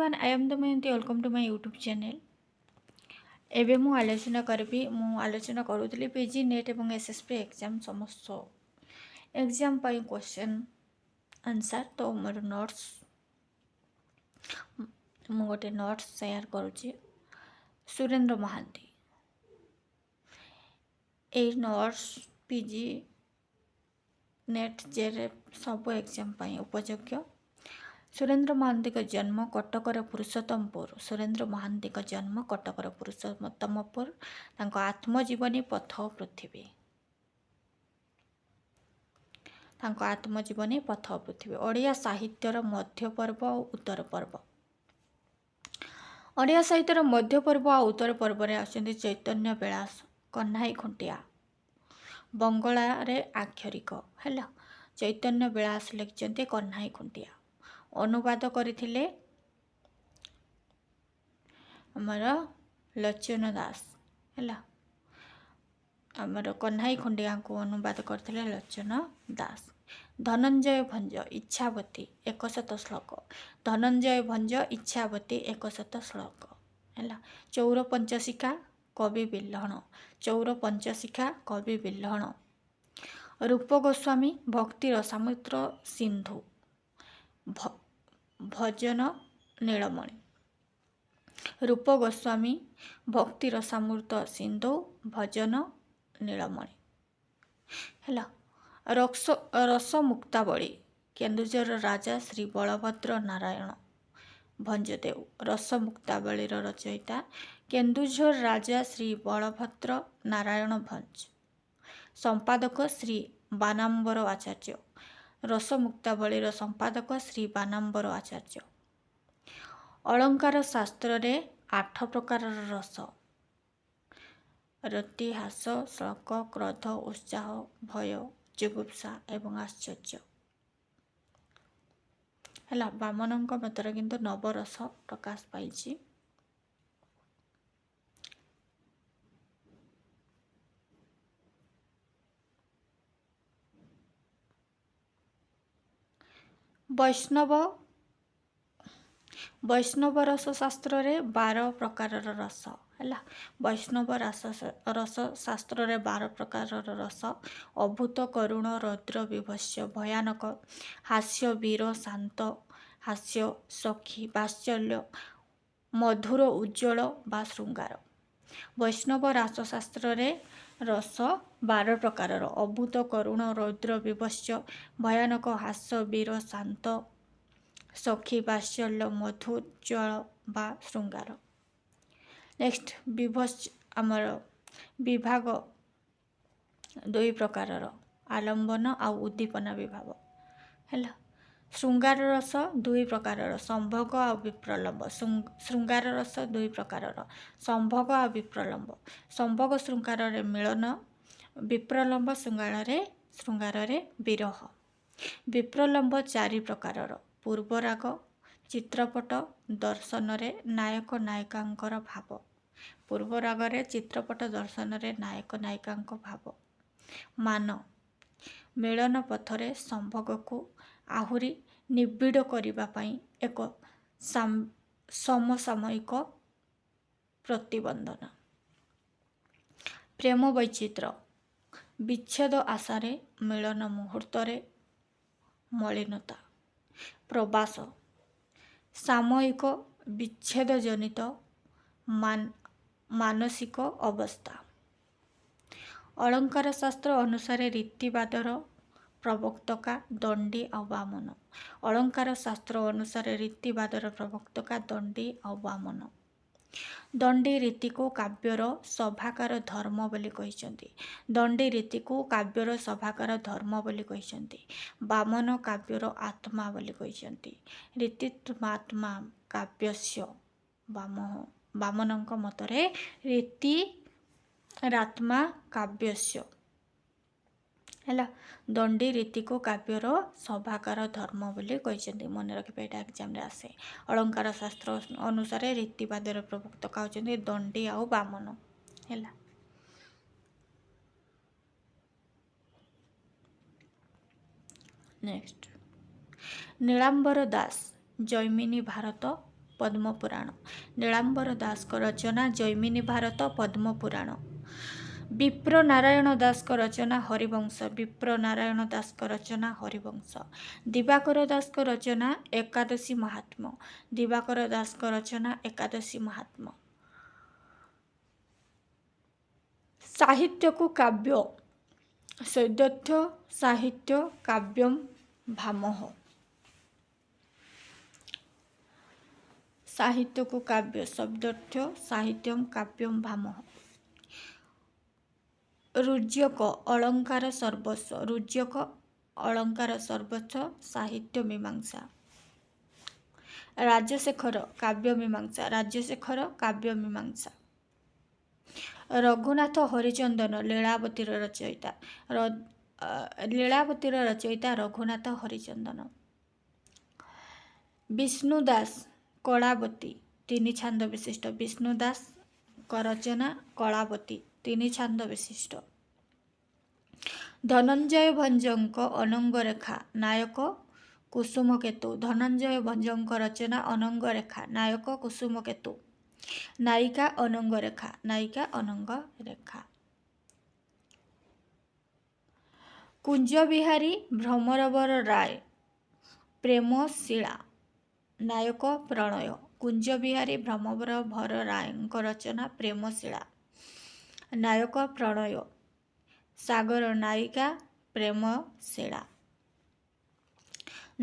Everyone, I am Damayanti. Welcome to my YouTube channel. एबे मु आलोचना करुली पीजी नेट एवं एसएसपी एग्जाम समस्त एग्जाम पाई क्वेश्चन आंसर। तो मोर नोट्स मु गोटे नोट्स शेयर करुची। सुरेंद्र महांती ए नोट्स पीजी नेट जेरे सब एग्जाम पाई उपयोग्य। सुरेंद्र महांती का जन्म कटकर पुरुषोत्तमपुर। सुरेंद्र महांती का जन्म कटकर पुरुषोत्तमपुर। तांको आत्मजीवनी पथ पृथ्वी। तांको आत्मजीवनी पथ पृथ्वी। ओडिया साहित्यर मध्य पर्व और उत्तर पर्व। ओडिया साहित्यर मध्य पर्व और उत्तर पर्व रे आछन्ती चैतन्य बेलास, कन्हाई खुंटिया। बंगला रे आक्षरिक हैला चैतन्य बेलास लिखिछन्ती कन्हाई खुंटिया। अनुवाद करथिले हमर लोचन दास हैला। हमर कन्हाई खुंटिया को अनुवाद करथिले लोचन दास। धनंजय भंज इच्छावती 100 श्लोक। धनंजय भंज इच्छावती 100 श्लोक हैला। चौर पंचशिखा कवि बिल्हण। चौर पंचशिखा कवि बिल्हण। रूप गोस्वामी भक्ति रसामृत सिंधु भजन नीलमणि। रूप गोस्वामी भक्ति रसामृत सिंधु भजन नीलमणि हैला। रस मुक्तावली केन्दुझर राजा श्री बलभद्र नारायण भंजदेव। रस मुक्तावलीर रचयिता केन्दुझर राजा श्री बलभद्र नारायण भंज। संपादक श्री बानाम्बर आचार्य। रस मुक्तावलीर संपादक श्री बानाम्बर आचार्य। अलंकार शास्त्र रे 8 प्रकार रस। रति, हास, श्लोक, क्रोध, उत्साह, भय, जुगुप्सा एवं आश्चर्य हैला। बामनଙ୍କ मतरे किंतु नवरस प्रकाश पाइछि। वैष्णव रस शास्त्र रे 12 प्रकार रस हैला। वैष्णव रस शास्त्र रे 12 प्रकार रस। अभूत, करुण, रौद्र, विभत्स, भयानक, हास्य, वीर, शांत, हास्य, सखी, वात्सल्य, मधुर, उज्ज्वल बा श्रृंगार। वैष्णव रास शास्त्र रे रस 12 प्रकार। अभूत, करुण, रौद्र, विभत्स, भयानक, हास्य, वीर, शांत, सखी, वात्सल्य, मधुज्वल बा श्रृंगार। नेक्स्ट विभत्स आमर विभाग 2 प्रकार। आलंबन आ उद्दीपना विभाग हैला। श्रृंगार रस 2 प्रकार। संभोग आ विप्रलंब। श्रृंगार रस 2 प्रकार। संभोग आ विप्रलंब। संभोग श्रृंगार रे मिलन। विप्रलंब श्रृंगार रे विरह। विप्रलंब 4 प्रकार। पूर्वराग, चित्रपट, दर्शन रे नायक नायिकांकर भाव। पूर्वराग रे चित्रपट, दर्शन रे नायक नायिकांक भाव। मान मिलन पथरे संभोग को आहुरी निबिड़ करिबा पई एक समसामयिक प्रतिबंधन। प्रेम वैचित्र विच्छेद आशारे मिलन मुहूर्तरे मलिनता। प्रवास सामयिक विच्छेद जनित मानसिक अवस्था। अलंकार शास्त्र अनुसार रीतिवादर प्रवक्तका दंडी आ वामन। अलंकार शास्त्र अनुसार रीतिवादर प्रवक्तका दंडी आ वामन। दंडी रीति को काव्यर सभाकार धर्म बोली कहिसंती। दंडी रीति को काव्यर सभाकार धर्म बोली कहिसंती। वामन काव्यर आत्मा बोली कहिसंती। रीतित्वात्मा काव्यस्य वामनଙ୍କ मतरे रीतिरात्मा काव्यस्य हैला। दंडी रीति को काव्यर सभाकार धर्म बोली कहिसंती। मन रखिबे एटा एग्जाम रे आसे। अलंकार शास्त्र अनुसार रीतिवादर प्रवक्त कहउछंती दंडी आ वामन हैला। नेक्स्ट नीलांबर दास जैमिनी भारत ପଦ୍ମପୁରାଣ। ନୀଳାମ୍ବର ଦାସଙ୍କ ରଚନା ଜୈମିନୀ ଭାରତ ପଦ୍ମପୁରାଣ। ବିପ୍ର ନାରାୟଣ ଦାସଙ୍କ ରଚନା ହରିବଂଶ। ବିପ୍ର ନାରାୟଣ ଦାସଙ୍କ ରଚନା ହରିବଂଶ। ଦିବାକର ଦାସଙ୍କ ରଚନା ଏକାଦଶୀ ମାହାତ୍ମ୍ୟ। ଦିବାକର ଦାସଙ୍କ ରଚନା ଏକାଦଶୀ ମାହାତ୍ମ୍ୟ। ସାହିତ୍ୟକୁ କାବ୍ୟ ସୌନ୍ଦର୍ଯ୍ୟ ସାହିତ୍ୟ କାବ୍ୟମ୍ ଭାମହ। ସାହିତ୍ୟକୁ କାବ୍ୟ ସୌନ୍ଦର୍ଯ୍ୟ ସାହିତ୍ୟମ୍ କାବ୍ୟମ୍ ଭାମହ। ରୁଜ୍ୟକ ଅଳଙ୍କାର ସର୍ବସ୍ୱ। ରୁଜ୍ୟକ ଅଳଙ୍କାର ସର୍ବସ୍ୱ ସାହିତ୍ୟ ମୀମାଂସା। ରାଜଶେଖର କାବ୍ୟ ମୀମାଂସା। ରାଜଶେଖର କାବ୍ୟ ମୀମାଂସା। ରଘୁନାଥ ହରିଚନ୍ଦନ ଲୀଳାବତୀର ରଚୟିତା। ଲୀଳାବତୀର ରଚୟିତା ରଘୁନାଥ ହରିଚନ୍ଦନ। ବିଷ୍ଣୁ ଦାସ କଳାବତୀ ତିନି ଛାନ୍ଦ ବିଶିଷ୍ଟ। ବିଷ୍ଣୁ ଦାସଙ୍କ ରଚନା କଳାବତୀ ତିନି ଛାନ୍ଦ ବିଶିଷ୍ଟ। ଧନଞ୍ଜୟ ଭଞ୍ଜଙ୍କ ଅନଙ୍ଗରେଖା ନାୟକ କୁସୁମକେତୁ। ଧନଞ୍ଜୟ ଭଞ୍ଜଙ୍କ ରଚନା ଅନଙ୍ଗରେଖା ନାୟକ କୁସୁମକେତୁ। ନାୟିକା ଅନଙ୍ଗରେଖା। ନାୟିକା ଅନଙ୍ଗରେଖା। କୁଞ୍ଜବିହାରୀ ଭ୍ରମରବର ରାୟ ପ୍ରେମଶିଳା ନାୟକ ପ୍ରଣୟ। କୁଞ୍ଜବିହାରୀ ଭ୍ରମରବର ରାୟଙ୍କ ରଚନା ପ୍ରେମଶିଳା ନାୟକ ପ୍ରଣୟ। ସାଗର ନାୟିକା ପ୍ରେମଶିଳା।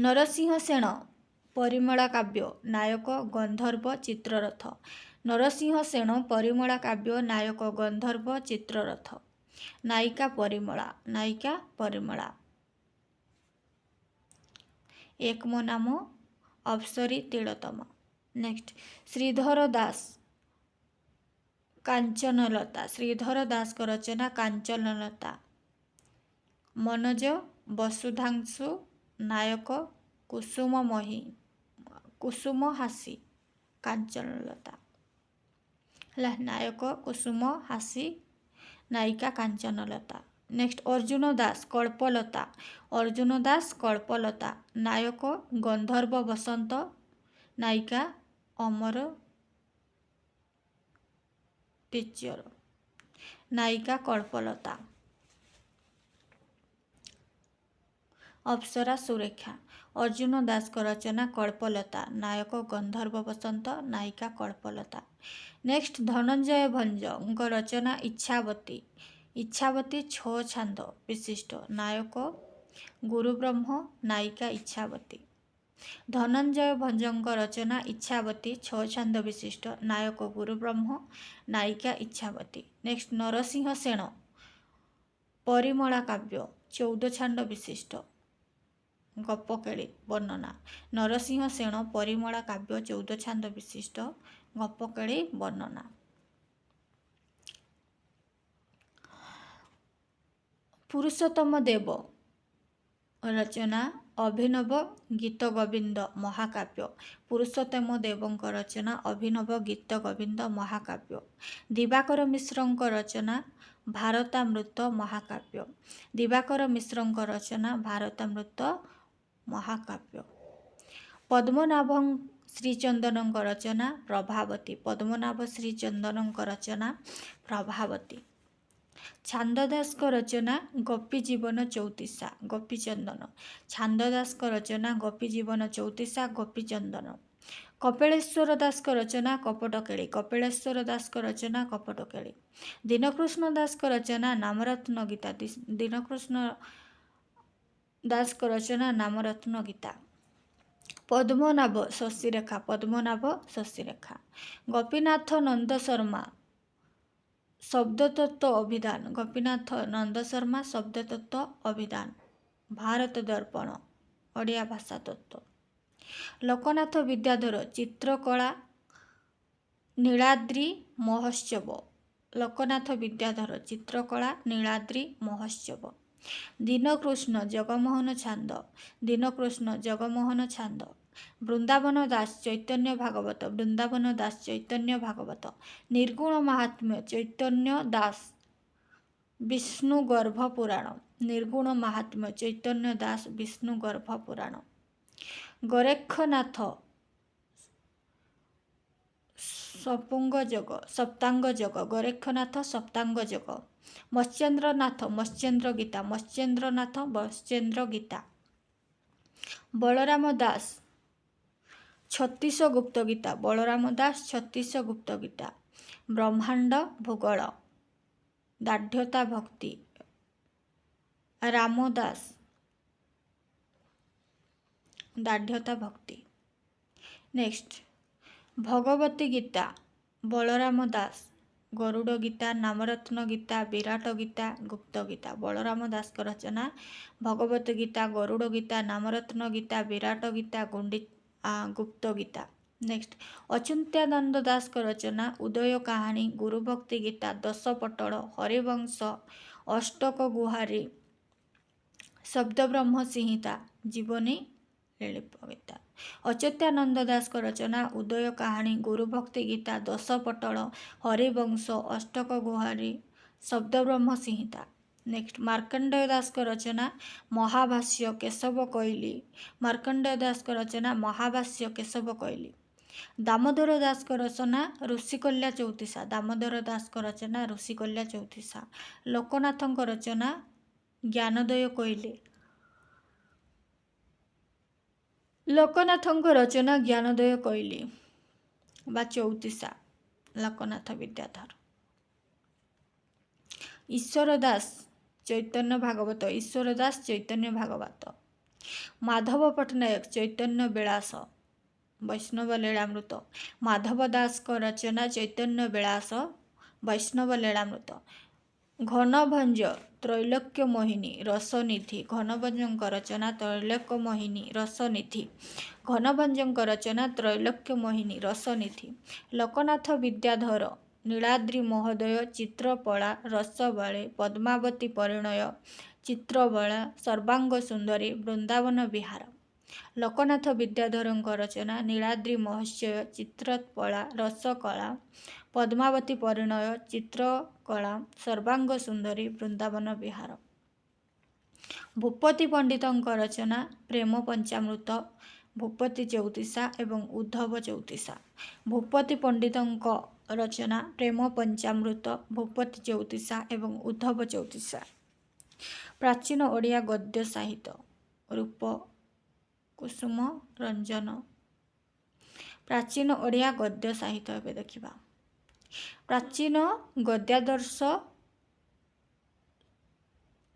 ନରସିଂହ ସେଣ ପରିମଳା କାବ୍ୟ ନାୟକ ଗନ୍ଧର୍ବ ଚିତ୍ରରଥ। ନରସିଂହ ସେଣ ପରିମଳା କାବ୍ୟ ନାୟକ ଗନ୍ଧର୍ବ ଚିତ୍ରରଥ। ନାୟିକା ପରିମଳା। ନାୟିକା ପରିମଳା। ଏକ ମୋ ନାମ ଅପ୍ସରୀ ତିଳୋତ୍ତମା। ନେକ୍ସଟ ଶ୍ରୀଧର ଦାସ କାଞ୍ଚନଲତା। ଶ୍ରୀଧର ଦାସଙ୍କ ରଚନା କାଞ୍ଚନଲତା। ମନୋଜ ବସୁଧାଂଶୁ ନାୟକ କୁସୁମ ହାସୀ କାଞ୍ଚନଲତା ହେଲା। ନାୟକ କୁସୁମ ହାସୀ ନାୟିକା କାଞ୍ଚନଲତା। ନେକ୍ସଟ ଅର୍ଜୁନ ଦାସ କଳ୍ପଲତା। ଅର୍ଜୁନ ଦାସ କଳ୍ପଲତା ନାୟକ ଗନ୍ଧର୍ବ ବସନ୍ତ ନାୟିକା ଅମର ଟିଚର। ନାୟିକା କଳ୍ପଲତା। ଅପ୍ସରା ସୁରେଖା। ଅର୍ଜୁନ ଦାସଙ୍କ ରଚନା କଳ୍ପଲତା ନାୟକ ଗନ୍ଧର୍ବ ବସନ୍ତ ନାୟିକା କଳ୍ପଲତା। ନେକ୍ସଟ ଧନଞ୍ଜୟ ଭଞ୍ଜଙ୍କ ରଚନା ଇଚ୍ଛାବତୀ। ଇଚ୍ଛାବତୀ 6 ଛାନ୍ଦ ବିଶିଷ୍ଟ। ନାୟକ ଗୁରୁବ୍ରହ୍ମ ନାୟିକା ଇଚ୍ଛାବତୀ। ଧନଞ୍ଜୟ ଭଞ୍ଜଙ୍କ ରଚନା ଇଚ୍ଛାବତୀ 6 ଛାନ୍ଦ ବିଶିଷ୍ଟ। ନାୟକ ଗୁରୁବ୍ରହ୍ମ ନାୟିକା ଇଚ୍ଛାବତୀ। ନେକ୍ସଟ ନରସିଂହ ସେଣ ପରିମଳା କାବ୍ୟ 14 ଛାନ୍ଦ ବିଶିଷ୍ଟ। ଗପକେଳି ବର୍ଣ୍ଣନା। ନରସିଂହ ସେଣ ପରିମଳା କାବ୍ୟ 14 ଛାନ୍ଦ ବିଶିଷ୍ଟ। ଗପକେଳି ବର୍ଣ୍ଣନା। ପୁରୁଷୋତ୍ତମ ଦେବ ରଚନା ଅଭିନବ ଗୀତ ଗୋବିନ୍ଦ ମହାକାବ୍ୟ। ପୁରୁଷୋତ୍ତମ ଦେବଙ୍କ ରଚନା ଅଭିନବ ଗୀତ ଗୋବିନ୍ଦ ମହାକାବ୍ୟ। ଦିବାକର ମିଶ୍ରଙ୍କ ରଚନା ଭାରତାମୃତ ମହାକାବ୍ୟ। ଦିବାକର ମିଶ୍ରଙ୍କ ରଚନା ଭାରତାମୃତ ମହାକାବ୍ୟ। ପଦ୍ମନାଭ ଶ୍ରୀଚନ୍ଦନଙ୍କ ରଚନା ପ୍ରଭାବତୀ। ପଦ୍ମନାଭ ଶ୍ରୀଚନ୍ଦନଙ୍କ ରଚନା ପ୍ରଭାବତୀ। ଛାନ୍ଦଦାସଙ୍କ ରଚନା ଗୋପୀଜୀବନ ଚଉତିଶା ଗୋପୀଚନ୍ଦନ। ଛାନ୍ଦଦାସଙ୍କ ରଚନା ଗୋପୀଜୀବନ ଚଉତିଶା ଗୋପୀଚନ୍ଦନ। କପିଳେଶ୍ୱର ଦାସଙ୍କ ରଚନା କପଟକେଳି। କପିଳେଶ୍ୱର ଦାସଙ୍କ ରଚନା କପଟକେଳି। ଦୀନକୃଷ୍ଣ ଦାସଙ୍କ ରଚନା ନାମରତ୍ନ ଗୀତା। ଦୀନକୃଷ୍ଣ ଦାସଙ୍କ ରଚନା ନାମରତ୍ନ ଗୀତା। ପଦ୍ମନାଭ ଶଶିରେଖା। ପଦ୍ମନାଭ ଶଶିରେଖା। ଗୋପୀନାଥ ନନ୍ଦ ଶର୍ମା ଶବ୍ଦତତ୍ତ୍ୱ ଅଭିଧାନ। ଗୋପୀନାଥ ନନ୍ଦ ଶର୍ମା ଶବ୍ଦତତ୍ତ୍ୱ ଅଭିଧାନ। ଭାରତ ଦର୍ପଣ ଓଡ଼ିଆ ଭାଷା ତତ୍ତ୍ୱ। ଲୋକନାଥ ବିଦ୍ୟାଧର ଚିତ୍ରକଳା ନୀଳାଦ୍ରି ମହୋତ୍ସବ। ଲୋକନାଥ ବିଦ୍ୟାଧର ଚିତ୍ରକଳା ନୀଳାଦ୍ରି ମହୋତ୍ସବ। ଦୀନକୃଷ୍ଣ ଜଗମୋହନ ଛାନ୍ଦ। ଦୀନକୃଷ୍ଣ ଜଗମୋହନ ଛାନ୍ଦ। ବୃନ୍ଦାବନ ଦାସ ଚୈତନ୍ୟ ଭାଗବତ। ବୃନ୍ଦାବନ ଦାସ ଚୈତନ୍ୟ ଭାଗବତ। ନିର୍ଗୁଣ ମାହାତ୍ମ୍ୟ ଚୈତନ୍ୟ ଦାସ ବିଷ୍ଣୁ ଗର୍ଭ ପୁରାଣ। ନିର୍ଗୁଣ ମାହାତ୍ମ୍ୟ ଚୈତନ୍ୟ ଦାସ ବିଷ୍ଣୁ ଗର୍ଭ ପୁରାଣ। ଗୋରକ୍ଷନାଥ ସପୁଙ୍ଗ ଯୋଗ ସପ୍ତାଙ୍ଗ ଯୋଗ ଗୋରେଖନାଥ ସପ୍ତାଙ୍ଗ ଯୋଗ ମତ୍ସ୍ୟେନ୍ଦ୍ରନାଥ ମତ୍ସ୍ୟେନ୍ଦ୍ର ଗୀତା ମତ୍ସ୍ୟେନ୍ଦ୍ରନାଥ ମତ୍ସ୍ୟେନ୍ଦ୍ର ଗୀତା ବଳରାମ ଦାସ ଛତିଶ ଗୁପ୍ତ ଗୀତା ବଳରାମ ଦାସ ଛତିଶ ଗୁପ୍ତ ଗୀତା ବ୍ରହ୍ମାଣ୍ଡ ଭୂଗୋଳ ଦାର୍ଢ୍ୟତା ଭକ୍ତି ରାମ ଦାସ ଦାର୍ଢ୍ୟତା ଭକ୍ତି। ନେକ୍ସଟ ଭଗବତୀ ଗୀତା ବଳରାମ ଦାସ ଗରୁଡ଼ ଗୀତା ନାମରତ୍ନ ଗୀତା ବିରାଟ ଗୀତା ଗୁପ୍ତ ଗୀତା ବଳରାମ ଦାସଙ୍କ ରଚନା ଭଗବତୀ ଗୀତା ଗରୁଡ଼ ଗୀତା ନାମରତ୍ନ ଗୀତା ବିରାଟ ଗୀତା ଗୁପ୍ତ ଗୀତା। ନେକ୍ସଟ ଅଚ୍ୟୁତାନନ୍ଦ ଦାସଙ୍କ ରଚନା ଉଦୟ କାହାଣୀ ଗୁରୁଭକ୍ତି ଗୀତା ଦଶପଟଳ ହରିବଂଶ ଅଷ୍ଟକ ଗୁହାରୀ ଶବ୍ଦବ୍ରହ୍ମ ସଂହିତା ଜୀବନୀ ଲଳିତ ଗୀତା। ଅଚ୍ୟୁତାନନ୍ଦ ଦାସଙ୍କ ରଚନା ଉଦୟ କାହାଣୀ ଗୁରୁଭକ୍ତି ଗୀତା ଦଶପଟଳ ହରିବଂଶ ଅଷ୍ଟକ ଗୁହାରୀ ଶବ୍ଦବ୍ରହ୍ମ ସଂହିତା। ନେକ୍ସଟ ମାର୍କଣ୍ଡେୟ ଦାସଙ୍କ ରଚନା ମହାଭାଷ୍ୟ କେଶବ କୈଲି ମାର୍କଣ୍ଡେୟ ଦାସଙ୍କ ରଚନା ମହାଭାଷ୍ୟ କେଶବ କୈଲି। ଦାମୋଦର ଦାସଙ୍କ ରଚନା ଋଷିକଲ୍ୟା ଚଉତିଶା ଦାମୋଦର ଦାସଙ୍କ ରଚନା ଋଷିକଲ୍ୟା ଚଉତିଶା। ଲୋକନାଥଙ୍କ ରଚନା ଜ୍ଞାନୋଦୟ କୋଇଲି ଲୋକନାଥଙ୍କ ରଚନା ଜ୍ଞାନୋଦୟ କୋଇଲି ବା ଚଉତିଶା ଲୋକନାଥ ବିଦ୍ୟାଧର। ଈଶ୍ୱର ଦାସ ଚୈତନ୍ୟ ଭାଗବତ ଈଶ୍ୱର ଦାସ ଚୈତନ୍ୟ ଭାଗବତ। ମାଧବ ପଟ୍ଟନାୟକ ଚୈତନ୍ୟ ବିଳାସ ବୈଷ୍ଣବ ଲୀଳାମୃତ ମାଧବ ଦାସଙ୍କ ରଚନା ଚୈତନ୍ୟ ବିଳାସ ବୈଷ୍ଣବ ଲୀଳାମୃତ। ଘନଭଞ୍ଜ ତ୍ରୈଲୋକ୍ୟ ମୋହିନୀ ରସନିଧି ଘନଭଞ୍ଜଙ୍କ ରଚନା ତ୍ରୈଲୋକ୍ୟ ମୋହିନୀ ରସନିଧି ଘନଭଞ୍ଜଙ୍କ ରଚନା ତ୍ରୈଲୋକ୍ୟ ମୋହିନୀ ରସନିଧି। ଲୋକନାଥ ବିଦ୍ୟାଧର ନୀଳାଦ୍ରି ମହୋଦୟ ଚିତ୍ରପଳା ରସବଳେ ପଦ୍ମାବତୀ ପରିଣୟ ଚିତ୍ରବଳା ସର୍ବାଙ୍ଗ ସୁନ୍ଦରୀ ବୃନ୍ଦାବନ ବିହାର। ଲୋକନାଥ ବିଦ୍ୟାଧରଙ୍କ ରଚନା ନୀଳାଦ୍ରି ମହୋତ୍ସୟ ଚିତ୍ରପଳା ରସକଳା ପଦ୍ମାବତୀ ପରିଣୟ ଚିତ୍ରକଳା ସର୍ବାଙ୍ଗ ସୁନ୍ଦରୀ ବୃନ୍ଦାବନ ବିହାର। ଭୂପତି ପଣ୍ଡିତଙ୍କ ରଚନା ପ୍ରେମ ପଞ୍ଚାମୃତ ଭୂପତି ଚଉତିଶା ଏବଂ ଉଦ୍ଧବ ଚଉତିଶା। ଭୂପତି ପଣ୍ଡିତଙ୍କ ରଚନା ପ୍ରେମ ପଞ୍ଚାମୃତ ଭୂପତି ଚଉତିଶା ଏବଂ ଉଦ୍ଧବ ଚଉତିଶା। ପ୍ରାଚୀନ ଓଡ଼ିଆ ଗଦ୍ୟ ସାହିତ୍ୟ ରୂପ କୁସୁମ ରଞ୍ଜନ। ପ୍ରାଚୀନ ଓଡ଼ିଆ ଗଦ୍ୟ ସାହିତ୍ୟ ଏବେ ଦେଖିବା। ପ୍ରାଚୀନ ଗଦ୍ୟାଦର୍ଶ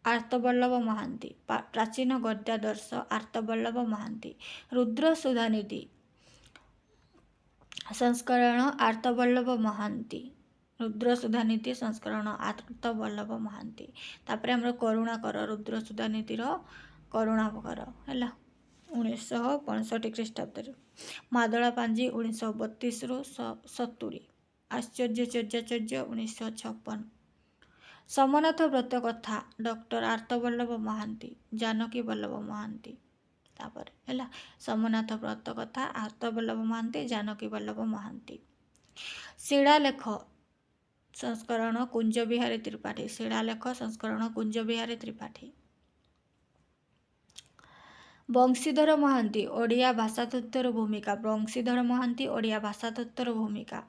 ଆର୍ତ୍ତବଲ୍ଲଭ ମହାନ୍ତି ପ୍ରାଚୀନ ଗଦ୍ୟାଦର୍ଶ ଆର୍ତ୍ତବଲ୍ଲଭ ମହାନ୍ତି। ରୁଦ୍ର ସୁଧାନିଧି ସଂସ୍କରଣ ଆର୍ତ୍ତବଲ୍ଲଭ ମହାନ୍ତି ରୁଦ୍ର ସୁଧାନିଧି ସଂସ୍କରଣ ଆର୍ତ୍ତବଲ୍ଲଭ ମହାନ୍ତି। ତାପରେ ଆମର କରୁଣାକର ରୁଦ୍ର ସୁଧାନିଧିର କରୁଣାକର ହେଲା 1965 ଖ୍ରୀଷ୍ଟାବ୍ଦରେ। ମାଦଳା ପାଞ୍ଜି 1932ରୁ 70। ଆଶ୍ଚର୍ଯ୍ୟ ଚର୍ଯ୍ୟାଚର୍ଯ୍ୟ 1956। ସମନାଥ ବ୍ରତ କଥା ଡକ୍ଟର ଆର୍ତ୍ତବଲ୍ଲଭ ମହାନ୍ତି ଜାନକୀ ବଲ୍ଲଭ ମହାନ୍ତି। ତାପରେ ହେଲା ସମନାଥ ବ୍ରତ କଥା ଆର୍ତ୍ତବଲ୍ଲଭ ମହାନ୍ତି ଜାନକୀ ବଲ୍ଲଭ ମହାନ୍ତି। ଶିଳାଲେଖ ସଂସ୍କରଣ କୁଞ୍ଜ ବିହାରୀ ତ୍ରିପାଠୀ ଶିଳାଲେଖ ସଂସ୍କରଣ କୁଞ୍ଜ ବିହାରୀ ତ୍ରିପାଠୀ। ବଂଶୀଧର ମହାନ୍ତି ଓଡ଼ିଆ ଭାଷାତତ୍ତ୍ୱର ଭୂମିକା ବଂଶୀଧର ମହାନ୍ତି ଓଡ଼ିଆ ଭାଷାତତ୍ତ୍ୱର ଭୂମିକା।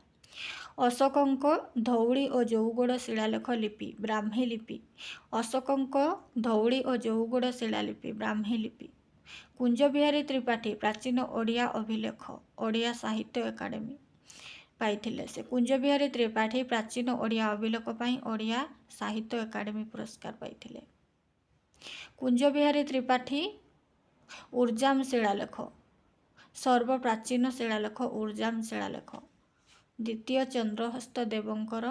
ଅଶୋକଙ୍କ ଧଉଳି ଓ ଜଉଗଡ଼ ଶିଳାଲେଖ ଲିପି ବ୍ରାହ୍ମୀ ଲିପି ଅଶୋକଙ୍କ ଧଉଳି ଓ ଜଉଗଡ଼ ଶିଳାଲିପି ବ୍ରାହ୍ମୀ ଲିପି। କୁଞ୍ଜ ବିହାରୀ ତ୍ରିପାଠୀ ପ୍ରାଚୀନ ଓଡ଼ିଆ ଅଭିଲେଖ ଓଡ଼ିଆ ସାହିତ୍ୟ ଏକାଡେମୀ ପାଇଥିଲେ ସେ କୁଞ୍ଜ ବିହାରୀ ତ୍ରିପାଠୀ ପ୍ରାଚୀନ ଓଡ଼ିଆ ଅଭିଲେଖ ପାଇଁ ଓଡ଼ିଆ ସାହିତ୍ୟ ଏକାଡେମୀ ପୁରସ୍କାର ପାଇଥିଲେ। କୁଞ୍ଜ ବିହାରୀ ତ୍ରିପାଠୀ ଉର୍ଜାମ ଶିଳାଲେଖ ସର୍ବପ୍ରାଚୀନ ଶିଳାଲେଖ ଉର୍ଜାମ ଶିଳାଲେଖ। ଦ୍ୱିତୀୟ ଚନ୍ଦ୍ରହସ୍ତ ଦେବଙ୍କର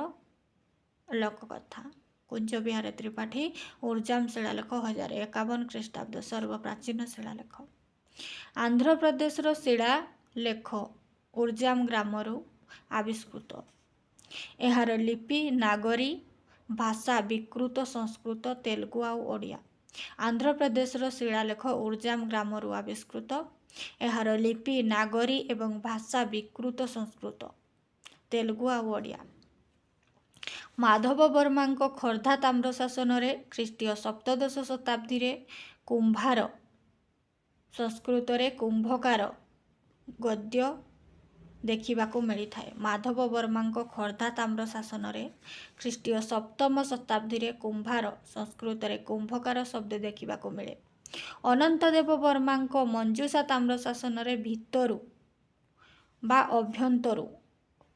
ଲୋକକଥା କୁଞ୍ଜ ବିହାରୀ ତ୍ରିପାଠୀ ଉର୍ଜାମ ଶିଳାଲେଖ 1051 ଖ୍ରୀଷ୍ଟାବ୍ଦ ସର୍ବପ୍ରାଚୀନ ଶିଳାଲେଖ। ଆନ୍ଧ୍ରପ୍ରଦେଶର ଶିଳାଲେଖ ଉର୍ଜାମ ଗ୍ରାମରୁ ଆବିଷ୍କୃତ। ଏହାର ଲିପି ନାଗରୀ ଭାଷା ବିକୃତ ସଂସ୍କୃତ ତେଲୁଗୁ ଆଉ ଓଡ଼ିଆ। ଆନ୍ଧ୍ରପ୍ରଦେଶର ଶିଳାଲେଖ ଉର୍ଜାମ ଗ୍ରାମରୁ ଆବିଷ୍କୃତ। ଏହାର ଲିପି ନାଗରୀ ଏବଂ ଭାଷା ବିକୃତ ସଂସ୍କୃତ ତେଲୁଗୁ ଆଉ ଓଡ଼ିଆ। ମାଧବ ବର୍ମାଙ୍କ ଖୋର୍ଦ୍ଧା ତାମ୍ରଶାସନରେ ଖ୍ରୀଷ୍ଟୀୟ ସପ୍ତଦଶ ଶତାବ୍ଦୀରେ କୁମ୍ଭାର ସଂସ୍କୃତରେ କୁମ୍ଭକାର ଗଦ୍ୟ ଦେଖିବାକୁ ମିଳିଥାଏ। ମାଧବ ବର୍ମାଙ୍କ ଖୋର୍ଦ୍ଧା ତାମ୍ର ଶାସନରେ ଖ୍ରୀଷ୍ଟୀୟ ସପ୍ତମ ଶତାବ୍ଦୀରେ କୁମ୍ଭାର ସଂସ୍କୃତରେ କୁମ୍ଭକାର ଶବ୍ଦ ଦେଖିବାକୁ ମିଳେ। ଅନନ୍ତଦେବ ବର୍ମାଙ୍କ ମଞ୍ଜୁସା ତାମ୍ର ଶାସନରେ ଭିତରୁ ବା ଅଭ୍ୟନ୍ତରୁ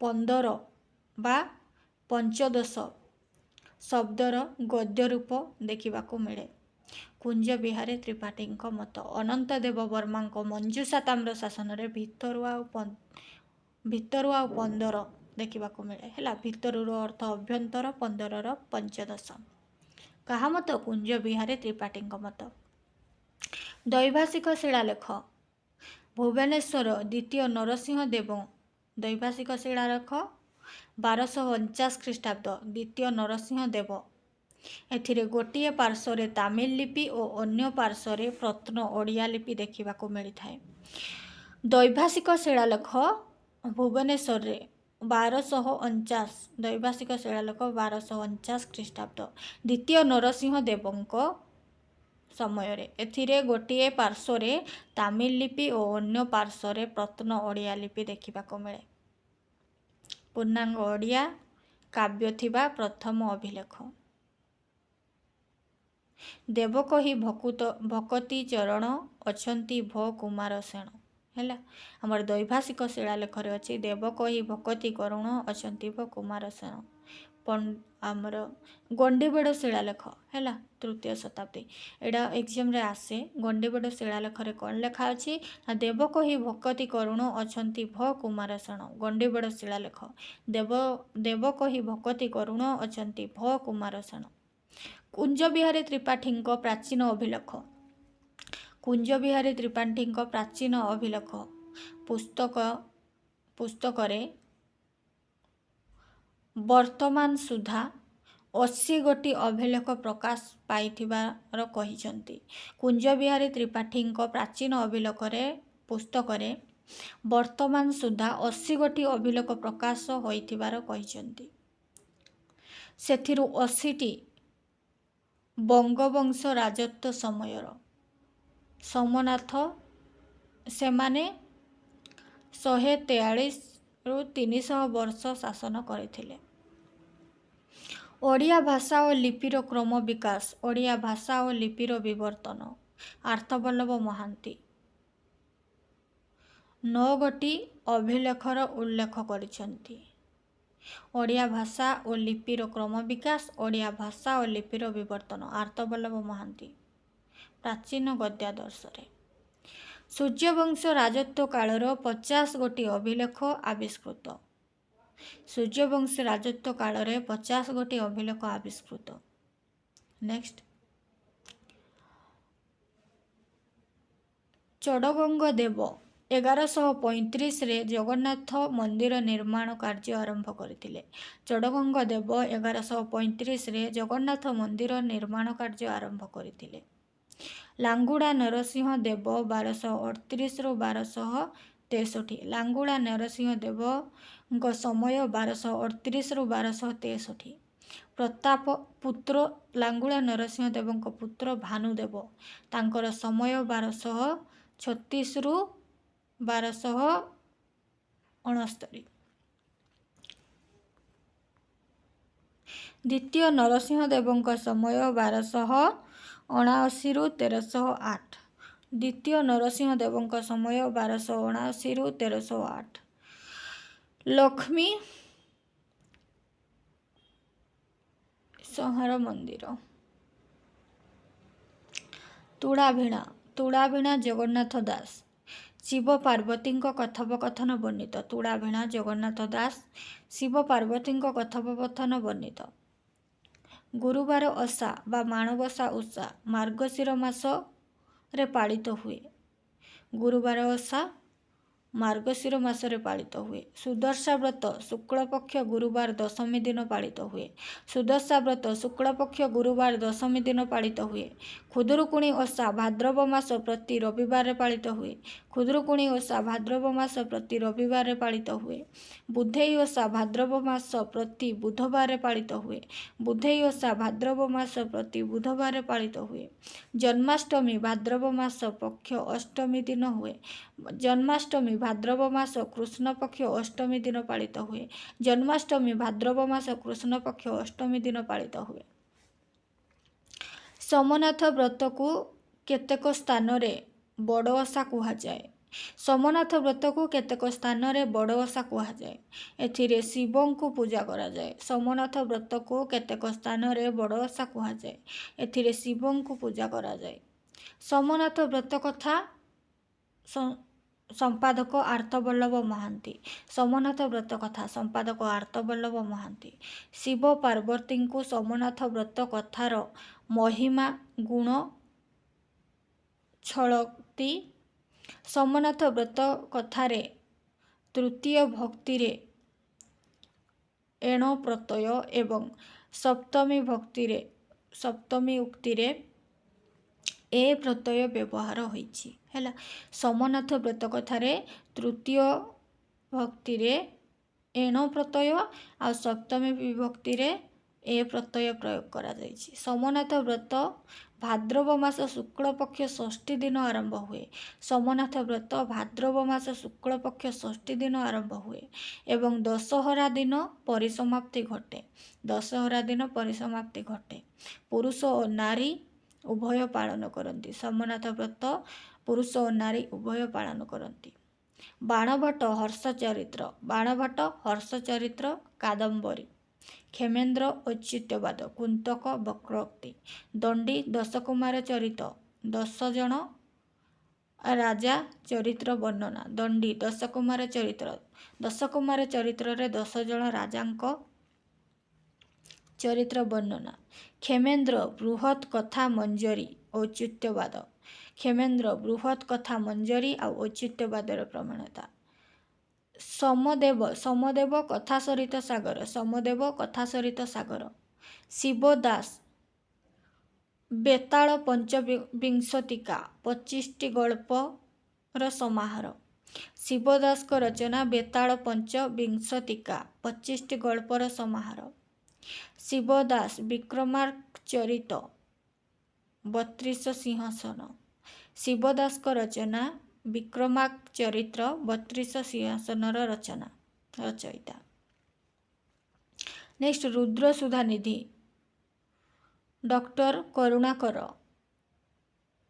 15 ବା ପଞ୍ଚଦଶ ଶବ୍ଦର ଗଦ୍ୟ ରୂପ ଦେଖିବାକୁ ମିଳେ। କୁଞ୍ଜ ବିହାରୀ ତ୍ରିପାଠୀଙ୍କ ମତ ଅନନ୍ତଦେବ ବର୍ମାଙ୍କ ମଞ୍ଜୁସା ତାମ୍ର ଶାସନରେ ଭିତରୁ ଆଉ 15 ଦେଖିବାକୁ ମିଳେ ହେଲା। ଭିତରୁର ଅର୍ଥ ଅଭ୍ୟନ୍ତର, 15ର ପଞ୍ଚଦଶ। କାହା ମତ? କୁଞ୍ଜ ବିହାରୀ ତ୍ରିପାଠୀଙ୍କ ମତ। ଦୈଭାଷିକ ଶିଳାଲେଖ ଭୁବନେଶ୍ୱର ଦ୍ୱିତୀୟ ନରସିଂହ ଦେବ ଦୈଭାଷିକ ଶିଳାଲେଖ 1249 ଖ୍ରୀଷ୍ଟାବ୍ଦ ଦ୍ୱିତୀୟ ନରସିଂହ ଦେବ। ଏଥିରେ ଗୋଟିଏ ପାର୍ଶ୍ୱରେ ତାମିଲ ଲିପି ଓ ଅନ୍ୟ ପାର୍ଶ୍ୱରେ ପ୍ରତ୍ନ ଓଡ଼ିଆ ଲିପି ଦେଖିବାକୁ ମିଳିଥାଏ। ଦୈଭାଷିକ ଶିଳାଲେଖ ଭୁବନେଶ୍ୱରରେ 1249 ଦୈଭାଷିକ ଶିଳାଲେଖ 1249 ଖ୍ରୀଷ୍ଟାବ୍ଦ ଦ୍ୱିତୀୟ ନରସିଂହ ଦେବଙ୍କ ସମୟରେ। ଏଥିରେ ଗୋଟିଏ ପାର୍ଶ୍ୱରେ ତାମିଲ ଲିପି ଓ ଅନ୍ୟ ପାର୍ଶ୍ୱରେ ପ୍ରତ୍ନ ଓଡ଼ିଆ ଲିପି ଦେଖିବାକୁ ମିଳେ। ପୂର୍ଣ୍ଣାଙ୍ଗ ଓଡ଼ିଆ କାବ୍ୟ ଥିବା ପ୍ରଥମ ଅଭିଲେଖ। ଦେବକହି ଭକତି ଚରଣ ଅଛନ୍ତି ଭ କୁମାର ସେଣ ହେଲା। ଆମର ଦୈଭାଷିକ ଶିଳାଲେଖରେ ଅଛି ଦେବକହି ଭକତି କରୁଣ ଅଛନ୍ତି ଭ କୁମାର ସେଣ। ଆମର ଗଣ୍ଡିବେଡ଼ ଶିଳାଲେଖ ହେଲା ତୃତୀୟ ଶତାବ୍ଦୀ। ଏଇଟା ଏକ୍ଜାମରେ ଆସେ। ଗଣ୍ଡିବେଡ଼ ଶିଳାଲେଖରେ କ'ଣ ଲେଖା ଅଛି ନା ଦେବକହି ଭକତି କରୁଣ ଅଛନ୍ତି ଭ କୁମାର ସେଣ। ଗଣ୍ଡିବେଡ଼ ଶିଳାଲେଖ ଦେବକହି ଭକତି କରୁଣ ଅଛନ୍ତି ଭ କୁମାର ସେଣ। କୁଞ୍ଜ ବିହାରୀ ତ୍ରିପାଠୀଙ୍କ ପ୍ରାଚୀନ ଅଭିଲେଖ କୁଞ୍ଜ ବିହାରୀ ତ୍ରିପାଠୀଙ୍କ ପ୍ରାଚୀନ ଅଭିଲେଖ ପୁସ୍ତକରେ ବର୍ତ୍ତମାନ ସୁଦ୍ଧା 80 ଗୋଟି ଅଭିଲେଖ ପ୍ରକାଶ ପାଇଥିବାର କହିଛନ୍ତି। କୁଞ୍ଜ ବିହାରୀ ତ୍ରିପାଠୀଙ୍କ ପ୍ରାଚୀନ ପୁସ୍ତକରେ ବର୍ତ୍ତମାନ ସୁଦ୍ଧା 80 ଗୋଟି ଅଭିଲେଖ ପ୍ରକାଶ ହୋଇଥିବାର କହିଛନ୍ତି। ସେଥିରୁ 80ଟି ବଙ୍ଗବଂଶ ରାଜତ୍ୱ ସମୟର। ସୋମନାଥ ସେମାନେ 143ରୁ 300 ବର୍ଷ ଶାସନ କରିଥିଲେ। ଓଡ଼ିଆ ଭାଷା ଓ ଲିପିର କ୍ରମ ବିକାଶ ଓଡ଼ିଆ ଭାଷା ଓ ଲିପିର ବିବର୍ତ୍ତନ ଆର୍ତ୍ତବଲ୍ଲଭ ମହାନ୍ତି 9 ଗୋଟି ଅଭିଲେଖର ଉଲ୍ଲେଖ କରିଛନ୍ତି। ଓଡ଼ିଆ ଭାଷା ଓ ଲିପିର କ୍ରମ ବିକାଶ ଓଡ଼ିଆ ଭାଷା ଓ ଲିପିର ବିବର୍ତ୍ତନ ଆର୍ତ୍ତବଲ୍ଲଭ ମହାନ୍ତି ପ୍ରାଚୀନ ଗଦ୍ୟାଦର୍ଶରେ। ସୂର୍ଯ୍ୟବଂଶ ରାଜତ୍ୱ କାଳର 50 ଗୋଟି ଅଭିଲେଖ ଆବିଷ୍କୃତ। ସୂର୍ଯ୍ୟବଂଶ ରାଜତ୍ୱ କାଳରେ 50 ଗୋଟି ଅଭିଲେଖ ଆବିଷ୍କୃତ। ନେକ୍ସଟ ଚଡ଼ଗଙ୍ଗ ଦେବ 1135ରେ ଜଗନ୍ନାଥ ମନ୍ଦିର ନିର୍ମାଣ କାର୍ଯ୍ୟ ଆରମ୍ଭ କରିଥିଲେ। ଚଡ଼ଗଙ୍ଗ ଦେବ 1135ରେ ଜଗନ୍ନାଥ ମନ୍ଦିର ନିର୍ମାଣ କାର୍ଯ୍ୟ ଆରମ୍ଭ କରିଥିଲେ। ଲାଙ୍ଗୁଡ଼ା ନରସିଂହ ଦେବ 1238ରୁ 1263 ଲାଙ୍ଗୁଡ଼ା ନରସିଂହ ଦେବଙ୍କ ସମୟ 1238ରୁ 1263। ପ୍ରତାପ ପୁତ୍ର ଲାଙ୍ଗୁଳା ନରସିଂହ ଦେବଙ୍କ ପୁତ୍ର ଭାନୁଦେବ ତାଙ୍କର ସମୟ 1236ରୁ 1269। ଦ୍ୱିତୀୟ ନରସିଂହ ଦେବଙ୍କ ସମୟ 1279ରୁ 1308। ଦ୍ୱିତୀୟ ନରସିଂହ ଦେବଙ୍କ ସମୟ 1279ରୁ 1308। ଲକ୍ଷ୍ମୀ ସଂହାର ମନ୍ଦିର। ତୁଳାଭିଣା ଜଗନ୍ନାଥ ଦାସ ଶିବ ପାର୍ବତୀଙ୍କ କଥୋପକଥନ ବର୍ଣ୍ଣିତ। ତୁଳାଭିଣା ଜଗନ୍ନାଥ ଦାସ ଶିବ ପାର୍ବତୀଙ୍କ କଥୋପକଥନ ବର୍ଣ୍ଣିତ। ଗୁରୁବାର ଓଷା ବା ମାଣବସା ଓଷା ମାର୍ଗଶିର ମାସରେ ପାଳିତ ହୁଏ। ଗୁରୁବାର ଓଷା ମାର୍ଗଶିର ମାସରେ ପାଳିତ ହୁଏ। ସୁଦଶା ବ୍ରତ ଶୁକ୍ଳପକ୍ଷ ଗୁରୁବାର ଦଶମୀ ଦିନ ପାଳିତ ହୁଏ। ସୁଦଶା ବ୍ରତ ଶୁକ୍ଳପକ୍ଷ ଗୁରୁବାର ଦଶମୀ ଦିନ ପାଳିତ ହୁଏ। ଖୁଦୁରୁକୁଣୀ ଓଷା ଭାଦ୍ରବ ମାସ ପ୍ରତି ରବିବାରରେ ପାଳିତ ହୁଏ। ଖୁଦୁରୁକୁଣୀ ଓଷା ଭାଦ୍ରବ ମାସ ପ୍ରତି ରବିବାରରେ ପାଳିତ ହୁଏ। ବୁଧେଇ ଓଷା ଭାଦ୍ରବ ମାସ ପ୍ରତି ବୁଧବାରରେ ପାଳିତ ହୁଏ। ବୁଧେଇ ଓଷା ଭାଦ୍ରବ ମାସ ପ୍ରତି ବୁଧବାରରେ ପାଳିତ ହୁଏ। ଜନ୍ମାଷ୍ଟମୀ ଭାଦ୍ରବ ମାସ ପକ୍ଷ ଅଷ୍ଟମୀ ଦିନ ହୁଏ। जन्माष्टमी भाद्रव मास कृष्ण पक्ष अष्टमी दिन पालित हुए। जन्माष्टमी भाद्रव मास कृष्ण पक्ष अष्टमी दिन पालित हुए। सोमनाथ व्रत को केतेक स्थान रे बड़ ओषा कुहाଯାଏ। सोमनाथ व्रत को केतेक स्थान रे बड़ ओषा कुहाଯାए। एथिरे शिवं को पूजा करा जाए। सोमनाथ व्रत को केतेक स्थान रे बड़ ओषा कुहाଯାए। एथिरे शिवं को पूजा करा जाए। सोमनाथ व्रत कथा संपादक आर्तबल्लभ महांती। सोमनाथ व्रत कथा संपादक आर्तबल्लभ महांती। शिव पार्वती को सोमनाथ व्रत कथार महिमा गुण छलती। सोमनाथ व्रत कथारे तृतीय भक्ति रे एण प्रत्यय एवं सप्तमी भक्ति रे सप्तमी उक्ति रे ए प्रत्यय व्यवहार होइछि। हैला सोमनाथ व्रत कथारे तृतीय भक्ति रे एण प्रत्यय आ सप्तमी विभक्ति रे ए प्रत्यय प्रयोग करा जाइछि। सोमनाथ व्रत भाद्रव मास शुक्ल पक्ष षष्ठी दिन आरंभ हुए। सोमनाथ व्रत भाद्रव मास शुक्ल पक्ष षष्ठी दिन आरंभ हुए एवं दशहरा दिन परिसमाप्ति घटे। दशहरा दिन परिसमाप्ति घटे। पुरुष और नारी उभय पालन करती। सोमनाथ व्रत पुरुष और नारी उभय पालन करती। बाणभट्ट हर्ष चरित्र। बाणभट्ट हर्ष चरित्र कादम्बरी। क्षेमेन्द्र औचित्यवाद कुंतक वक्रोक्ति। दंडी दशकुमार चरित 10 जन राजा चरित्र वर्णना। दंडी दशकुमार चरित्र रे 10 जन राजांक चरित्र वर्णना। क्षेमेन्द्र बृहत कथा मंजरी औचित्यवाद। क्षेमेन्द्र बृहत कथा मंजरी आ औचित्यवादर प्रमाणता। समदेव कथा सरित सागर। समदेव कथा सरित सागर। शिवदास बेताल पंचविंशतिका 25टी गल्पर समाहार। शिवदास को रचना बेताल पंचविंशतिका 25टी गल्पर समाहार। शिवदास विक्रमार्क चरित 32 सिंहासन। शिवदास को रचना विक्रमार्क चरित्र 32 सिंहासनर रचयिता। नेक्स्ट रुद्र सुधानिधि डॉक्टर करुणाकर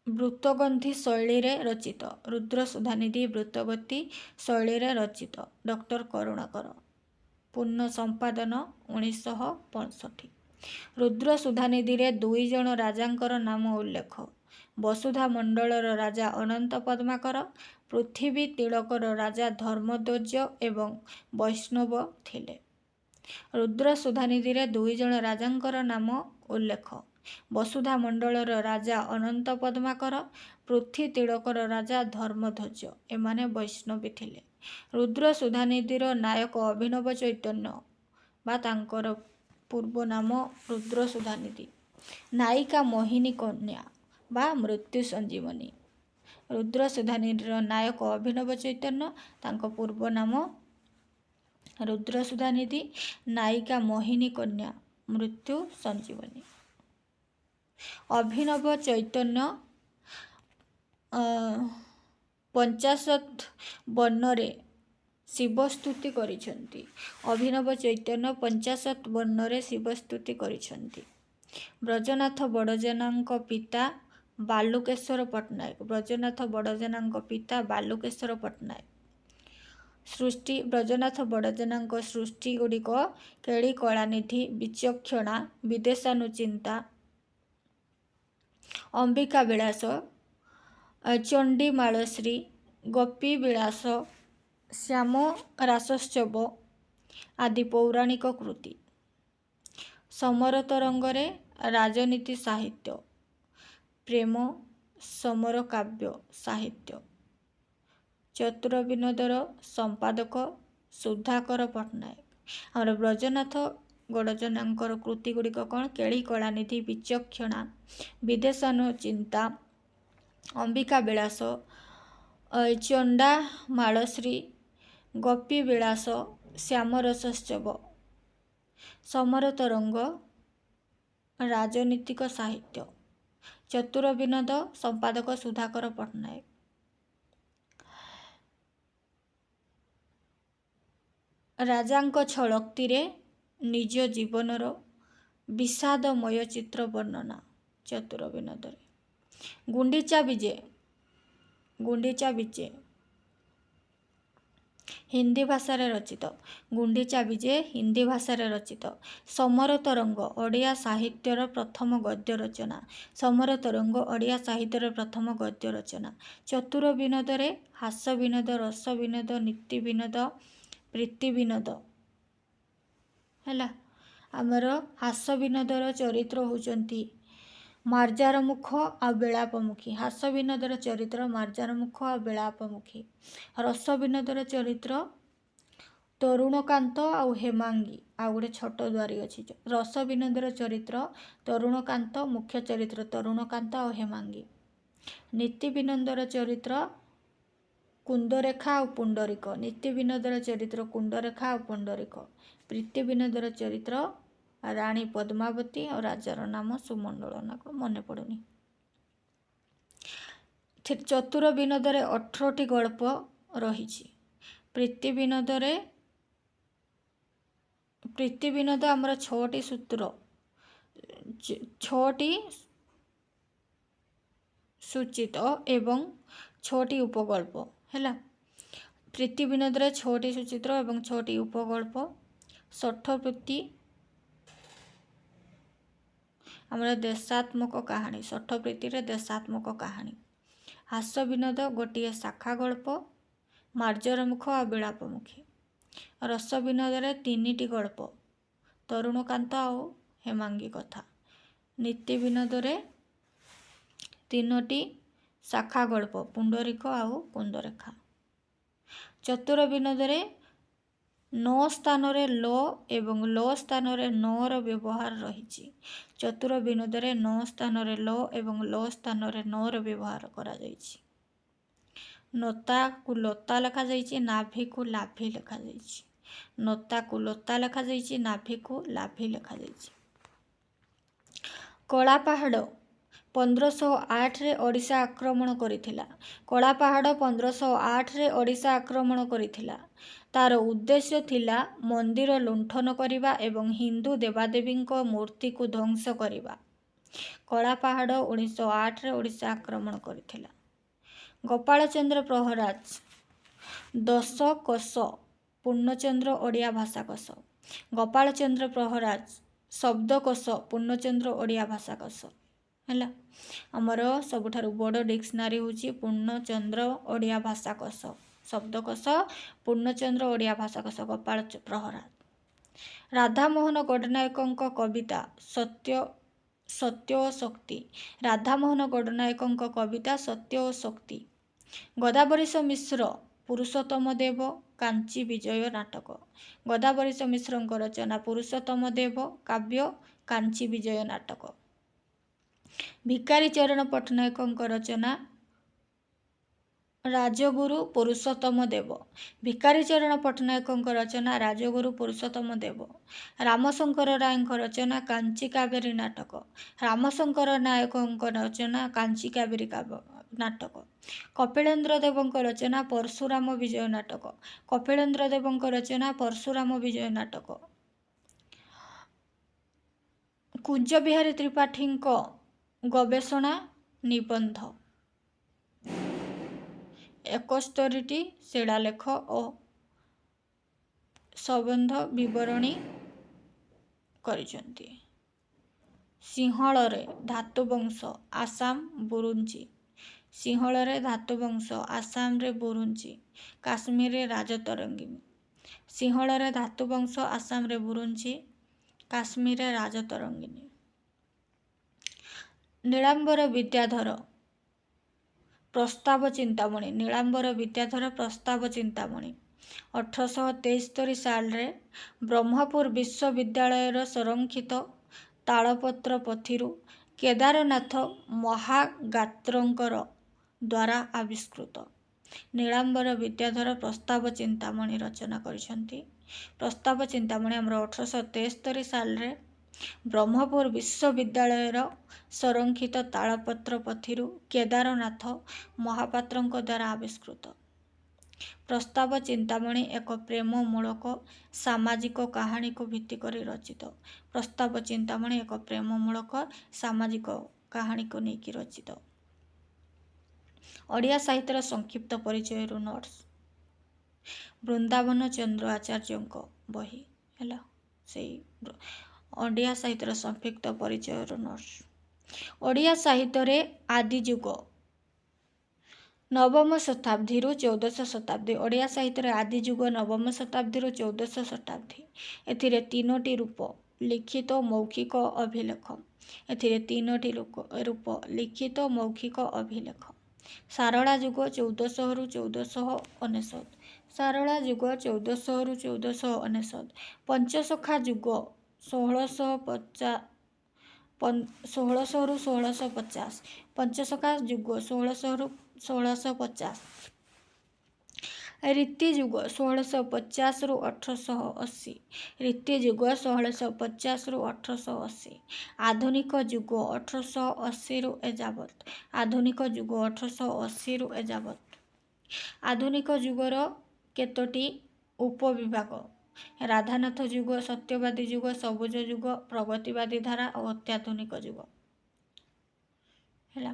वृत्तगंधी शैली रे रचित। रुद्र सुधानिधि वृत्तगति शैली रे रचित। डॉक्टर करुणाकर। पूर्ण संपादन 1965। रुद्र सुधानिधि रे 2 जन राजांकर नाम उल्लेख। वसुधा मंडलर राजा अनंत पद्माकर, पृथ्वी तिलकर राजा धर्मध्वज एवं वैष्णव थिले। रुद्र सुधानिधि रे 2 जन राजांकर नाम उल्लेख। वसुधा मंडलर राजा अनंत पद्माकर, पृथ्वी तिलकर राजा धर्मध्वज एमाने वैष्णवी थिले। रुद्र सुधानिधिर नायक अभिनव चैतन्य बा तांकर पूर्व नाम रुद्र सुधानिधि। नायिका मोहिनी कन्या बा मृत्यु संजीवनी। रुद्र सुधानिधिर नायक अभिनव चैतन्य तांको पूर्व नाम रुद्र सुधानिधि। नायिका मोहिनी कन्या मृत्यु संजीवनी। अभिनव चैतन्य 50 वर्णरे शिवस्तुति करिसेंती। अभिनव चैतन्य 50 वर्णरे शिवस्तुति करिसेंती। ब्रजनाथ बड़जेनांक पिता बालुकेश्वर पट्टनायक। ब्रजनाथ बड़जेनांक पिता बालुकेश्वर पट्टनायक। सृष्टि ब्रजनाथ बड़जेनांक सृष्टि गुड़िक केली कलानिधि, विचक्षणा, विदेशानुचिंता, अंबिका विलास, चंडी मालश्री, गोपी विलास, श्याम रासोत्सव आदि पौराणिक कृति। समर तरंगरे राजनीति साहित्य, प्रेम समर काव्य साहित्य। चतुर विनोदर संपादक सुधाकर पट्टनायक। आम ब्रजनाथ गड़जनांकर कृति गुड़िक कौन? केली कलानिधि, विचक्षणा, विदेशानुचिंता, अंबिका विलास, चंडा मालश्री, गोपी विलास, श्याम रसोत्सव, समर तरंग राजनीतिक साहित्य। चतुर विनोद संपादक सुधाकर पट्टनायक। ରାଜାଙ୍କ ଛଳକ୍ତିରେ ନିଜ ଜୀବନର ବିଷାଦମୟ ଚିତ୍ର ବର୍ଣ୍ଣନା ଚତୁର ବିନୋଦରେ। ଗୁଣ୍ଡିଚା ବିଜେ ହିନ୍ଦୀ ଭାଷାରେ ରଚିତ। ଗୁଣ୍ଡିଚା ବିଜେ ହିନ୍ଦୀ ଭାଷାରେ ରଚିତ। ସମର ତରଙ୍ଗ ଓଡ଼ିଆ ସାହିତ୍ୟର ପ୍ରଥମ ଗଦ୍ୟ ରଚନା। ସମର ତରଙ୍ଗ ଓଡ଼ିଆ ସାହିତ୍ୟର ପ୍ରଥମ ଗଦ୍ୟ ରଚନା। ଚତୁର ବିନୋଦରେ ହାସ୍ୟ ବିନୋଦ, ରସ ବିନୋଦ, ନୀତି ବିନୋଦ, ପ୍ରୀତି ବିନୋଦ ହେଲା। ଆମର ହାସ୍ୟ ବିନୋଦର ଚରିତ୍ର ହେଉଛନ୍ତି ମାର୍ଜାରମୁଖ ଆଉ ବେଳାପମୁଖୀ। ହାସ୍ୟ ବିନୋଦର ଚରିତ୍ର ମାର୍ଜାରମୁଖ ଆଉ ବେଳାପମୁଖୀ। ରସ ବିନୋଦର ଚରିତ୍ର ତରୁଣକାନ୍ତ ଆଉ ହେମାଙ୍ଗୀ, ଆଉ ଗୋଟେ ଛୋଟ ଦ୍ୱାରୀ ଅଛି। ରସ ବିନୋଦର ଚରିତ୍ର ତରୁଣକାନ୍ତ, ମୁଖ୍ୟ ଚରିତ୍ର ତରୁଣକାନ୍ତ ଆଉ ହେମାଙ୍ଗୀ। ନୀତି ବିନୋଦର ଚରିତ୍ର କୁନ୍ଦରେଖା ଆଉ ପୁଣ୍ଡରିକ। ନୀତି ବିନୋଦର ଚରିତ୍ର କୁଣ୍ଡରେଖା ଆଉ ପୁଣ୍ଡରିକ। ପ୍ରୀତି ବିନୋଦର ଚରିତ୍ର ରାଣୀ ପଦ୍ମାବତୀ ଆଉ ରାଜାର ନାମ ସୁମଣ୍ଡଳ ନା କ'ଣ ମନେ ପଡ଼ୁନି। ଚତୁର ବିନୋଦରେ 18ଟି ଗଳ୍ପ ରହିଛି। ପ୍ରୀତି ବିନୋଦ ଆମର 6ଟି ସୂତ୍ର, 6ଟି ସୂଚିତ ଏବଂ 6ଟି ଉପଗଳ୍ପ ହେଲା। ପ୍ରୀତି ବିନୋଦରେ 6ଟି ସୂଚିତ୍ର ଏବଂ 6ଟି ଉପଗଳ୍ପ। ଷଠପ୍ରୀତି ଆମର ଦେଶାତ୍ମକ କାହାଣୀ। ଷଠପ୍ରୀତିରେ ଦେଶାତ୍ମକ କାହାଣୀ। ହାସ୍ୟ ବିନୋଦ ଗୋଟିଏ ଶାଖା ଗଳ୍ପ, ମାର୍ଜରମୁଖ ଆଉ ବେଳାପମୁଖୀ। ରସ ବିନୋଦରେ 3ଟି ଗଳ୍ପ, ତରୁଣକାନ୍ତ ଆଉ ହେମାଙ୍ଗୀ କଥା। ନୀତି ବିନୋଦରେ 3ଟି ଶାଖା ଗଳ୍ପ, ପୁଣ୍ଡରିକ ଆଉ କୁନ୍ଦରେଖା। ଚତୁର ବିନୋଦରେ 9 ସ୍ଥାନରେ ଲ ଏବଂ ଲ ସ୍ଥାନରେ ନର ବ୍ୟବହାର ରହିଛି। ଚତୁର ବିନୋଦରେ 9 ସ୍ଥାନରେ ଲ ଏବଂ ଲ ସ୍ଥାନରେ ନର ବ୍ୟବହାର କରାଯାଇଛି। ନତାକୁ ଲତା ଲେଖାଯାଇଛି, ନାଭିକୁ ଲାଭି ଲେଖାଯାଇଛି। ନତାକୁ ଲତା ଲେଖାଯାଇଛି, ନାଭିକୁ ଲାଭି ଲେଖାଯାଇଛି। କଳାପାହାଡ଼ 1508ରେ ଓଡ଼ିଶା ଆକ୍ରମଣ କରିଥିଲା। କଳାପାହାଡ଼ 1508ରେ ଓଡ଼ିଶା ଆକ୍ରମଣ କରିଥିଲା। ତାର ଉଦ୍ଦେଶ୍ୟ ଥିଲା ମନ୍ଦିର ଲୁଣ୍ଠନ କରିବା ଏବଂ ହିନ୍ଦୁ ଦେବାଦେବୀଙ୍କ ମୂର୍ତ୍ତିକୁ ଧ୍ୱଂସ କରିବା। କଳାପାହାଡ଼ 1908ରେ ଓଡ଼ିଶା ଆକ୍ରମଣ କରିଥିଲା। ଗୋପାଳଚନ୍ଦ୍ର ପ୍ରହରାଜ 10 କୋଶ ପୂର୍ଣ୍ଣଚନ୍ଦ୍ର ଓଡ଼ିଆ ଭାଷାକୋଷ। ଗୋପାଳଚନ୍ଦ୍ର ପ୍ରହରାଜ ଶବ୍ଦକୋଷ ପୂର୍ଣ୍ଣଚନ୍ଦ୍ର ଓଡ଼ିଆ ଭାଷାକୋଷ ହେଲା। ଆମର ସବୁଠାରୁ ବଡ଼ ଡିକ୍ସନାରୀ ହେଉଛି ପୂର୍ଣ୍ଣଚନ୍ଦ୍ର ଓଡ଼ିଆ ଭାଷାକୋଷ। ଶବ୍ଦକୋଷ ପୂର୍ଣ୍ଣଚନ୍ଦ୍ର ଓଡ଼ିଆ ଭାଷାକୋଷ ଗୋପାଳ ପ୍ରହରାଜ। ରାଧାମୋହନ ଗଡ଼ନାୟକଙ୍କ କବିତା ସତ୍ୟ ଓ ଶକ୍ତି। ରାଧାମୋହନ ଗଡ଼ନାୟକଙ୍କ କବିତା ସତ୍ୟ ଓ ଶକ୍ତି। ଗଦାବରୀଶ ମିଶ୍ର ପୁରୁଷୋତ୍ତମ ଦେବ କାଞ୍ଚି ବିଜୟ ନାଟକ। ଗଦାବରୀଶ ମିଶ୍ରଙ୍କ ରଚନା ପୁରୁଷୋତ୍ତମ ଦେବ କାବ୍ୟ କାଞ୍ଚି ବିଜୟ ନାଟକ। ଭିକାରୀ ଚରଣ ପଟ୍ଟନାୟକଙ୍କ ରଚନା ରାଜଗୁରୁ ପୁରୁଷୋତ୍ତମ ଦେବ। ଭିକାରୀ ଚରଣ ପଟ୍ଟନାୟକଙ୍କ ରଚନା ରାଜଗୁରୁ ପୁରୁଷୋତ୍ତମ ଦେବ। ରାମଶଙ୍କର ରାୟଙ୍କ ରଚନା କାଞ୍ଚି କାବେରୀ ନାଟକ। ରାମଶଙ୍କର ନାୟକଙ୍କ ରଚନା କାଞ୍ଚି କାବେରୀ ନାଟକ। କପିଳେନ୍ଦ୍ର ଦେବଙ୍କ ରଚନା ପରଶୁରାମ ବିଜୟ ନାଟକ। କପିଳେନ୍ଦ୍ର ଦେବଙ୍କ ରଚନା ପରଶୁରାମ ବିଜୟ ନାଟକ। କୁଞ୍ଜ ବିହାରୀ ତ୍ରିପାଠୀଙ୍କ ଗବେଷଣା ନିବନ୍ଧ 71ଟି ଶିଳାଲେଖ ଓ ସମ୍ବନ୍ଧ ବିବରଣୀ କରିଛନ୍ତି। ସିଂହଳରେ ଧାତୁବଂଶ ଆସାମ ବୁରୁଞ୍ଜି। ସିଂହଳରେ ଧାତୁବଂଶ ଆସାମରେ ବୁରୁଞ୍ଜି, କାଶ୍ମୀରରେ ରାଜତରଙ୍ଗିଣୀ। ସିଂହଳରେ ଧାତୁବଂଶ ଆସାମରେ ବୁରୁଞ୍ଜି, କାଶ୍ମୀରରେ ରାଜତରଙ୍ଗିଣୀ। ନୀଳାମ୍ବର ବିଦ୍ୟାଧର ପ୍ରସ୍ତାବ ଚିନ୍ତାମଣି। ନୀଳାମ୍ବର ବିଦ୍ୟାଧର ପ୍ରସ୍ତାବ ଚିନ୍ତାମଣି 1873 ସାଲରେ ବ୍ରହ୍ମପୁର ବିଶ୍ୱବିଦ୍ୟାଳୟର ସଂରକ୍ଷିତ ତାଳପତ୍ର ପୋଥିରୁ କେଦାରନାଥ ମହାଗାତ୍ରଙ୍କର ଦ୍ୱାରା ଆବିଷ୍କୃତ। ନୀଳାମ୍ବର ବିଦ୍ୟାଧର ପ୍ରସ୍ତାବ ଚିନ୍ତାମଣି ରଚନା କରିଛନ୍ତି। ପ୍ରସ୍ତାବ ଚିନ୍ତାମଣି ଆମର 1873 ସାଲରେ ବ୍ରହ୍ମପୁର ବିଶ୍ୱବିଦ୍ୟାଳୟର ସଂରକ୍ଷିତ ତାଳପତ୍ର ପୋଥିରୁ କେଦାରନାଥ ମହାପାତ୍ରଙ୍କ ଦ୍ୱାରା ଆବିଷ୍କୃତ। ପ୍ରସ୍ତାବ ଚିନ୍ତାମଣି ଏକ ପ୍ରେମମୂଳକ ସାମାଜିକ କାହାଣୀକୁ ଭିତ୍ତି କରି ରଚିତ। ପ୍ରସ୍ତାବ ଚିନ୍ତାମଣି ଏକ ପ୍ରେମମୂଳକ ସାମାଜିକ କାହାଣୀକୁ ନେଇକି ରଚିତ। ଓଡ଼ିଆ ସାହିତ୍ୟର ସଂକ୍ଷିପ୍ତ ପରିଚୟରୁ ନୋଟ୍ସ। ବୃନ୍ଦାବନ ଚନ୍ଦ୍ର ଆଚାର୍ଯ୍ୟଙ୍କ ବହି ହେଲା, ସେଇ ଓଡ଼ିଆ ସାହିତ୍ୟର ସଂକ୍ଷିପ୍ତ ପରିଚୟରୁ ନୋଟ୍ସ। ଓଡ଼ିଆ ସାହିତ୍ୟରେ ଆଦିଯୁଗ ନବମ ଶତାବ୍ଦୀରୁ 14ଶ ଶତାବ୍ଦୀ। ଓଡ଼ିଆ ସାହିତ୍ୟରେ ଆଦିଯୁଗ ନବମ ଶତାବ୍ଦୀରୁ 14ଶ ଶତାବ୍ଦୀ। ଏଥିରେ 3ଟି ରୂପ ଲିଖିତ, ମୌଖିକ, ଅଭିଲେଖ। ଏଥିରେ 3ଟି ରୂପ ଲିଖିତ, ମୌଖିକ, ଅଭିଲେଖ। ସାରଳା ଯୁଗ 1400ରୁ 1499। ସାରଳା ଯୁଗ 1400ରୁ 1499। ପଞ୍ଚସଖା ଯୁଗ 1600ରୁ 1650। ପଞ୍ଚସଖା ଯୁଗ 1600ରୁ 1650। ରୀତି ଯୁଗ 1650ରୁ 1880। ରୀତି ଯୁଗ 1650ରୁ 1880। ଆଧୁନିକ ଯୁଗ 1880ରୁ ଏଯାବତ୍। ଆଧୁନିକ ଯୁଗ 1880ରୁ ଏଯାବତ୍। ଆଧୁନିକ ଯୁଗର କେତୋଟି ଉପବିଭାଗ: ରାଧାନାଥ ଯୁଗ, ସତ୍ୟବାଦୀ ଯୁଗ, ସବୁଜ ଯୁଗ, ପ୍ରଗତିବାଦୀ ଧାରା ଓ ଅତ୍ୟାଧୁନିକ ଯୁଗ ହେଲା।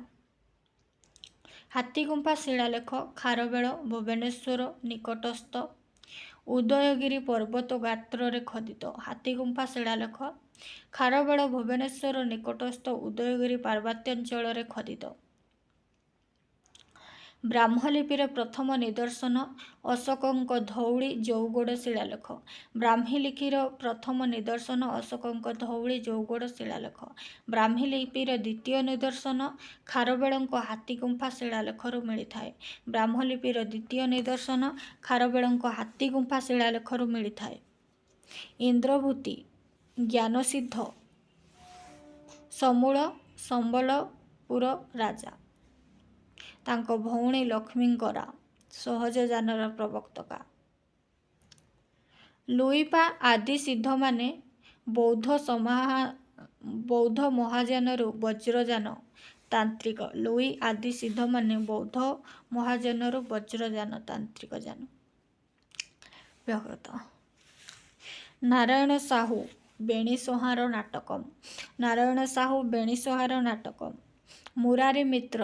ହାତୀଗୁମ୍ଫା ଶିଳାଲେଖ ଖାରବେଳ ଭୁବନେଶ୍ୱର ନିକଟସ୍ଥ ଉଦୟଗିରି ପର୍ବତ ଗାତ୍ରରେ ଖୋଦିତ। ହାତୀଗୁମ୍ଫା ଶିଳାଲେଖ ଖାରବେଳ ଭୁବନେଶ୍ୱର ନିକଟସ୍ଥ ଉଦୟଗିରି ପାର୍ବତ୍ୟାଞ୍ଚଳରେ ଖୋଦିତ। ବ୍ରାହ୍ମଲିପିର ପ୍ରଥମ ନିଦର୍ଶନ ଅଶୋକଙ୍କ ଧଉଳି ଜଉଗଡ଼ ଶିଳାଲେଖ। ବ୍ରାହ୍ମୀ ଲିପିର ପ୍ରଥମ ନିଦର୍ଶନ ଅଶୋକଙ୍କ ଧଉଳି ଜଉଗଡ଼ ଶିଳାଲେଖ। ବ୍ରାହ୍ମୀ ଲିପିର ଦ୍ୱିତୀୟ ନିଦର୍ଶନ ଖାରବେଳଙ୍କ ହାତୀଗୁମ୍ଫା ଶିଳାଲେଖରୁ ମିଳିଥାଏ। ବ୍ରାହ୍ମଲିପିର ଦ୍ୱିତୀୟ ନିଦର୍ଶନ ଖାରବେଳଙ୍କ ହାତୀଗୁମ୍ଫା ଶିଳାଲେଖରୁ ମିଳିଥାଏ। ଇନ୍ଦ୍ରଭୂତି ଜ୍ଞାନସିଦ୍ଧ ସମୂଳ ସମ୍ବଲପୁର ରାଜା। ତାଙ୍କ ଭଉଣୀ ଲକ୍ଷ୍ମୀଙ୍କରା ସହଜଯାନର ପ୍ରବର୍ତ୍ତକା। ଲୁଇପା ଆଦି ସିଦ୍ଧମାନେ ବୌଦ୍ଧ ମହାଯାନରୁ ବଜ୍ରଯାନ ତାନ୍ତ୍ରିକ। ଲୁଇ ଆଦି ସିଦ୍ଧମାନେ ବୌଦ୍ଧ ମହାଯାନରୁ ବଜ୍ରଯାନ ତାନ୍ତ୍ରିକ ଯାନ। ବ୍ୟଗତ ନାରାୟଣ ସାହୁ ବେଣିସଂହାର ନାଟକମ୍। ନାରାୟଣ ସାହୁ ବେଣିସଂହାର ନାଟକମ୍। ମୁରାରୀ ମିତ୍ର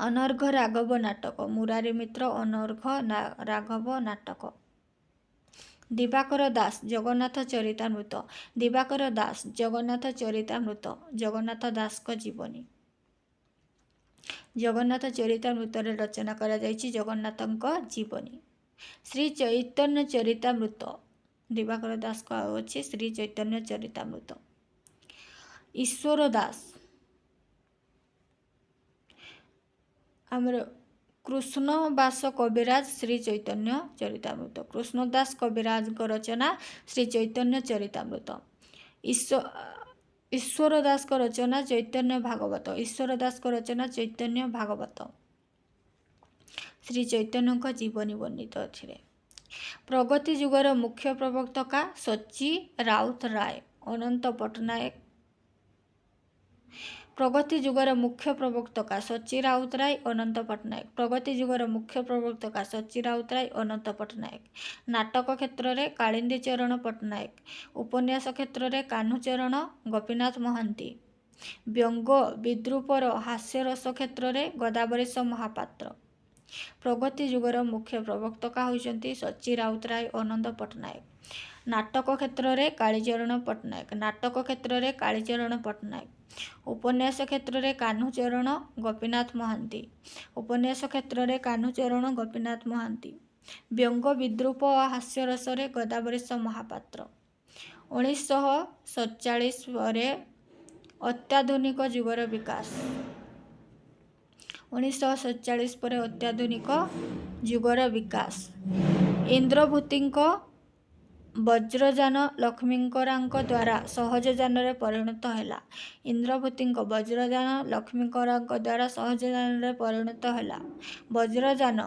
ଅନର୍ଘ ରାଘବ ନାଟକ। ମୁରାରୀ ମିତ୍ର ଅନର୍ଘ ରାଘବ ନାଟକ। ଦିବାକର ଦାସ ଜଗନ୍ନାଥ ଚରିତାମୃତ। ଦିବାକର ଦାସ ଜଗନ୍ନାଥ ଚରିତାମୃତ। ଜଗନ୍ନାଥ ଦାସଙ୍କ ଜୀବନୀ। ଜଗନ୍ନାଥ ଚରିତାମୃତରେ ରଚନା କରାଯାଇଛି ଜଗନ୍ନାଥଙ୍କ ଜୀବନୀ। ଶ୍ରୀ ଚୈତନ୍ୟ ଚରିତାମୃତ। ଦିବାକର ଦାସଙ୍କ ଆଉ ଅଛି ଶ୍ରୀ ଚୈତନ୍ୟ ଚରିତାମୃତ। ଈଶ୍ୱର ଦାସ ଆମର କୃଷ୍ଣବାସ କବିରାଜ ଶ୍ରୀ ଚୈତନ୍ୟ ଚରିତାମୃତ। କୃଷ୍ଣ ଦାସ କବିରାଜଙ୍କ ରଚନା ଶ୍ରୀ ଚୈତନ୍ୟ ଚରିତାମୃତ। ଈଶ୍ୱର ଦାସଙ୍କ ରଚନା ଚୈତନ୍ୟ ଭାଗବତ। ଈଶ୍ୱର ଦାସଙ୍କ ରଚନା ଚୈତନ୍ୟ ଭାଗବତ। ଶ୍ରୀ ଚୈତନ୍ୟଙ୍କ ଜୀବନୀ ବର୍ଣ୍ଣିତ ଏଥିରେ। ପ୍ରଗତି ଯୁଗର ମୁଖ୍ୟ ପ୍ରବକ୍ତା ସଚ୍ଚି ରାଉତରାୟ ଅନନ୍ତ ପଟ୍ଟନାୟକ। ପ୍ରଗତି ଯୁଗର ମୁଖ୍ୟ ପ୍ରବକ୍ତା ସଚ୍ଚି ରାଉତରାୟ ଅନନ୍ତ ପଟ୍ଟନାୟକ। ପ୍ରଗତି ଯୁଗର ମୁଖ୍ୟ ପ୍ରବକ୍ତା ସଚ୍ଚି ରାଉତରାୟ ଅନନ୍ତ ପଟ୍ଟନାୟକ। ନାଟକ କ୍ଷେତ୍ରରେ କାଳିନ୍ଦୀ ଚରଣ ପଟ୍ଟନାୟକ। ଉପନ୍ୟାସ କ୍ଷେତ୍ରରେ କାହ୍ନୁଚରଣ ଗୋପୀନାଥ ମହାନ୍ତି। ବ୍ୟଙ୍ଗ ବିଦ୍ରୂପର ହାସ୍ୟରସ କ୍ଷେତ୍ରରେ ଗୋଦାବରୀଶ ମହାପାତ୍ର। ପ୍ରଗତି ଯୁଗର ମୁଖ୍ୟ ପ୍ରବକ୍ତା ହେଉଛନ୍ତି ସଚ୍ଚି ରାଉତରାୟ ଅନନ୍ତ ପଟ୍ଟନାୟକ। ନାଟକ କ୍ଷେତ୍ରରେ କାଳୀଚରଣ ପଟ୍ଟନାୟକ। ନାଟକ କ୍ଷେତ୍ରରେ କାଳୀଚରଣ ପଟ୍ଟନାୟକ। ଉପନ୍ୟାସ କ୍ଷେତ୍ରରେ କାହ୍ନୁଚରଣ ଗୋପୀନାଥ ମହାନ୍ତି। ଉପନ୍ୟାସ କ୍ଷେତ୍ରରେ କାହ୍ନୁଚରଣ ଗୋପୀନାଥ ମହାନ୍ତି। ବ୍ୟଙ୍ଗ ବିଦ୍ରୂପ ଓ ହାସ୍ୟରସରେ ଗୋଦାବରୀଶ ମହାପାତ୍ର। 1947 ପରେ ଅତ୍ୟାଧୁନିକ ଯୁଗର ବିକାଶ। 1947 ପରେ ଅତ୍ୟାଧୁନିକ ଯୁଗର ବିକାଶ। ଇନ୍ଦ୍ରଭୂତିଙ୍କ ବଜ୍ରଯାନ ଲକ୍ଷ୍ମୀଙ୍କରାଙ୍କ ଦ୍ୱାରା ସହଜଯାନରେ ପରିଣତ ହେଲା। ଇନ୍ଦ୍ରଭୂତିଙ୍କ ବଜ୍ରଯାନ ଲକ୍ଷ୍ମୀଙ୍କରାଙ୍କ ଦ୍ୱାରା ସହଜଯାନରେ ପରିଣତ ହେଲା। ବଜ୍ରଯାନ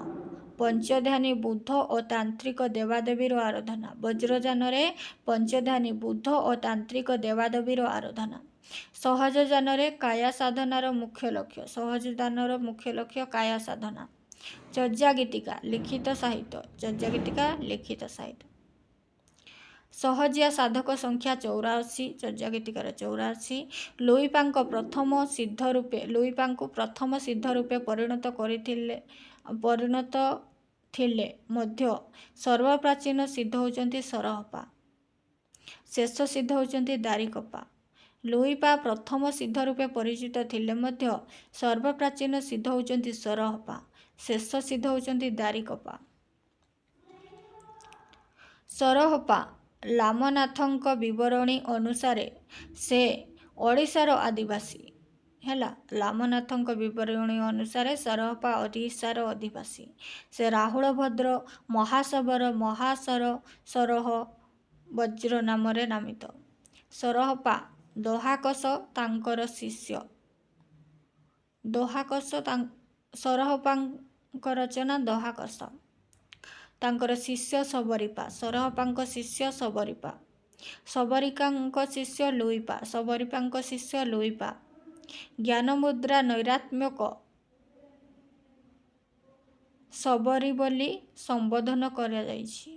ପଞ୍ଚଧ୍ୟାନୀ ବୁଦ୍ଧ ଓ ତାନ୍ତ୍ରିକ ଦେବାଦେବୀର ଆରାଧନା। ବଜ୍ରଯାନରେ ପଞ୍ଚଧ୍ୟାନୀ ବୁଦ୍ଧ ଓ ତାନ୍ତ୍ରିକ ଦେବାଦେବୀର ଆରାଧନା। ସହଜଯାନରେ କାୟା ସାଧନାର ମୁଖ୍ୟ ଲକ୍ଷ୍ୟ। ସହଜଯାନର ମୁଖ୍ୟ ଲକ୍ଷ୍ୟ କାୟା ସାଧନା। ଚର୍ଯ୍ୟା ଗୀତିକା ଲିଖିତ ସାହିତ୍ୟ, ଚର୍ଯ୍ୟା ଗୀତିକା ଲିଖିତ ସାହିତ୍ୟ। ସହଜିଆ ସାଧକ ସଂଖ୍ୟା 84, ଚର୍ଯ୍ୟା ଗୀତିକାର 84। ଲୁଇପାଙ୍କ ପ୍ରଥମ ସିଦ୍ଧ ରୂପେ ପରିଣତ ଥିଲେ ମଧ୍ୟ ସର୍ବପ୍ରାଚୀନ ସିଦ୍ଧ ହେଉଛନ୍ତି ସରହପା, ଶେଷ ସିଦ୍ଧ ହେଉଛନ୍ତି ଦାରିକପା। ଲୁଇପା ପ୍ରଥମ ସିଦ୍ଧ ରୂପେ ପରିଚିତ ଥିଲେ ମଧ୍ୟ ସର୍ବପ୍ରାଚୀନ ସିଦ୍ଧ ହେଉଛନ୍ତି ସରହପା, ଶେଷ ସିଦ୍ଧ ହେଉଛନ୍ତି ଦାରିକପା। ସରହପା ଲାମନାଥଙ୍କ ବିବରଣୀ ଅନୁସାରେ ସେ ଓଡ଼ିଶାର ଆଦିବାସୀ। ହେଲା, ଲାମନାଥଙ୍କ ବିବରଣୀ ଅନୁସାରେ ସରହପା ଓଡ଼ିଶାର ଅଧିବାସୀ। ସେ ରାହୁଳ ଭଦ୍ର ମହାସବର ସରହ ବଜ୍ର ନାମରେ ନାମିତ। ସରହପା ଦୋହାକସ ତାଙ୍କର ଶିଷ୍ୟ। ସରହପାଙ୍କ ରଚନା ଦୋହାକସ। ତାଙ୍କର ଶିଷ୍ୟ ସବରିପା। ସରହପାଙ୍କ ଶିଷ୍ୟ ସବରିପା। ସବରିକାଙ୍କ ଶିଷ୍ୟ ଲୁଇପା। ସବରିପାଙ୍କ ଶିଷ୍ୟ ଲୁଇପା। ଜ୍ଞାନମୁଦ୍ରା ନୈରାତ୍ମ୍ୟକ ସବରି ବୋଲି ସମ୍ବୋଧନ କରାଯାଇଛି।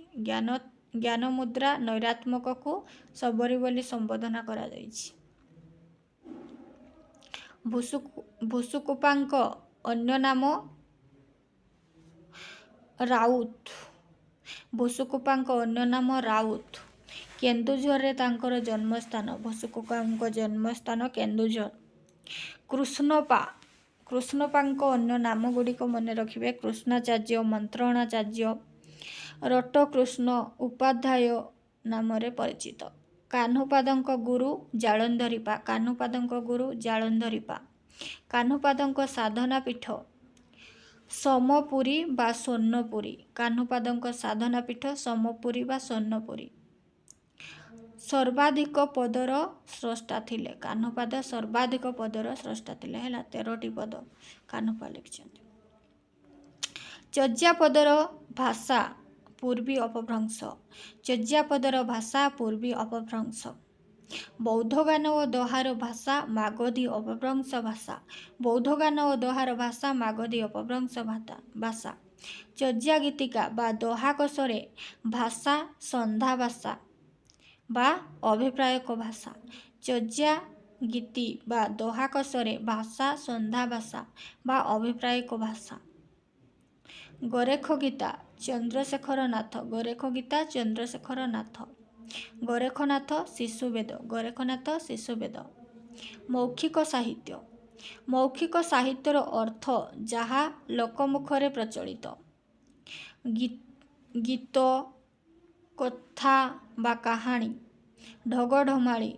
ଜ୍ଞାନମୁଦ୍ରା ନୈରାତ୍ମକକୁ ସବରି ବୋଲି ସମ୍ବୋଧନ କରାଯାଇଛି। ଭୁସୁକୁପାଙ୍କ ଅନ୍ୟ ନାମ ରାଉତ। ଭୁସୁକୁପାଙ୍କ ଅନ୍ୟ ନାମ ରାଉତ। କେନ୍ଦୁଝରରେ ତାଙ୍କର ଜନ୍ମସ୍ଥାନ। ଭୁସୁକୁପାଙ୍କ ଜନ୍ମସ୍ଥାନ କେନ୍ଦୁଝର। କୃଷ୍ଣପାଙ୍କ ଅନ୍ୟ ନାମ ଗୁଡ଼ିକ ମନେ ରଖିବେ। କୃଷ୍ଣାଚାର୍ଯ୍ୟ, ମନ୍ତ୍ରଣାଚାର୍ଯ୍ୟ, ରଟକୃଷ୍ଣ ଉପାଧ୍ୟାୟ ନାମରେ ପରିଚିତ। କାହ୍ନୁପାଦଙ୍କ ଗୁରୁ ଜାଳନ୍ଧରୀପା। କାହ୍ନୁପାଦଙ୍କ ସାଧନା ପୀଠ ସମପୁରୀ ବା ସ୍ୱର୍ଣ୍ଣପୁରୀ। କାହ୍ନୁପାଦଙ୍କ ସାଧନା ପୀଠ ସମପୁରୀ ବା ସ୍ୱର୍ଣ୍ଣପୁରୀ। ସର୍ବାଧିକ ପଦର ସ୍ରଷ୍ଟା ଥିଲେ। କାହ୍ନୁପାଦ ସର୍ବାଧିକ ପଦର ସ୍ରଷ୍ଟା ଥିଲେ। ହେଲା, 13ଟି ପଦ କାହ୍ନୁପାଦ ଲେଖିଛନ୍ତି। ଚର୍ଯ୍ୟାପଦର ଭାଷା ପୂର୍ବୀ ଅପଭ୍ରଂଶ। ବୌଦ୍ଧଗାନ ଓ ଦୋହାର ଭାଷା ମାଗଧୀ ଅପଭ୍ରଂଶ ଭାଷା। ଚର୍ଯ୍ୟା ଗୀତିକା ବା ଦୋହାକସରେ ଭାଷା ସନ୍ଧା ଭାଷା ବା ଅଭିପ୍ରାୟକ ଭାଷା। ଚର୍ଯ୍ୟା ଗୀତି ବା ଦୋହାକସରେ ଭାଷା ସନ୍ଧା ଭାଷା ବା ଅଭିପ୍ରାୟକ ଭାଷା। ଗୋରେଖ ଗୀତା ଚନ୍ଦ୍ରଶେଖର ନାଥ। ଗୋରେଖନାଥ ଶିଶୁ ବେଦ। ମୌଖିକ ସାହିତ୍ୟର ଅର୍ଥ ଯାହା ଲୋକମୁଖରେ ପ୍ରଚଳିତ। ଗୀତ, କଥା ବା କାହାଣୀ, ଢଗଢମାଳି,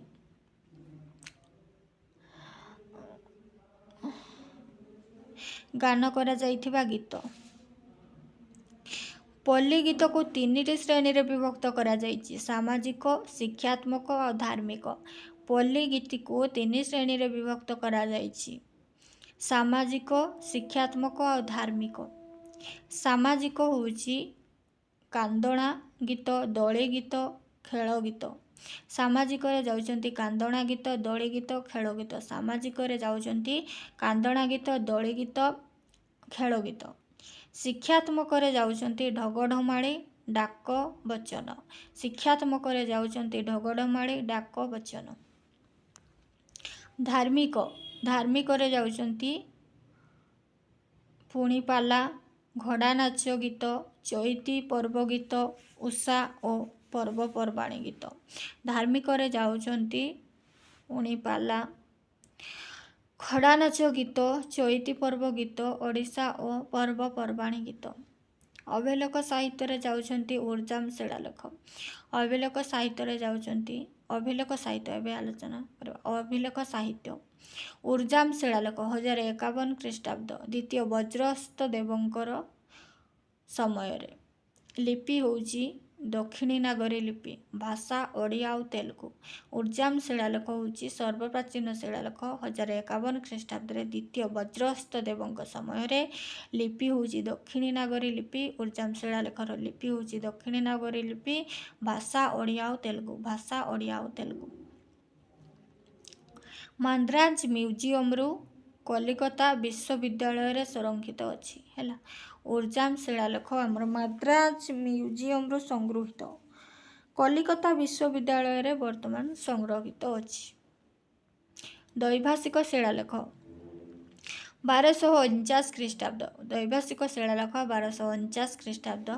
ଗାନ କରାଯାଇଥିବା ଗୀତ। ପଲ୍ଲୀ ଗୀତକୁ 3ଟି ଶ୍ରେଣୀରେ ବିଭକ୍ତ କରାଯାଇଛି: ସାମାଜିକ, ଶିକ୍ଷାତ୍ମକ ଆଉ ଧାର୍ମିକ। ପଲ୍ଲୀ ଗୀତିକୁ 3 ଶ୍ରେଣୀରେ ବିଭକ୍ତ କରାଯାଇଛି: ସାମାଜିକ, ଶିକ୍ଷାତ୍ମକ ଆଉ ଧାର୍ମିକ। ସାମାଜିକ ହେଉଛି କାନ୍ଦଣା ଗୀତ, ଦୋଳି ଗୀତ, ଖେଳ ଗୀତ। ସାମାଜିକରେ ଯାଉଛନ୍ତି କାନ୍ଦଣା ଗୀତ, ଦୋଳି ଗୀତ, ଖେଳ ଗୀତ। ସାମାଜିକରେ ଯାଉଛନ୍ତି କାନ୍ଦଣା ଗୀତ, ଦୋଳି ଗୀତ, ଖେଳ ଗୀତ। ଶିକ୍ଷାତ୍ମକରେ ଯାଉଛନ୍ତି ଢଗଢମାଳି, ଡାକ ବଚନ। ଧାର୍ମିକରେ ଯାଉଛନ୍ତି ପୁଣିପାଲା, ଘୋଡ଼ାନାଚ ଗୀତ, ଚଇତି ପର୍ବ ଗୀତ, ଉଷା ଓ ପର୍ବପର୍ବାଣୀ ଗୀତ। ଧାର୍ମିକରେ ଯାଉଛନ୍ତି ପୁଣିପାଲା, ଘୋଡ଼ାନାଚ ଗୀତ, ଚଇତି ପର୍ବ ଗୀତ, ଓଡ଼ିଶା ଓ ପର୍ବପର୍ବାଣୀ ଗୀତ। ଅଭିଲେଖ ସାହିତ୍ୟରେ ଯାଉଛନ୍ତି ଉର୍ଜାମ ଶିଳାଲେଖ। ଅଭିଲେଖ ସାହିତ୍ୟ ଉର୍ଜାମ ଶିଳାଲେଖ 1051 ଖ୍ରୀଷ୍ଟାବ୍ଦ ଦ୍ୱିତୀୟ ବଜ୍ରହସ୍ତ ଦେବଙ୍କର ସମୟରେ। ଲିପି ହେଉଛି ଦକ୍ଷିଣୀ ନାଗରୀ ଲିପି। ଭାଷା ଓଡ଼ିଆ ଆଉ ତେଲୁଗୁ। ଉର୍ଜାମ ଶିଳାଲେଖ ହେଉଛି ସର୍ବପ୍ରାଚୀନ ଶିଳାଲେଖ 1051 ଖ୍ରୀଷ୍ଟାବ୍ଦରେ ଦ୍ୱିତୀୟ ବଜ୍ରହସ୍ତ ଦେବଙ୍କ ସମୟରେ। ଲିପି ହେଉଛି ଦକ୍ଷିଣୀ ନାଗରୀ ଲିପି। ଉର୍ଜାମ ଶିଳାଲେଖର ଲିପି ହେଉଛି ଦକ୍ଷିଣୀ ନାଗରୀ ଲିପି। ଭାଷା ଓଡ଼ିଆ ଆଉ ତେଲୁଗୁ। ମାନ୍ଦ୍ରାଜ ମ୍ୟୁଜିୟମରୁ କଲିକତା ବିଶ୍ୱବିଦ୍ୟାଳୟରେ ସଂରକ୍ଷିତ ଅଛି। ହେଲା, ଉର୍ଜାମ ଶିଳାଲେଖ ଆମର ମାଦ୍ରାଜ ମ୍ୟୁଜିୟମରୁ ସଂଗୃହୀତ। କଲିକତା ବିଶ୍ୱବିଦ୍ୟାଳୟରେ ବର୍ତ୍ତମାନ ସଂରକ୍ଷିତ ଅଛି। ଦୈଭାଷିକ ଶିଳାଲେଖ 1249 ଖ୍ରୀଷ୍ଟାବ୍ଦ। ଦୈଭାଷିକ ଶିଳାଲେଖ 1249 ଖ୍ରୀଷ୍ଟାବ୍ଦ।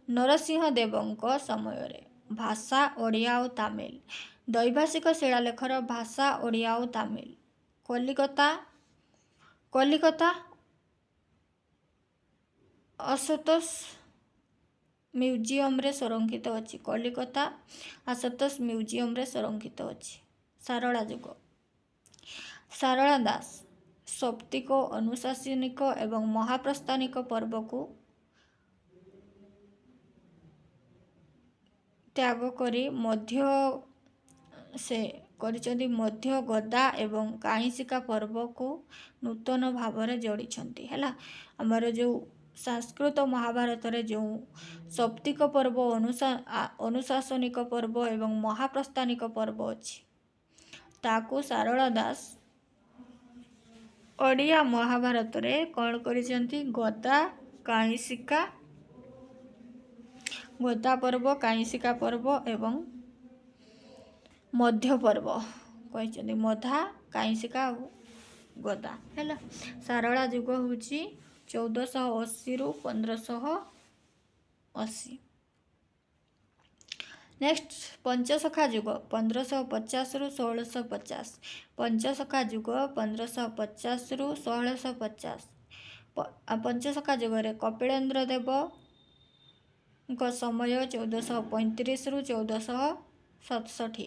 ନରସିଂହ ଦେବଙ୍କ ସମୟରେ ଭାଷା ଓଡ଼ିଆ ଓ ତାମିଲ। ଦୈଭାଷିକ ଶିଳାଲେଖର ଭାଷା ଓଡ଼ିଆ ଓ ତାମିଲ। କଲିକତା ଆଶୁତୋଷ ମ୍ୟୁଜିୟମରେ ସଂରକ୍ଷିତ ଅଛି। କଲିକତା ଆଶୁତୋଷ ମ୍ୟୁଜିୟମରେ ସଂରକ୍ଷିତ ଅଛି। ସାରଳା ଯୁଗ। ସାରଳା ଦାସ ସୌପ୍ତିକ, ଅନୁଶାସନିକ ଏବଂ ମହାପ୍ରସ୍ଥାନିକ ପର୍ବକୁ ତ୍ୟାଗ କରି ସେ କରିଛନ୍ତି ମଧ୍ୟ ଗଦା ଏବଂ କାଇଁସିକା ପର୍ବକୁ ନୂତନ ଭାବରେ ଯୋଡ଼ିଛନ୍ତି। ହେଲା, ଆମର ଯେଉଁ ସଂସ୍କୃତ ମହାଭାରତରେ ଯେଉଁ ସୌପ୍ତିକ ପର୍ବ, ଅନୁଶାସନିକ ପର୍ବ ଏବଂ ମହାପ୍ରସ୍ଥାନିକ ପର୍ବ ଅଛି, ତାକୁ ସାରଳା ଦାସ ଓଡ଼ିଆ ମହାଭାରତରେ କ'ଣ କରିଛନ୍ତି? ଗଦା ପର୍ବ, କାଇଁସିକା ପର୍ବ ଏବଂ ମଧ୍ୟ ପର୍ବ କହିଛନ୍ତି। ମଧା, କାଇଁସିକା ଆଉ ଗଦା। ହେଲା, ସାରଳା ଯୁଗ ହେଉଛି 1480ରୁ 1580। ନେକ୍ସଟ ପଞ୍ଚସଖା ଯୁଗ 1550ରୁ 1650। ପଞ୍ଚସଖା ଯୁଗ 1550ରୁ 1650। ପଞ୍ଚସଖା ଯୁଗରେ କପିଳେନ୍ଦ୍ର ଦେବଙ୍କ ସମୟ 1435ରୁ 1467।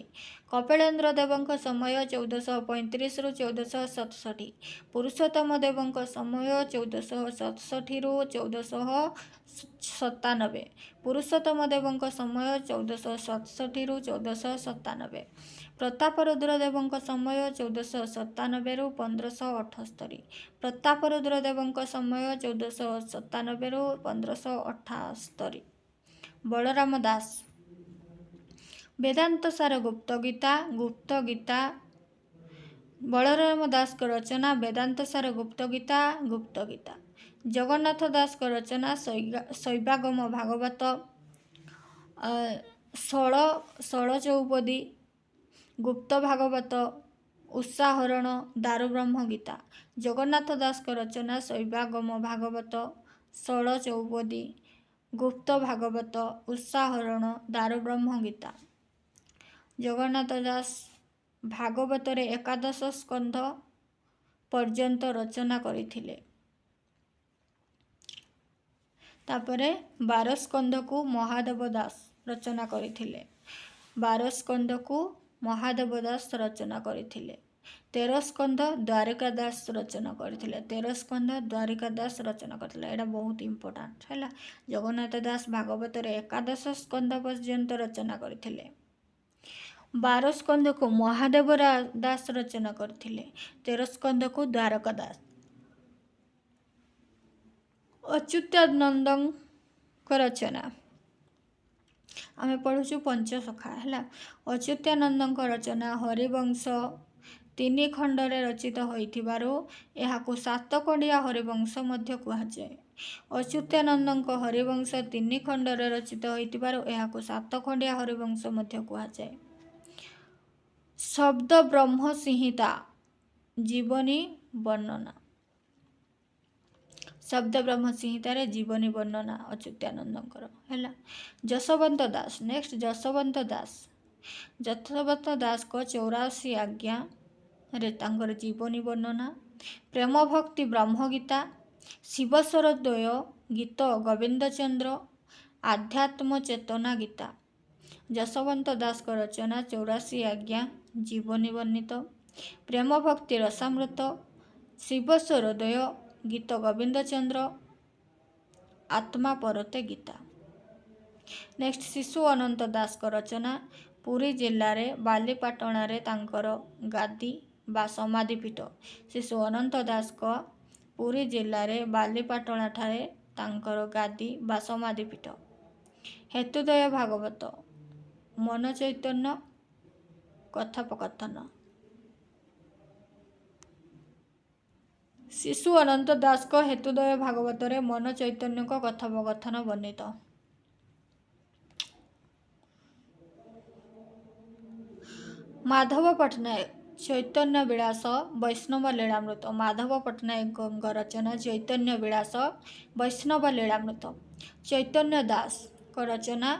କପିଳେନ୍ଦ୍ର ଦେବଙ୍କ ସମୟ 1435ରୁ 1467। ପୁରୁଷୋତ୍ତମ ଦେବଙ୍କ ସମୟ 1467ରୁ 1497। ପୁରୁଷୋତ୍ତମ ଦେବଙ୍କ ସମୟ 1467ରୁ 1497। ପ୍ରତାପରୁଦ୍ର ଦେବଙ୍କ ସମୟ 1497ରୁ 1578। ପ୍ରତାପରୁଦ୍ର ଦେବଙ୍କ ସମୟ 1497ରୁ 1578। ବଳରାମ ଦାସ ବେଦାନ୍ତ ସାର ଗୁପ୍ତ ଗୀତା। ବଳରାମ ଦାସଙ୍କ ରଚନା ବେଦାନ୍ତ ସାର ଗୁପ୍ତ ଗୀତା। ଜଗନ୍ନାଥ ଦାସଙ୍କ ରଚନା ଶୈବାଗମ ଭାଗବତ, ଷୋଳ ଚଉପଦୀ, ଗୁପ୍ତ ଭାଗବତ, ଉଷାହରଣ, ଦାରୁବ୍ରହ୍ମ ଗୀତା। ଜଗନ୍ନାଥ ଦାସଙ୍କ ରଚନା ଶୈବାଗମ ଭାଗବତ, ଷୋଳ ଚଉପଦୀ, ଗୁପ୍ତ ଭାଗବତ, ଉଷାହରଣ, ଦାରୁବ୍ରହ୍ମ ଗୀତା। ଜଗନ୍ନାଥ ଦାସ ଭାଗବତରେ 11 ସ୍କନ୍ଧ ପର୍ଯ୍ୟନ୍ତ ରଚନା କରିଥିଲେ। ତାପରେ 12 ସ୍କନ୍ଧକୁ ମହାଦେବ ଦାସ ରଚନା କରିଥିଲେ। 12 ସ୍କନ୍ଧକୁ ମହାଦେବ ଦାସ ରଚନା କରିଥିଲେ। 13 ସ୍କନ୍ଧ ଦ୍ୱାରିକା ଦାସ ରଚନା କରିଥିଲେ। 13 ସ୍କନ୍ଧ ଦ୍ୱାରିକା ଦାସ ରଚନା କରିଥିଲେ। ଏଇଟା ବହୁତ ଇମ୍ପୋର୍ଟାଣ୍ଟ। ହେଲା, ଜଗନ୍ନାଥ ଦାସ ଭାଗବତରେ 11 ସ୍କନ୍ଧ ପର୍ଯ୍ୟନ୍ତ ରଚନା କରିଥିଲେ। 12 ସ୍କନ୍ଧକୁ ମହାଦେବ ଦାସ ରଚନା କରିଥିଲେ। 13 ସ୍କନ୍ଧକୁ ଦ୍ୱାରକା ଦାସ। ଅଚ୍ୟୁତାନନ୍ଦଙ୍କ ରଚନା ଆମେ ପଢ଼ୁଛୁ ପଞ୍ଚସଖା। ହେଲା, ଅଚ୍ୟୁତାନନ୍ଦଙ୍କ ରଚନା ହରିବଂଶ 3 ଖଣ୍ଡରେ ରଚିତ ହୋଇଥିବାରୁ ଏହାକୁ 7 ଖଣ୍ଡିଆ ହରିବଂଶ ମଧ୍ୟ କୁହାଯାଏ। ଅଚ୍ୟୁତାନନ୍ଦଙ୍କ ହରିବଂଶ 3 ଖଣ୍ଡରେ ରଚିତ ହୋଇଥିବାରୁ ଏହାକୁ 7 ଖଣ୍ଡିଆ ହରିବଂଶ ମଧ୍ୟ କୁହାଯାଏ। ଶବ୍ଦ ବ୍ରହ୍ମ ସଂହିତା ଜୀବନୀ ବର୍ଣ୍ଣନା। ଶବ୍ଦ ବ୍ରହ୍ମ ସଂହିତାରେ ଜୀବନୀ ବର୍ଣ୍ଣନା ଅଚ୍ୟୁତାନନ୍ଦଙ୍କର। ହେଲା, ଯଶୋବନ୍ତ ଦାସ। ନେକ୍ସଟ ଯଶୋବନ୍ତ ଦାସଙ୍କ 84 ଆଜ୍ଞାରେ ତାଙ୍କର ଜୀବନୀ ବର୍ଣ୍ଣନା। ପ୍ରେମ ଭକ୍ତି ବ୍ରହ୍ମ ଗୀତା, ଶିବସ୍ୱରଦ୍ୱୟ ଗୀତ ଗୋବିନ୍ଦଚନ୍ଦ୍ର, ଆଧ୍ୟାତ୍ମ ଚେତନା ଗୀତା। ଯଶୋବନ୍ତ ଦାସଙ୍କ ରଚନା 84 ଆଜ୍ଞା, ଜୀବନୀ ବର୍ଣ୍ଣିତ। ପ୍ରେମ ଭକ୍ତି ରସାମୃତ, ଶିବସ୍ୱରଦ୍ୱୟ ଗୀତ ଗୋବିନ୍ଦଚନ୍ଦ୍ର, ଆତ୍ମା ପରତେ ଗୀତା। ନେକ୍ସଟ ଶିଶୁ ଅନନ୍ତ ଦାସଙ୍କ ରଚନା। ପୁରୀ ଜିଲ୍ଲାରେ ବାଲିପାଟଣାରେ ତାଙ୍କର ଗାଦି ବା ସମାଧିପୀଠ। ଶିଶୁ ଅନନ୍ତ ଦାସଙ୍କ ପୁରୀ ଜିଲ୍ଲାରେ ବାଲିପାଟଣାଠାରେ ତାଙ୍କର ଗାଦି ବା ସମାଧିପୀଠ। ହେତୁଦୟ ଭାଗବତ, ମନଚୈତନ୍ୟ କଥୋପକଥନ। ଶିଶୁ ଅନନ୍ତ ଦାସଙ୍କ ହେତୁଦୟ ଭାଗବତରେ ମନ ଚୈତନ୍ୟଙ୍କ କଥୋପକଥନ ବର୍ଣ୍ଣିତ। ମାଧବ ପଟ୍ଟନାୟକ ଚୈତନ୍ୟ ବିଳାସ ବୈଷ୍ଣବ ଲୀଳାମୃତ। ମାଧବ ପଟ୍ଟନାୟକଙ୍କ ରଚନା ଚୈତନ୍ୟ ବିଳାସ ବୈଷ୍ଣବ ଲୀଳାମୃତ। ଚୈତନ୍ୟ ଦାସଙ୍କ ରଚନା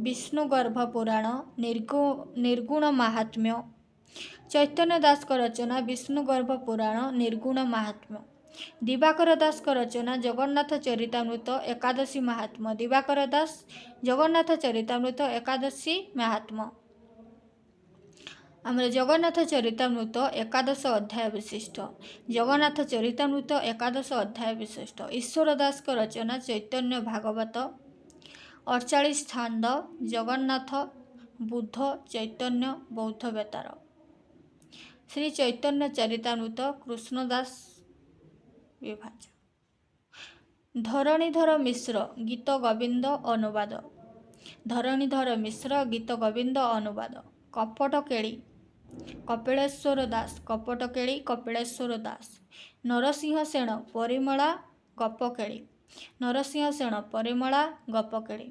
ବିଷ୍ଣୁଗର୍ଭ ପୁରାଣ ନିର୍ଗୁଣ ମାହାତ୍ମ୍ୟ। ଚୈତନ୍ୟ ଦାସଙ୍କ ରଚନା ବିଷ୍ଣୁଗର୍ଭ ପୁରାଣ ନିର୍ଗୁଣ ମାହାତ୍ମ୍ୟ। ଦିବାକର ଦାସଙ୍କ ରଚନା ଜଗନ୍ନାଥ ଚରିତାମୃତ ଏକାଦଶୀ ମାହାତ୍ମ୍ୟ। ଦିବାକର ଦାସ ଜଗନ୍ନାଥ ଚରିତାମୃତ ଏକାଦଶୀ ମାହାତ୍ମ୍ୟ। ଆମର ଜଗନ୍ନାଥ ଚରିତାମୃତ ଏକାଦଶ ଅଧ୍ୟାୟ ବିଶିଷ୍ଟ। ଜଗନ୍ନାଥ ଚରିତାମୃତ ଏକାଦଶ ଅଧ୍ୟାୟ ବିଶିଷ୍ଟ। ଈଶ୍ୱର ଦାସଙ୍କ ରଚନା ଚୈତନ୍ୟ ଭାଗବତ 48 ଛାନ୍ଦ ଜଗନ୍ନାଥ ବୁଦ୍ଧ ଚୈତନ୍ୟ ବୌଦ୍ଧ ବେତାର। ଶ୍ରୀ ଚୈତନ୍ୟ ଚରିତାମୃତ କୃଷ୍ଣଦାସ ବିଭାଜ୍ୟ। ଧରଣୀଧର ମିଶ୍ର ଗୀତ ଗୋବିନ୍ଦ ଅନୁବାଦ। ଧରଣୀଧର ମିଶ୍ର ଗୀତ ଗୋବିନ୍ଦ ଅନୁବାଦ। କପଟ କେଳି କପିଳେଶ୍ୱର ଦାସ। କପଟ କେଳି କପିଳେଶ୍ୱର ଦାସ। ନରସିଂହ ସେଣ ପରିମଳା ଗପକେଳି। ନରସିଂହ ସେଣ ପରିମଳା ଗପକେଳି।